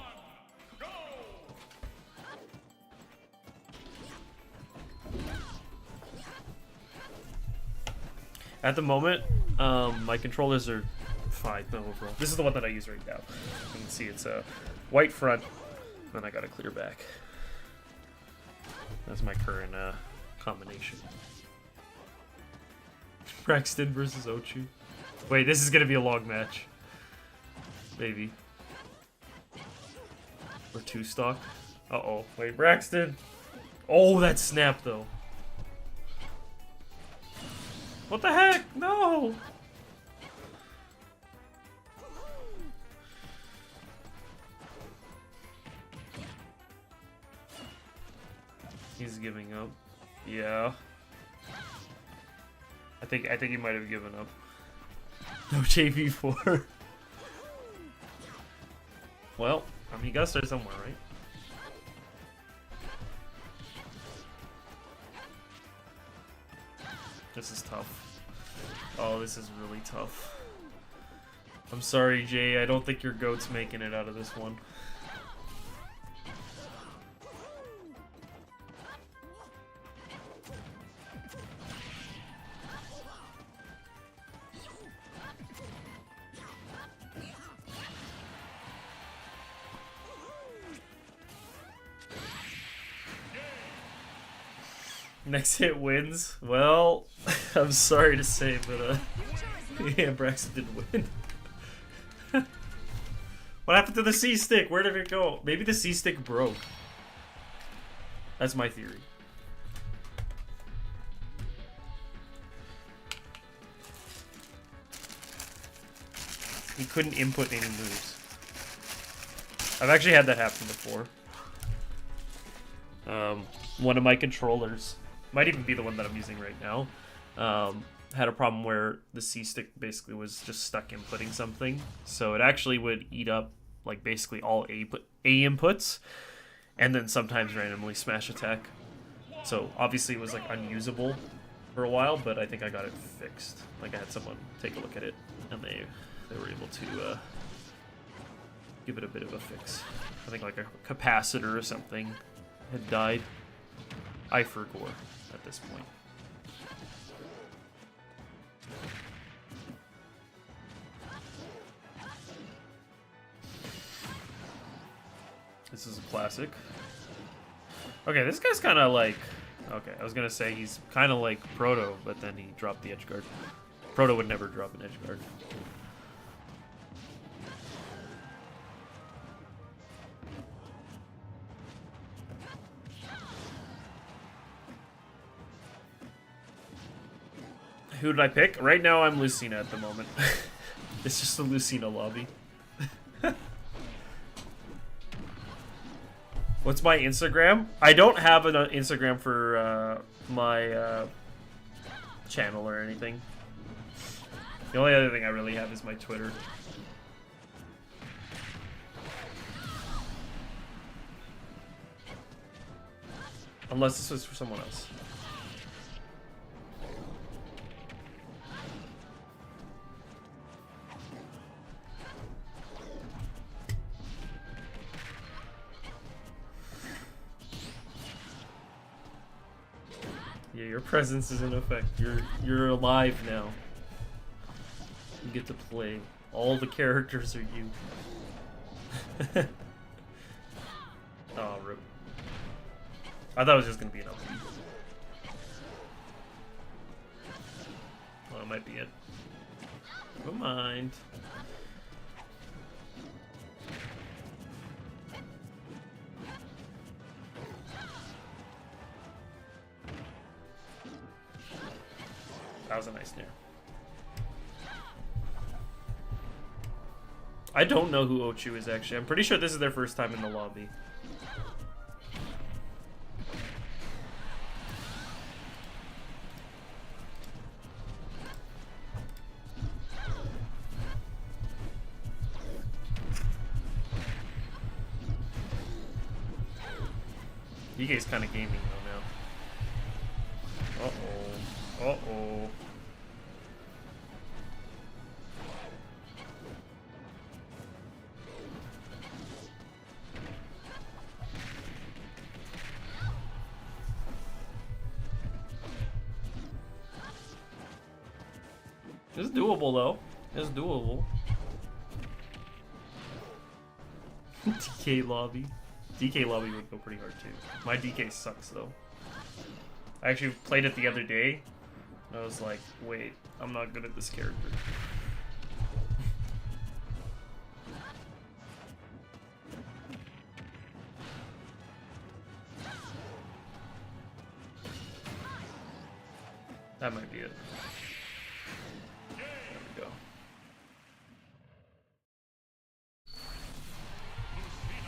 go! At the moment, my controllers are fine. No, overall. This is the one that I use right now. You can see it's a white front, then I got a clear back. That's my current combination. Braxton versus Ochu. Wait, this is gonna be a long match. Maybe. Or two stock. Uh-oh. Wait, Braxton. Oh, that snap though. What the heck? No! He's giving up. Yeah. I think he might have given up. No JV4. Well, I mean, you gotta start somewhere, right? This is tough. Oh, this is really tough. I'm sorry, Jay. I don't think your goat's making it out of this one. Next hit wins. Well, I'm sorry to say, but yeah, Braxton did win. What happened to the C stick? Where did it go? Maybe the C stick broke. That's my theory. He couldn't input any moves. I've actually had that happen before. One of my controllers, might even be the one that I'm using right now, had a problem where the C stick basically was just stuck inputting something. So it actually would eat up like basically all A inputs, and then sometimes randomly smash attack. So obviously it was like unusable for a while, but I think I got it fixed. Like I had someone take a look at it, and they were able to give it a bit of a fix. I think like a capacitor or something had died. I forgot at this point. This is a classic. Okay, this guy's kind of like... Okay, I was going to say he's kind of like Proto, but then he dropped the edge guard. Proto would never drop an edge guard. Who did I pick? Right now I'm Lucina at the moment. It's just a Lucina lobby. What's my Instagram? I don't have an Instagram for my channel or anything. The only other thing I really have is my Twitter. Unless this was for someone else. Yeah, your presence is in effect. You're alive now. You get to play. All the characters are you. Oh, rip. I thought it was just gonna be an LP. Well, it might be it. Never mind. That was a nice snare. I don't know who Ochu is actually. I'm pretty sure this is their first time in the lobby. You guys kind of gaming though now. Uh-oh. It's doable though. It's doable. DK lobby. DK lobby would go pretty hard too. My DK sucks though. I actually played it the other day. And I was like, wait, I'm not good at this character. That might be it. There we go.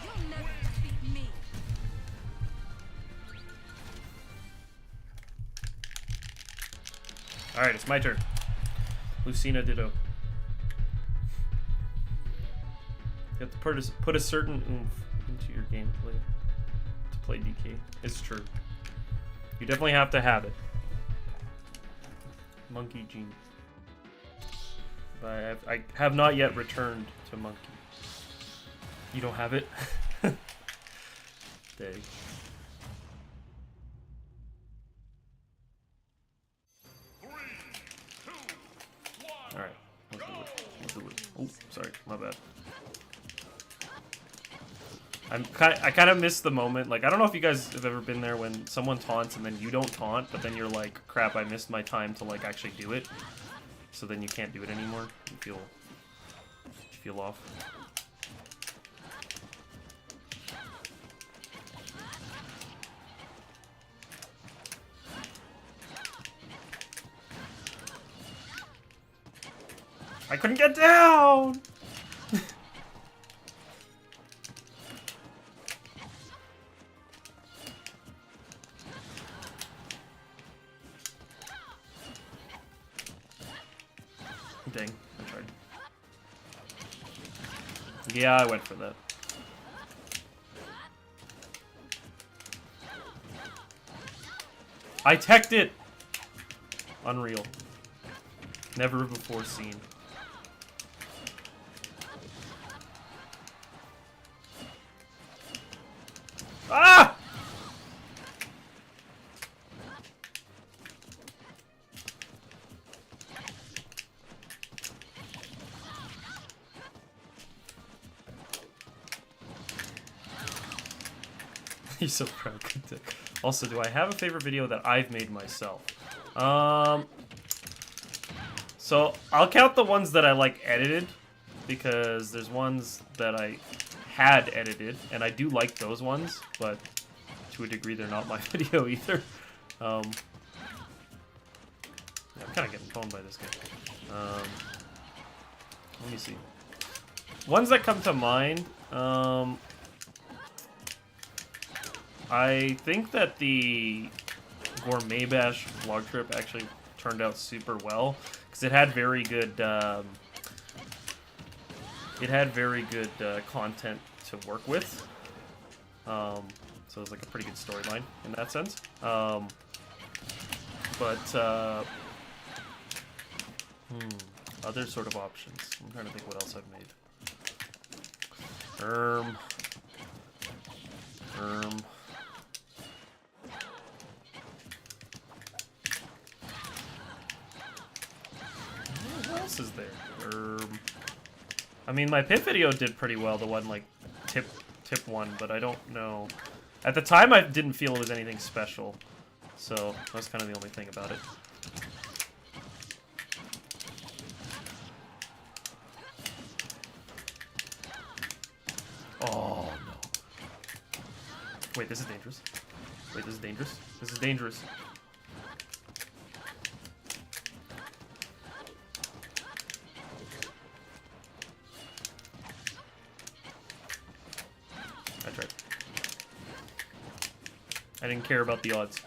You'll never defeat me. Alright, it's my turn. Lucina Ditto. You have to put a certain oomph into your gameplay to play DK. It's true. You definitely have to have it. Monkey Gene. But I have not yet returned to Monkey. You don't have it? Dang. Alright, let's do it. Let's do it. Oh, sorry, my bad. I kind of missed the moment. Like, I don't know if you guys have ever been there when someone taunts and then you don't taunt, but then you're like, crap, I missed my time to like actually do it. So then you can't do it anymore. You feel off. I couldn't get down! Dang, I tried. Yeah, I went for that. I teched it! Unreal. Never before seen. Ah! He's so proud. Also, do I have a favorite video that I've made myself? So I'll count the ones that I like edited, because there's ones that I had edited, and I do like those ones, but to a degree they're not my video either. Yeah, I'm kind of getting pwned by this guy. Let me see. Ones that come to mind, I think that the Gourmet Bash vlog trip actually turned out super well, because it had very good content to work with. So it was like a pretty good storyline in that sense. Other sort of options. I'm trying to think what else I've made. What else is there? I mean, my pit video did pretty well, the one like tip one, but I don't know. At the time, I didn't feel it was anything special, so that's kind of the only thing about it. Oh no! Wait, this is dangerous. Wait, this is dangerous. This is dangerous. I tried. I didn't care about the odds.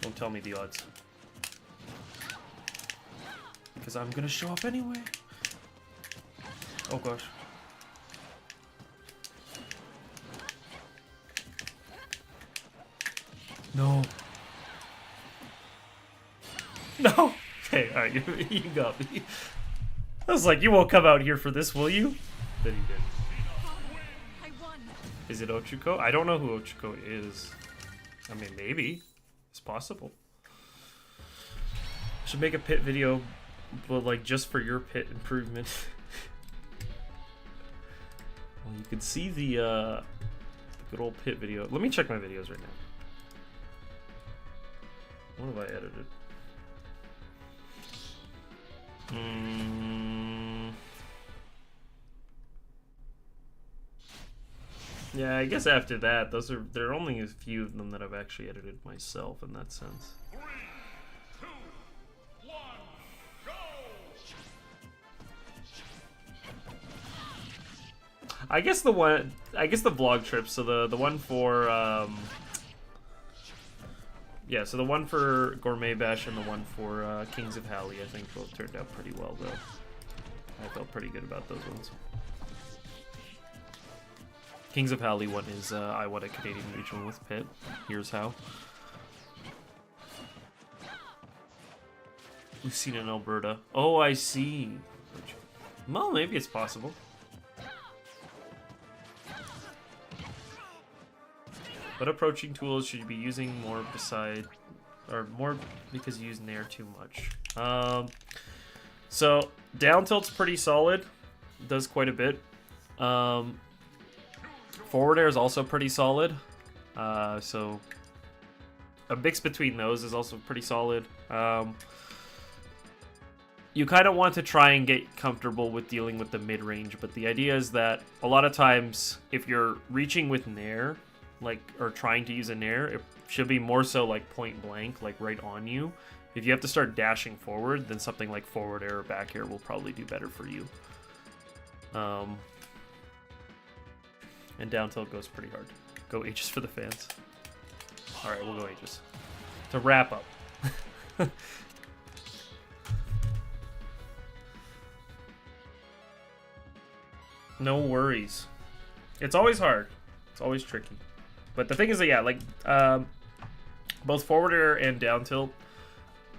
Don't tell me the odds. Because I'm gonna show up anyway. Oh gosh. No. No. Okay, all right, you got me. I was like, you won't come out here for this, will you? Then he did. I won. Is it Ochiko? I don't know who Ochiko is. I mean, maybe. It's possible. Should make a pit video, but like just for your pit improvement. Well, you can see the good old pit video. Let me check my videos right now. What have I edited? Yeah, I guess after that, there are only a few of them that I've actually edited myself in that sense. 3, 2, 1, go! I guess the vlog trip. So the one for yeah, so the one for Gourmet Bash and the one for Kings of Halley, I think both turned out pretty well though. I felt pretty good about those ones. Kings of Halley one is I won a Canadian regional with Pitt. Here's how. We've seen in Alberta. Oh, I see. Well, maybe it's possible. What approaching tools should you be using more because you use Nair too much? So down tilt's pretty solid, does quite a bit. Forward air is also pretty solid. So a mix between those is also pretty solid. You kind of want to try and get comfortable with dealing with the mid-range, but the idea is that a lot of times if you're reaching with Nair, or trying to use a Nair, it should be more so like point blank, like right on you. If you have to start dashing forward, then something like forward air or back air will probably do better for you. And down tilt goes pretty hard. Go H's for the fans. Alright, we'll go H's. To wrap up. No worries. It's always hard. It's always tricky. But the thing is that, yeah, like, both forward air and down tilt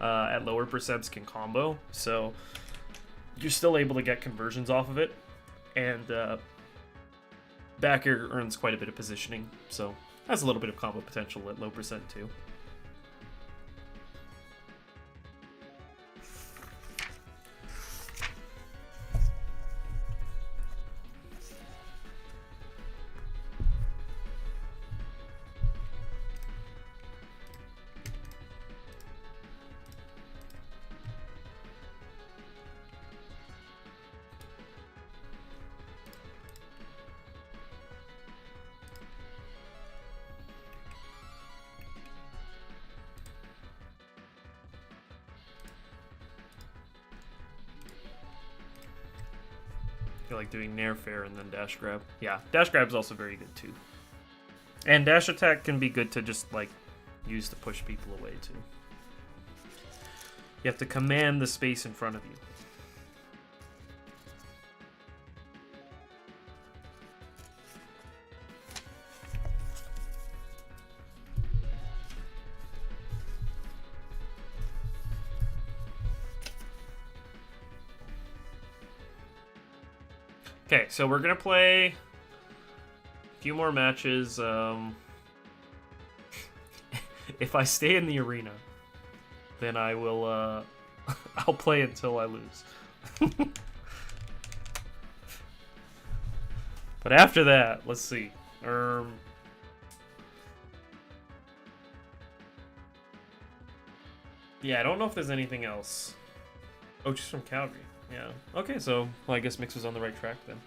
at lower percents can combo. So you're still able to get conversions off of it. And back air earns quite a bit of positioning. So has a little bit of combo potential at low percent too. I feel like doing Nair fair and then dash grab. Yeah, dash grab is also very good too. And dash attack can be good to just like use to push people away too. You have to command the space in front of you. Okay, so we're gonna play a few more matches. If I stay in the arena, then I will I'll play until I lose. But after that, let's see. Yeah, I don't know if there's anything else. Oh, just from Calgary. Yeah. Okay, so well, I guess Mix was on the right track then.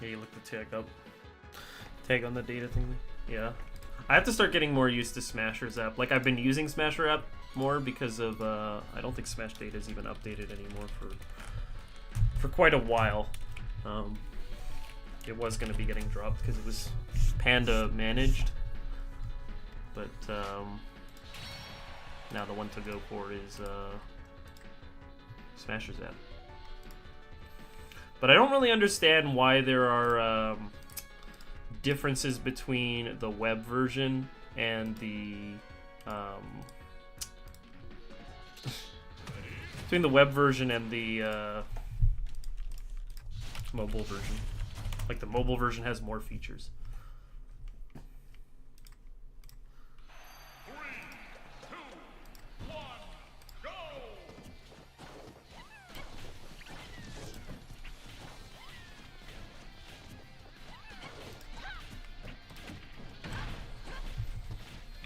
Yeah, you look the tag up. Tag on the data thing. Yeah. I have to start getting more used to Smasher's app. Like, I've been using Smasher app more because of, I don't think Smash Data is even updated anymore for quite a while. it was going to be getting dropped because it was Panda managed. But now the one to go for is Smasher Zap. But I don't really understand why there are differences between the web version and the mobile version. Like the mobile version has more features. 3, 2, 1, go!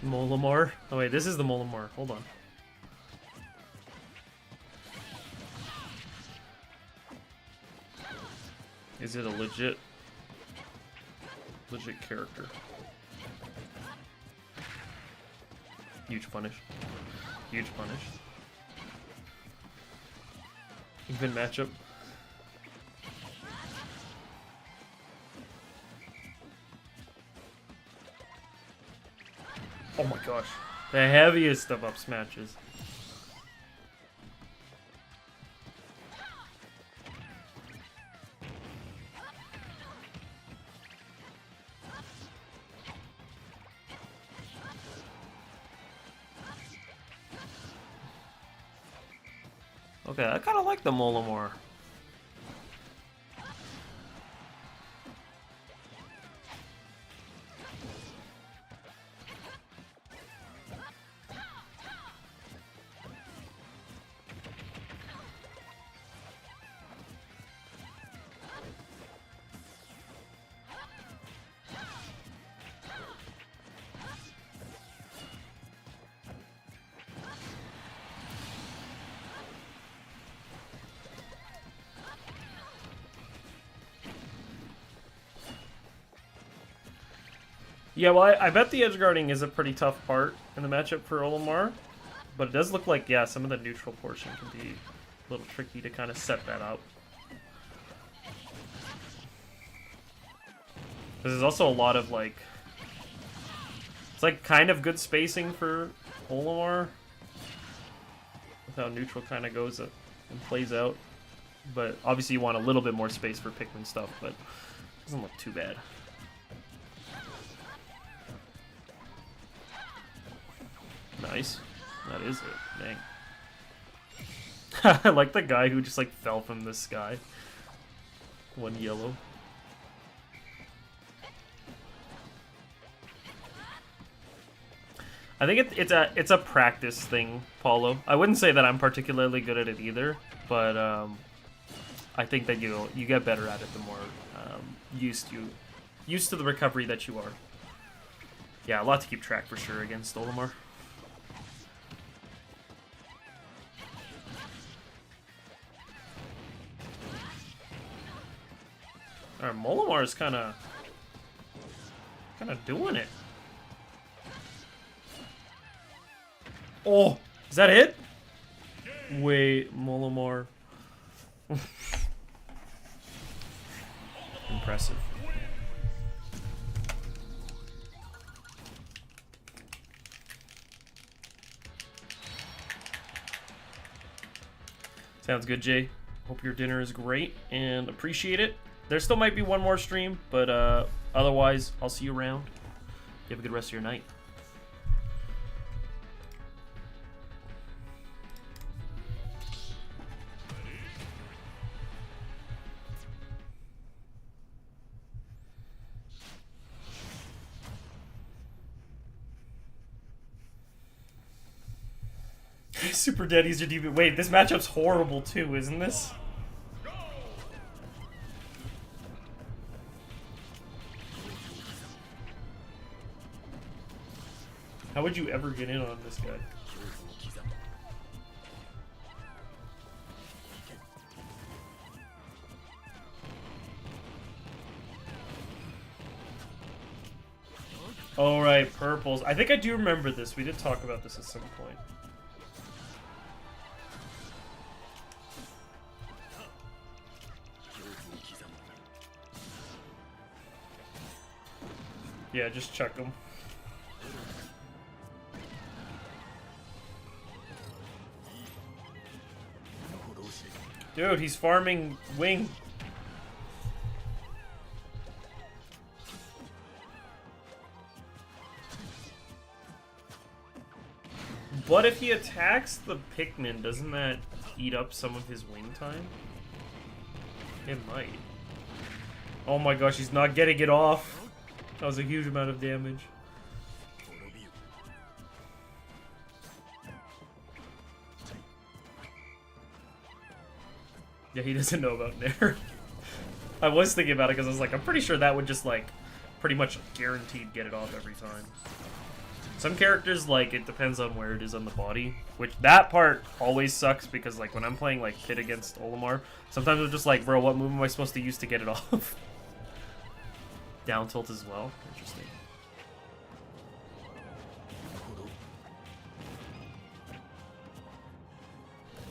Molamar? Oh wait, this is the Molamar. Hold on. Is it a legit character? Huge punish. Huge punish. Even matchup. Oh my gosh. The heaviest of up smashes. Okay, I kind of like the Molamar. Yeah, well, I bet the edge guarding is a pretty tough part in the matchup for Olimar, but it does look like, yeah, some of the neutral portion can be a little tricky to kind of set that up. There's also a lot of, like, it's like kind of good spacing for Olimar with how neutral kind of goes and plays out, but obviously you want a little bit more space for Pikmin stuff, but it doesn't look too bad. Nice. That is it. Dang. I like the guy who just like fell from the sky. One yellow. I think it's a practice thing, Paulo. I wouldn't say that I'm particularly good at it either, but I think that you get better at it the more used to the recovery that you are. Yeah, a lot to keep track for sure against Olimar. Alright, Molamar is kind of doing it. Oh, is that it? Wait, Molamar. Impressive. Sounds good, Jay. Hope your dinner is great and appreciate it. There still might be one more stream, but otherwise, I'll see you around. You have a good rest of your night. Super Daddy's your DB. Wait, this matchup's horrible too, isn't this? How would you ever get in on this guy? Alright, purples. I think I do remember this. We did talk about this at some point. Yeah, just chuck him. Dude, he's farming wing. But if he attacks the Pikmin, doesn't that eat up some of his wing time? It might. Oh my gosh, he's not getting it off. That was a huge amount of damage. Yeah, he doesn't know about Nair. I was thinking about it because I was like, I'm pretty sure that would just like pretty much guaranteed get it off every time. Some characters, like, it depends on where it is on the body, which that part always sucks because, like, when I'm playing, like, Pit against Olimar, sometimes I'm just like, bro, what move am I supposed to use to get it off? Down tilt as well? Interesting.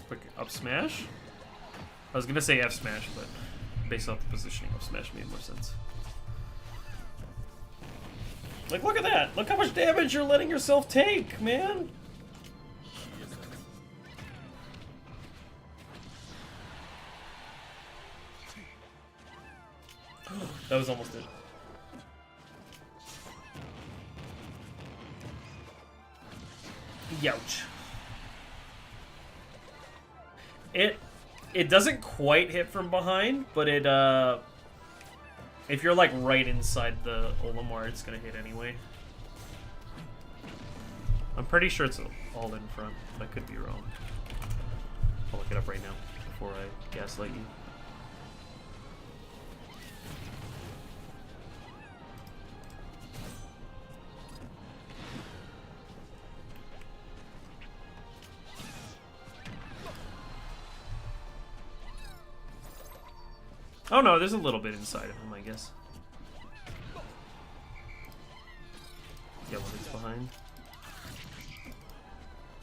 Quick up smash? I was gonna say F smash, but based off the positioning, up smash made more sense. Like, look at that! Look how much damage you're letting yourself take, man! That was almost it. Youch. It doesn't quite hit from behind, but it, if you're, like, right inside the Olimar, it's gonna hit anyway. I'm pretty sure it's all in front. I could be wrong. I'll look it up right now before I gaslight you. Oh no, there's a little bit inside of him, I guess. Yeah, when it's behind.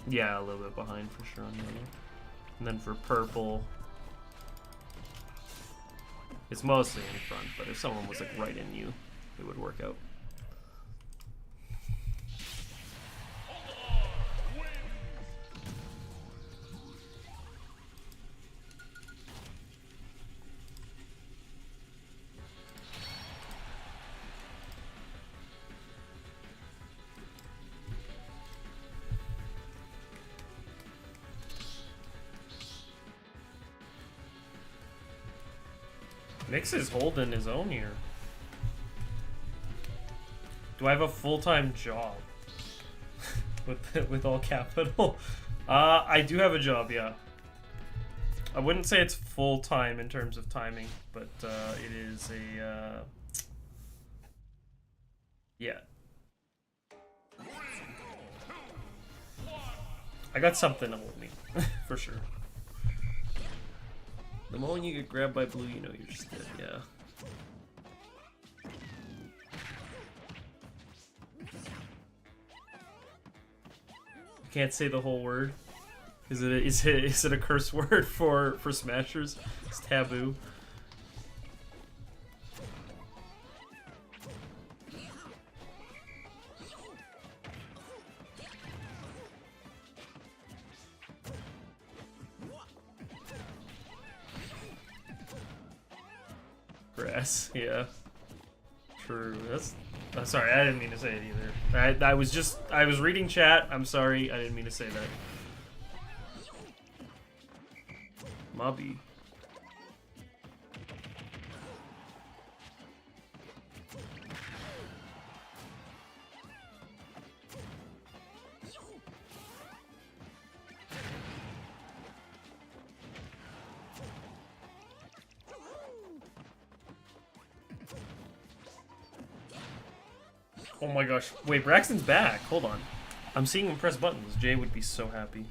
Yeah, a little bit behind for sure on the other. And then for purple, it's mostly in front, but if someone was like right in you, it would work out. Nyx is holding his own here. Do I have a full-time job? with all capital? I do have a job, yeah. I wouldn't say it's full-time in terms of timing, but it is a, yeah. I got something to hold me, for sure. The moment you get grabbed by blue, you know you're just dead, yeah. You can't say the whole word. Is it a curse word for smashers? It's taboo. Grass, yeah. True. That's sorry, I didn't mean to say it either. I was reading chat. I'm sorry, I didn't mean to say that. Mobby. Oh my gosh. Wait, Braxton's back. Hold on. I'm seeing him press buttons. Jay would be so happy.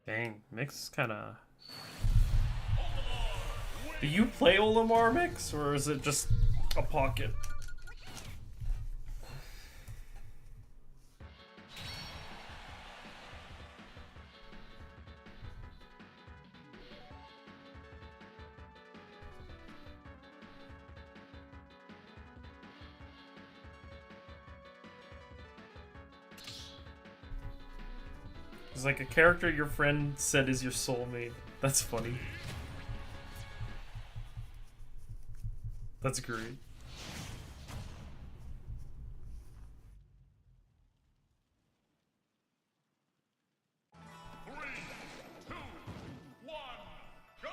Dang, Mix kind of. Do you play Olimar, Mix, or is it just a pocket? It's like a character your friend said is your soulmate. That's funny. That's great. 3, 2, 1, go!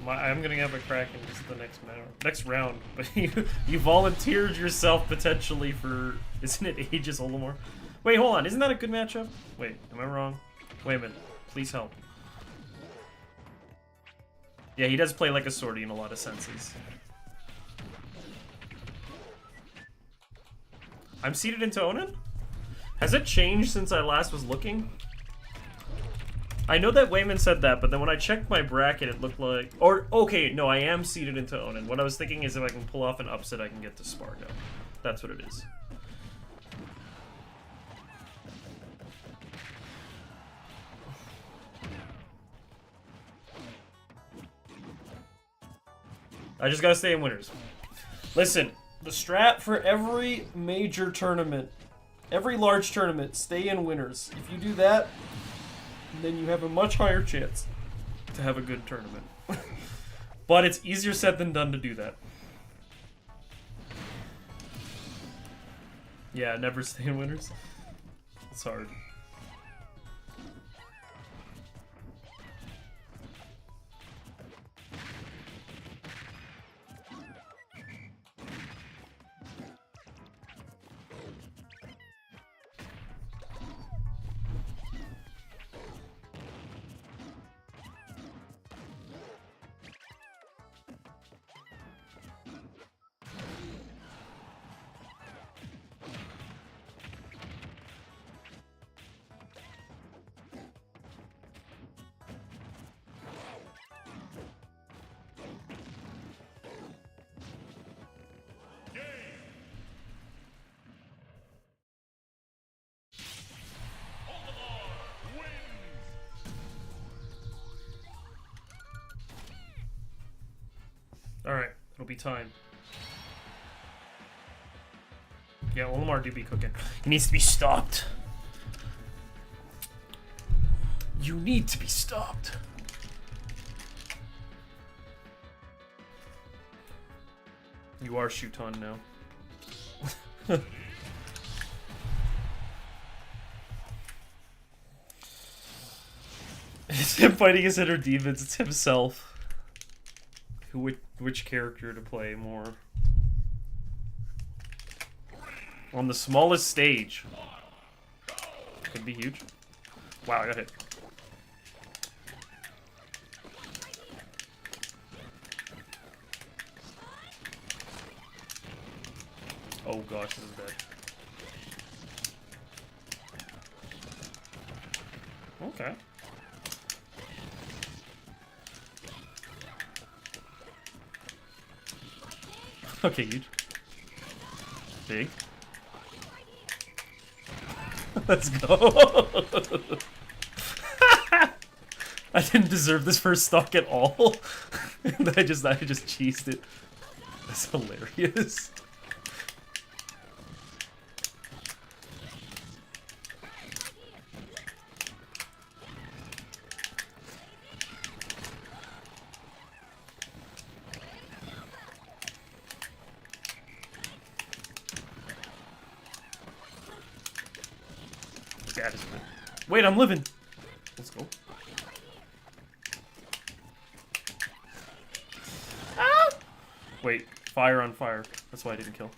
Well, I'm gonna have a crack in just the next round. But you volunteered yourself potentially for, isn't it Aegis Olimar? Wait, hold on, isn't that a good matchup? Wait, am I wrong? Wait a minute, please help. Yeah, he does play like a sortie in a lot of senses. I'm seeded into Onin? Has it changed since I last was looking? I know that Wayman said that, but then when I checked my bracket, it looked like... Or, okay, no, I am seeded into Onin. What I was thinking is if I can pull off an upset, I can get to Spargo. That's what it is. I just gotta stay in winners. Listen, the strat for every major tournament, every large tournament, stay in winners. If you do that, then you have a much higher chance to have a good tournament. But it's easier said than done to do that. Yeah, never stay in winners. It's hard. Alright, it'll be time. Yeah, Olimar do be cooking. He needs to be stopped. You need to be stopped. You are Shuton now. It's him fighting his inner demons, it's himself. Which character to play more? On the smallest stage. Could be huge. Wow, I got hit. Oh gosh, this is dead. Okay. Okay, huge. Big. Let's go. I didn't deserve this first stock at all. And I just cheesed it. That's hilarious. Wait, I'm living. Let's go. Ah! Wait, Fire on fire. That's why I didn't kill.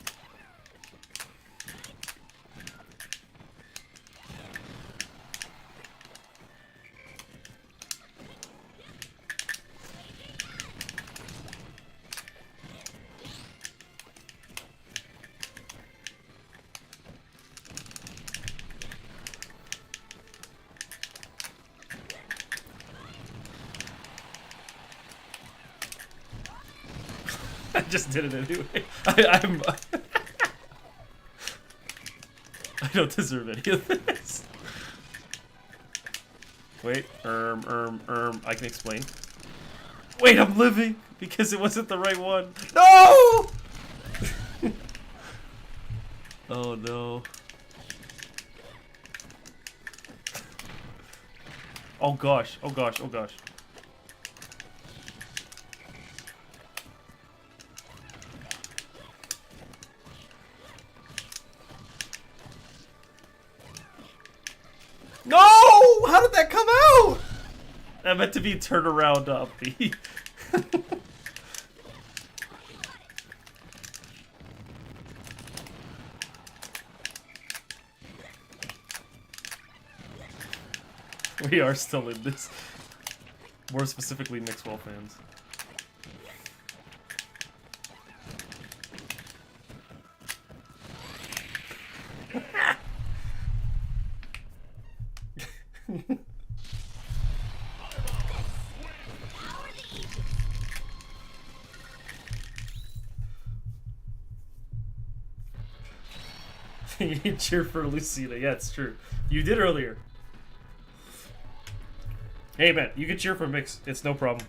I just did it anyway. I'm. I don't deserve any of this. Wait, I can explain. Wait, I'm living because it wasn't the right one. No! Oh no. Oh gosh, oh gosh, oh gosh. No! How did that come out? That meant to be turn around up B. We are still in this. More specifically, Mixwell fans. You cheer for Lucina. Yeah, it's true. You did earlier. Hey man, you can cheer for Mix. It's no problem.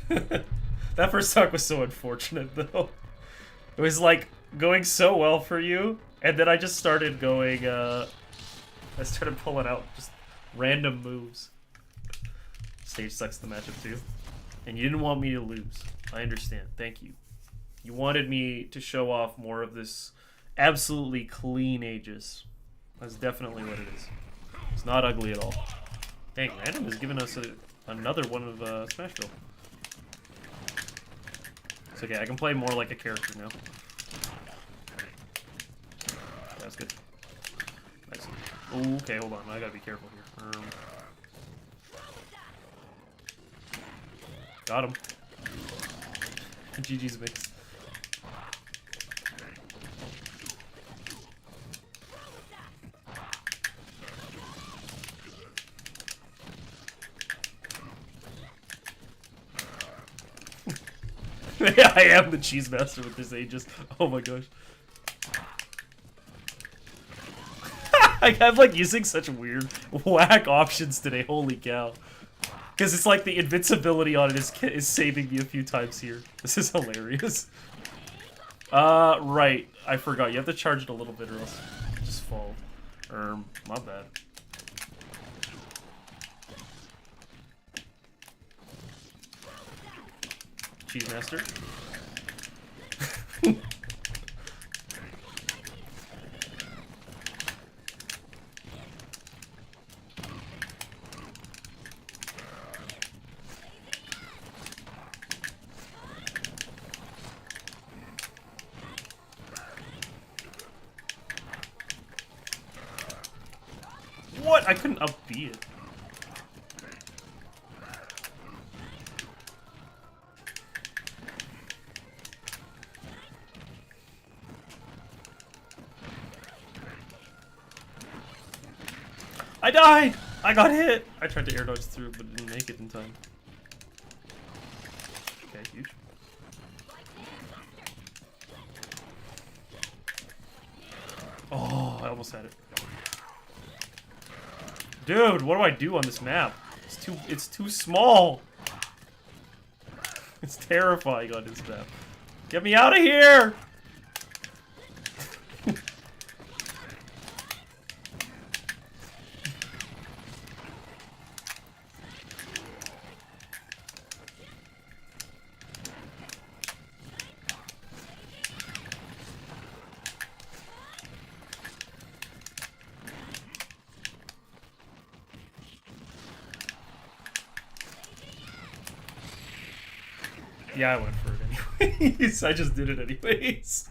That first talk was so unfortunate though. It was like going so well for you, and then I just started going, I started pulling out just random moves. Stage sucks the matchup too. And you didn't want me to lose. I understand. Thank you. You wanted me to show off more of this absolutely clean Aegis. That's definitely what it is. It's not ugly at all. Dang, Random has given us another one of Smashville. It's okay, I can play more like a character now. That's good. Nice. Ooh, okay, hold on. I gotta be careful here. Got him. GG's Mix. Yeah, I am the cheese master with this Aegis. Oh my gosh. I'm like using such weird, whack options today. Holy cow. Because it's like the invincibility on it is saving me a few times here. This is hilarious. Right. I forgot. You have to charge it a little bit or else you just fall. My bad. Cheese master. What? I couldn't up B it. I died! I got hit! I tried to air dodge through, but didn't make it in time. Okay, huge. Oh, I almost had it. Dude, what do I do on this map? It's too small! It's terrifying on this map. Get me out of here! Yeah, I went for it anyway. I just did it anyways.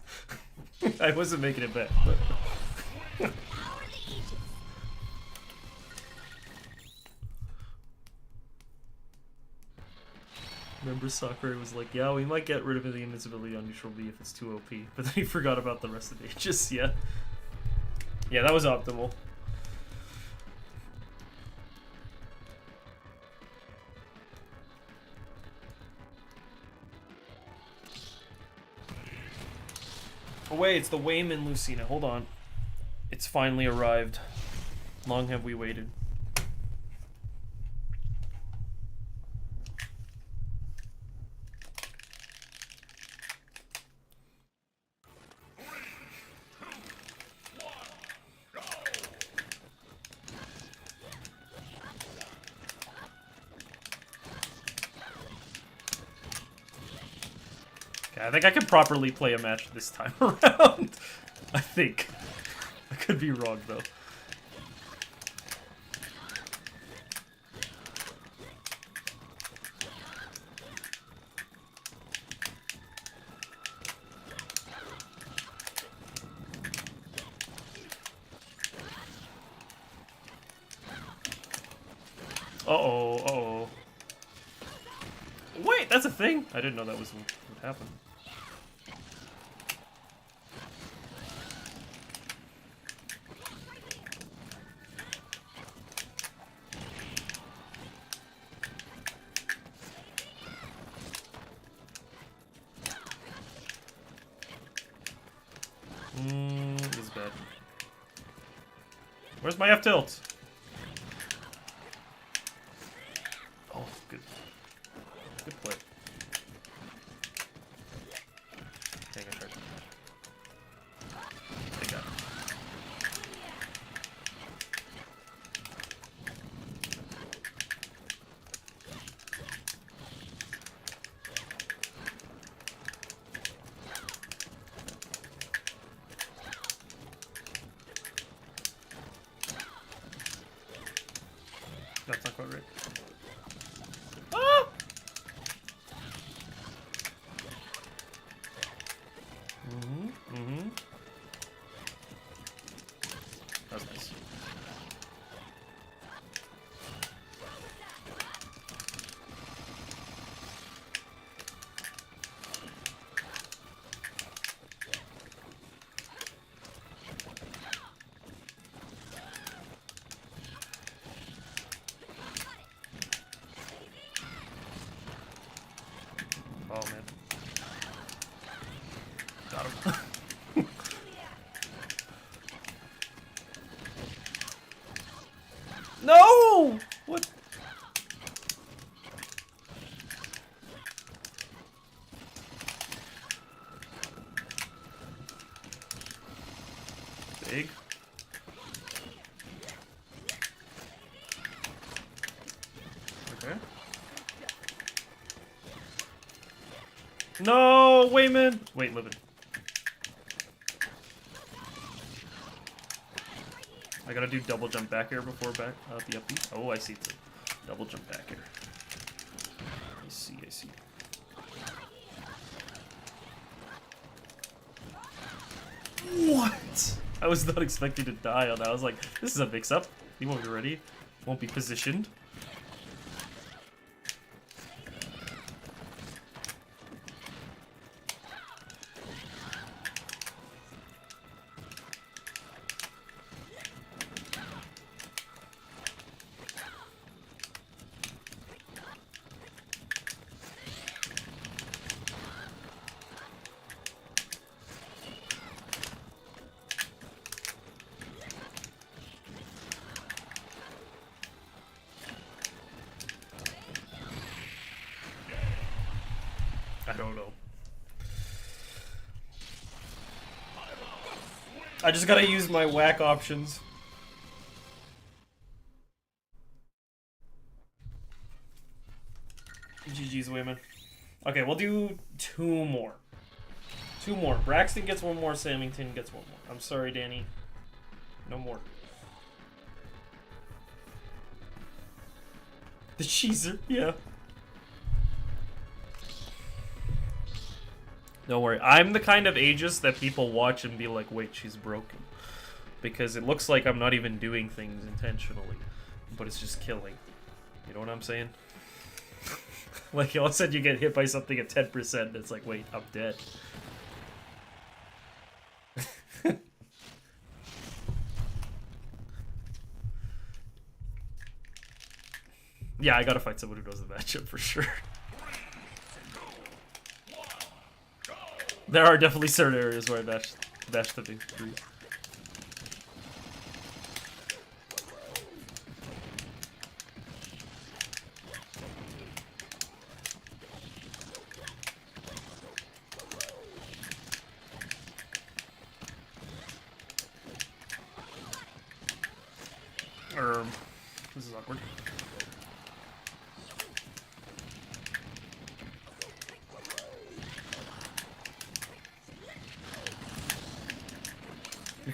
I wasn't making it back, but... Remember Sakura was like, yeah, we might get rid of the invincibility on neutral B if it's too OP. But then he forgot about the rest of the Aegis, yeah. Yeah, that was optimal. Oh wait, it's the Wayman Lucina. Hold on. It's finally arrived. Long have we waited. I think I can properly play a match this time around. I think. I could be wrong, though. Uh-oh, uh-oh. Wait, that's a thing? I didn't know that was what happened. This is bad. Where's my F-tilt? Oh, good. Good play. Dang, I tried. Take that. That's not quite right. Ah! That was nice. Oh man. Got him. No! What? Big. Okay. No, Wayman! Wait, live it. I gotta do double jump back air before back the up B. Oh, I see. It's a double jump back air. I see, I see. What? I was not expecting to die on that. I was like, this is a mix-up. He won't be ready. Won't be positioned. I don't know. I just gotta use my whack options. GG's, Wayman. Okay, we'll do two more. Two more. Braxton gets one more, Samington gets one more. I'm sorry, Danny. No more. The cheeser, yeah. Don't worry. I'm the kind of Aegis that people watch and be like, wait, she's broken. Because it looks like I'm not even doing things intentionally. But it's just killing. You know what I'm saying? Like, all of a sudden you get hit by something at 10%, and it's like, wait, I'm dead. Yeah, I gotta fight someone who knows the matchup for sure. There are definitely certain areas where I dash the big three. This is awkward.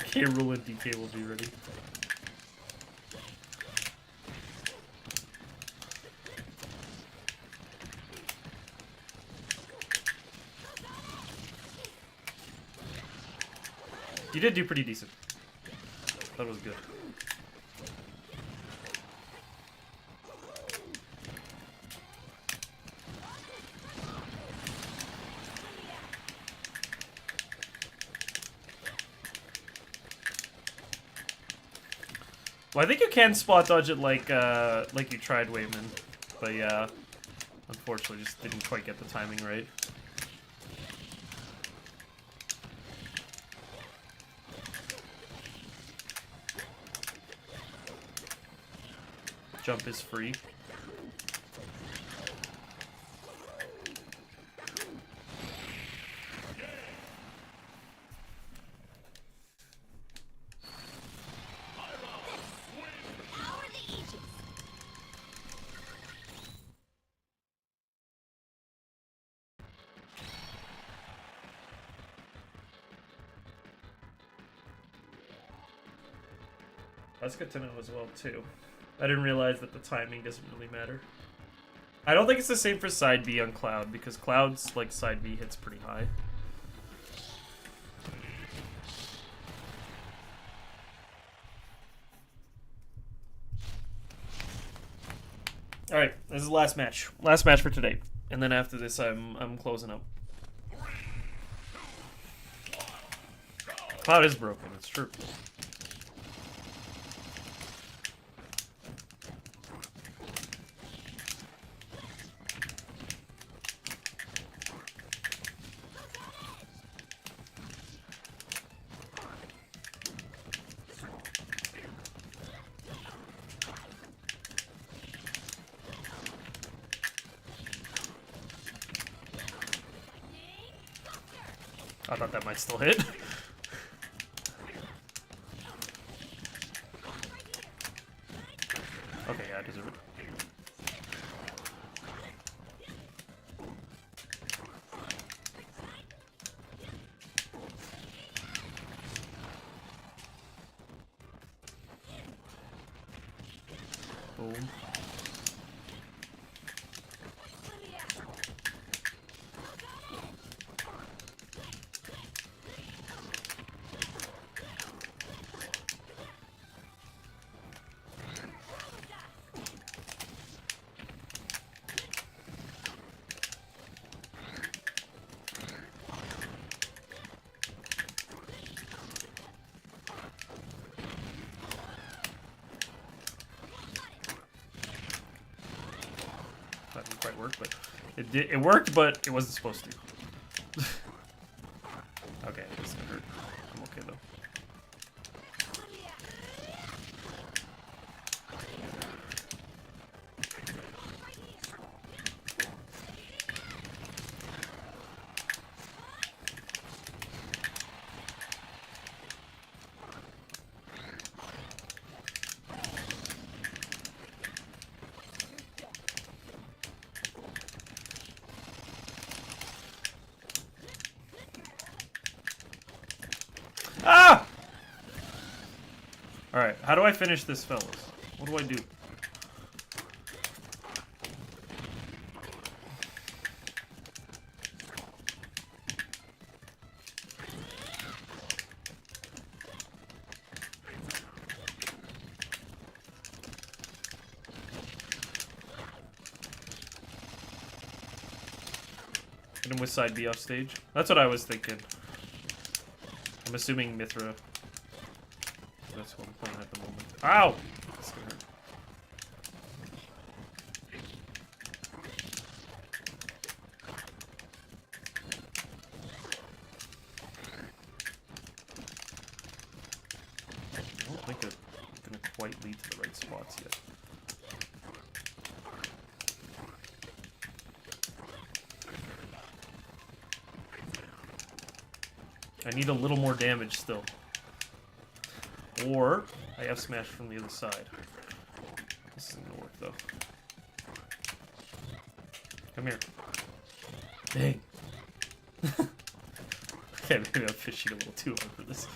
K rule and DK will be ready. You did do pretty decent. That was good. Well, I think you can spot dodge it like you tried, Wayman, but yeah, unfortunately, just didn't quite get the timing right. Jump is free. That's good to know as well, too. I didn't realize that the timing doesn't really matter. I don't think it's the same for side B on Cloud, because Cloud's, like, side B hits pretty high. Alright, this is the last match. Last match for today. And then after this, I'm closing up. Cloud is broken, it's true. I thought that might still hit. Okay, yeah, I deserve it. Boom. That didn't quite work, but it worked, but it wasn't supposed to. Okay, this gonna hurt. I'm okay though. Ah! Alright, how do I finish this, fellas? What do I do? Hit him with side B off stage. That's what I was thinking. I'm assuming Mithra. That's what I'm playing at the moment. Ow! That's gonna hurt. I don't think it's gonna quite lead to the right spots yet. I need a little more damage still. Or I have smash from the other side. This isn't gonna work though. Come here. Dang. Okay, maybe I'm fishing a little too hard for this.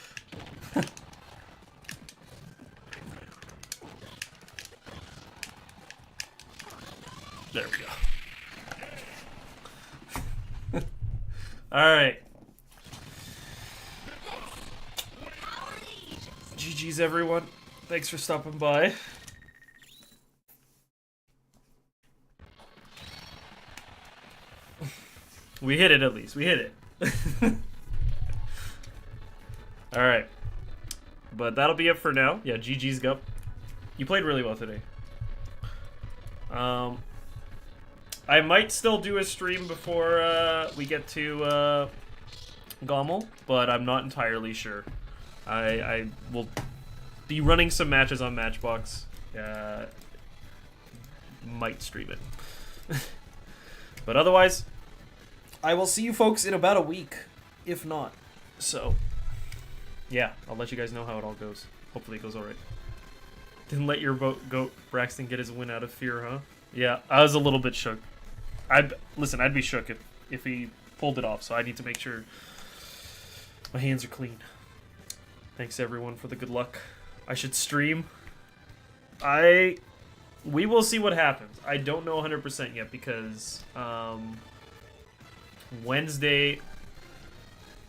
There we go. Alright. GG's everyone. Thanks for stopping by. We hit it at least. We hit it. Alright. But that'll be it for now. Yeah, GG's Gup. You played really well today. I might still do a stream before we get to GOML, but I'm not entirely sure. I will be running some matches on Matchbox. Might stream it. But otherwise, I will see you folks in about a week, if not. So, yeah, I'll let you guys know how it all goes. Hopefully it goes alright. Didn't let your goat Braxton get his win out of fear, huh? Yeah, I was a little bit shook. Listen, I'd be shook if he pulled it off, so I need to make sure my hands are clean. Thanks everyone for the good luck. I should stream. We will see what happens. I don't know 100% yet because Wednesday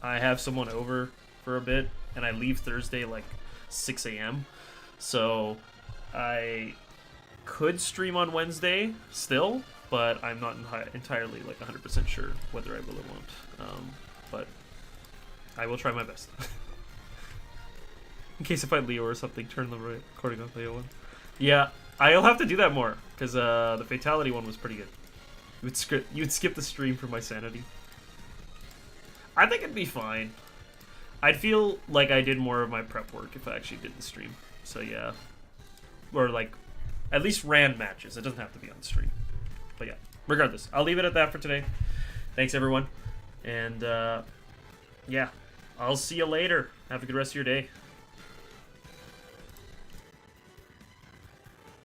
I have someone over for a bit and I leave Thursday like 6 a.m. So I could stream on Wednesday still, but I'm not entirely like 100% sure whether I will or won't. But I will try my best. In case if I Leo or something, turn the recording on Leo one. Yeah, I'll have to do that more because the fatality one was pretty good. You'd skip the stream for my sanity. I think it'd be fine. I'd feel like I did more of my prep work if I actually did the stream. So yeah, or like at least ran matches. It doesn't have to be on the stream. But yeah, regardless, I'll leave it at that for today. Thanks everyone, and yeah, I'll see you later. Have a good rest of your day.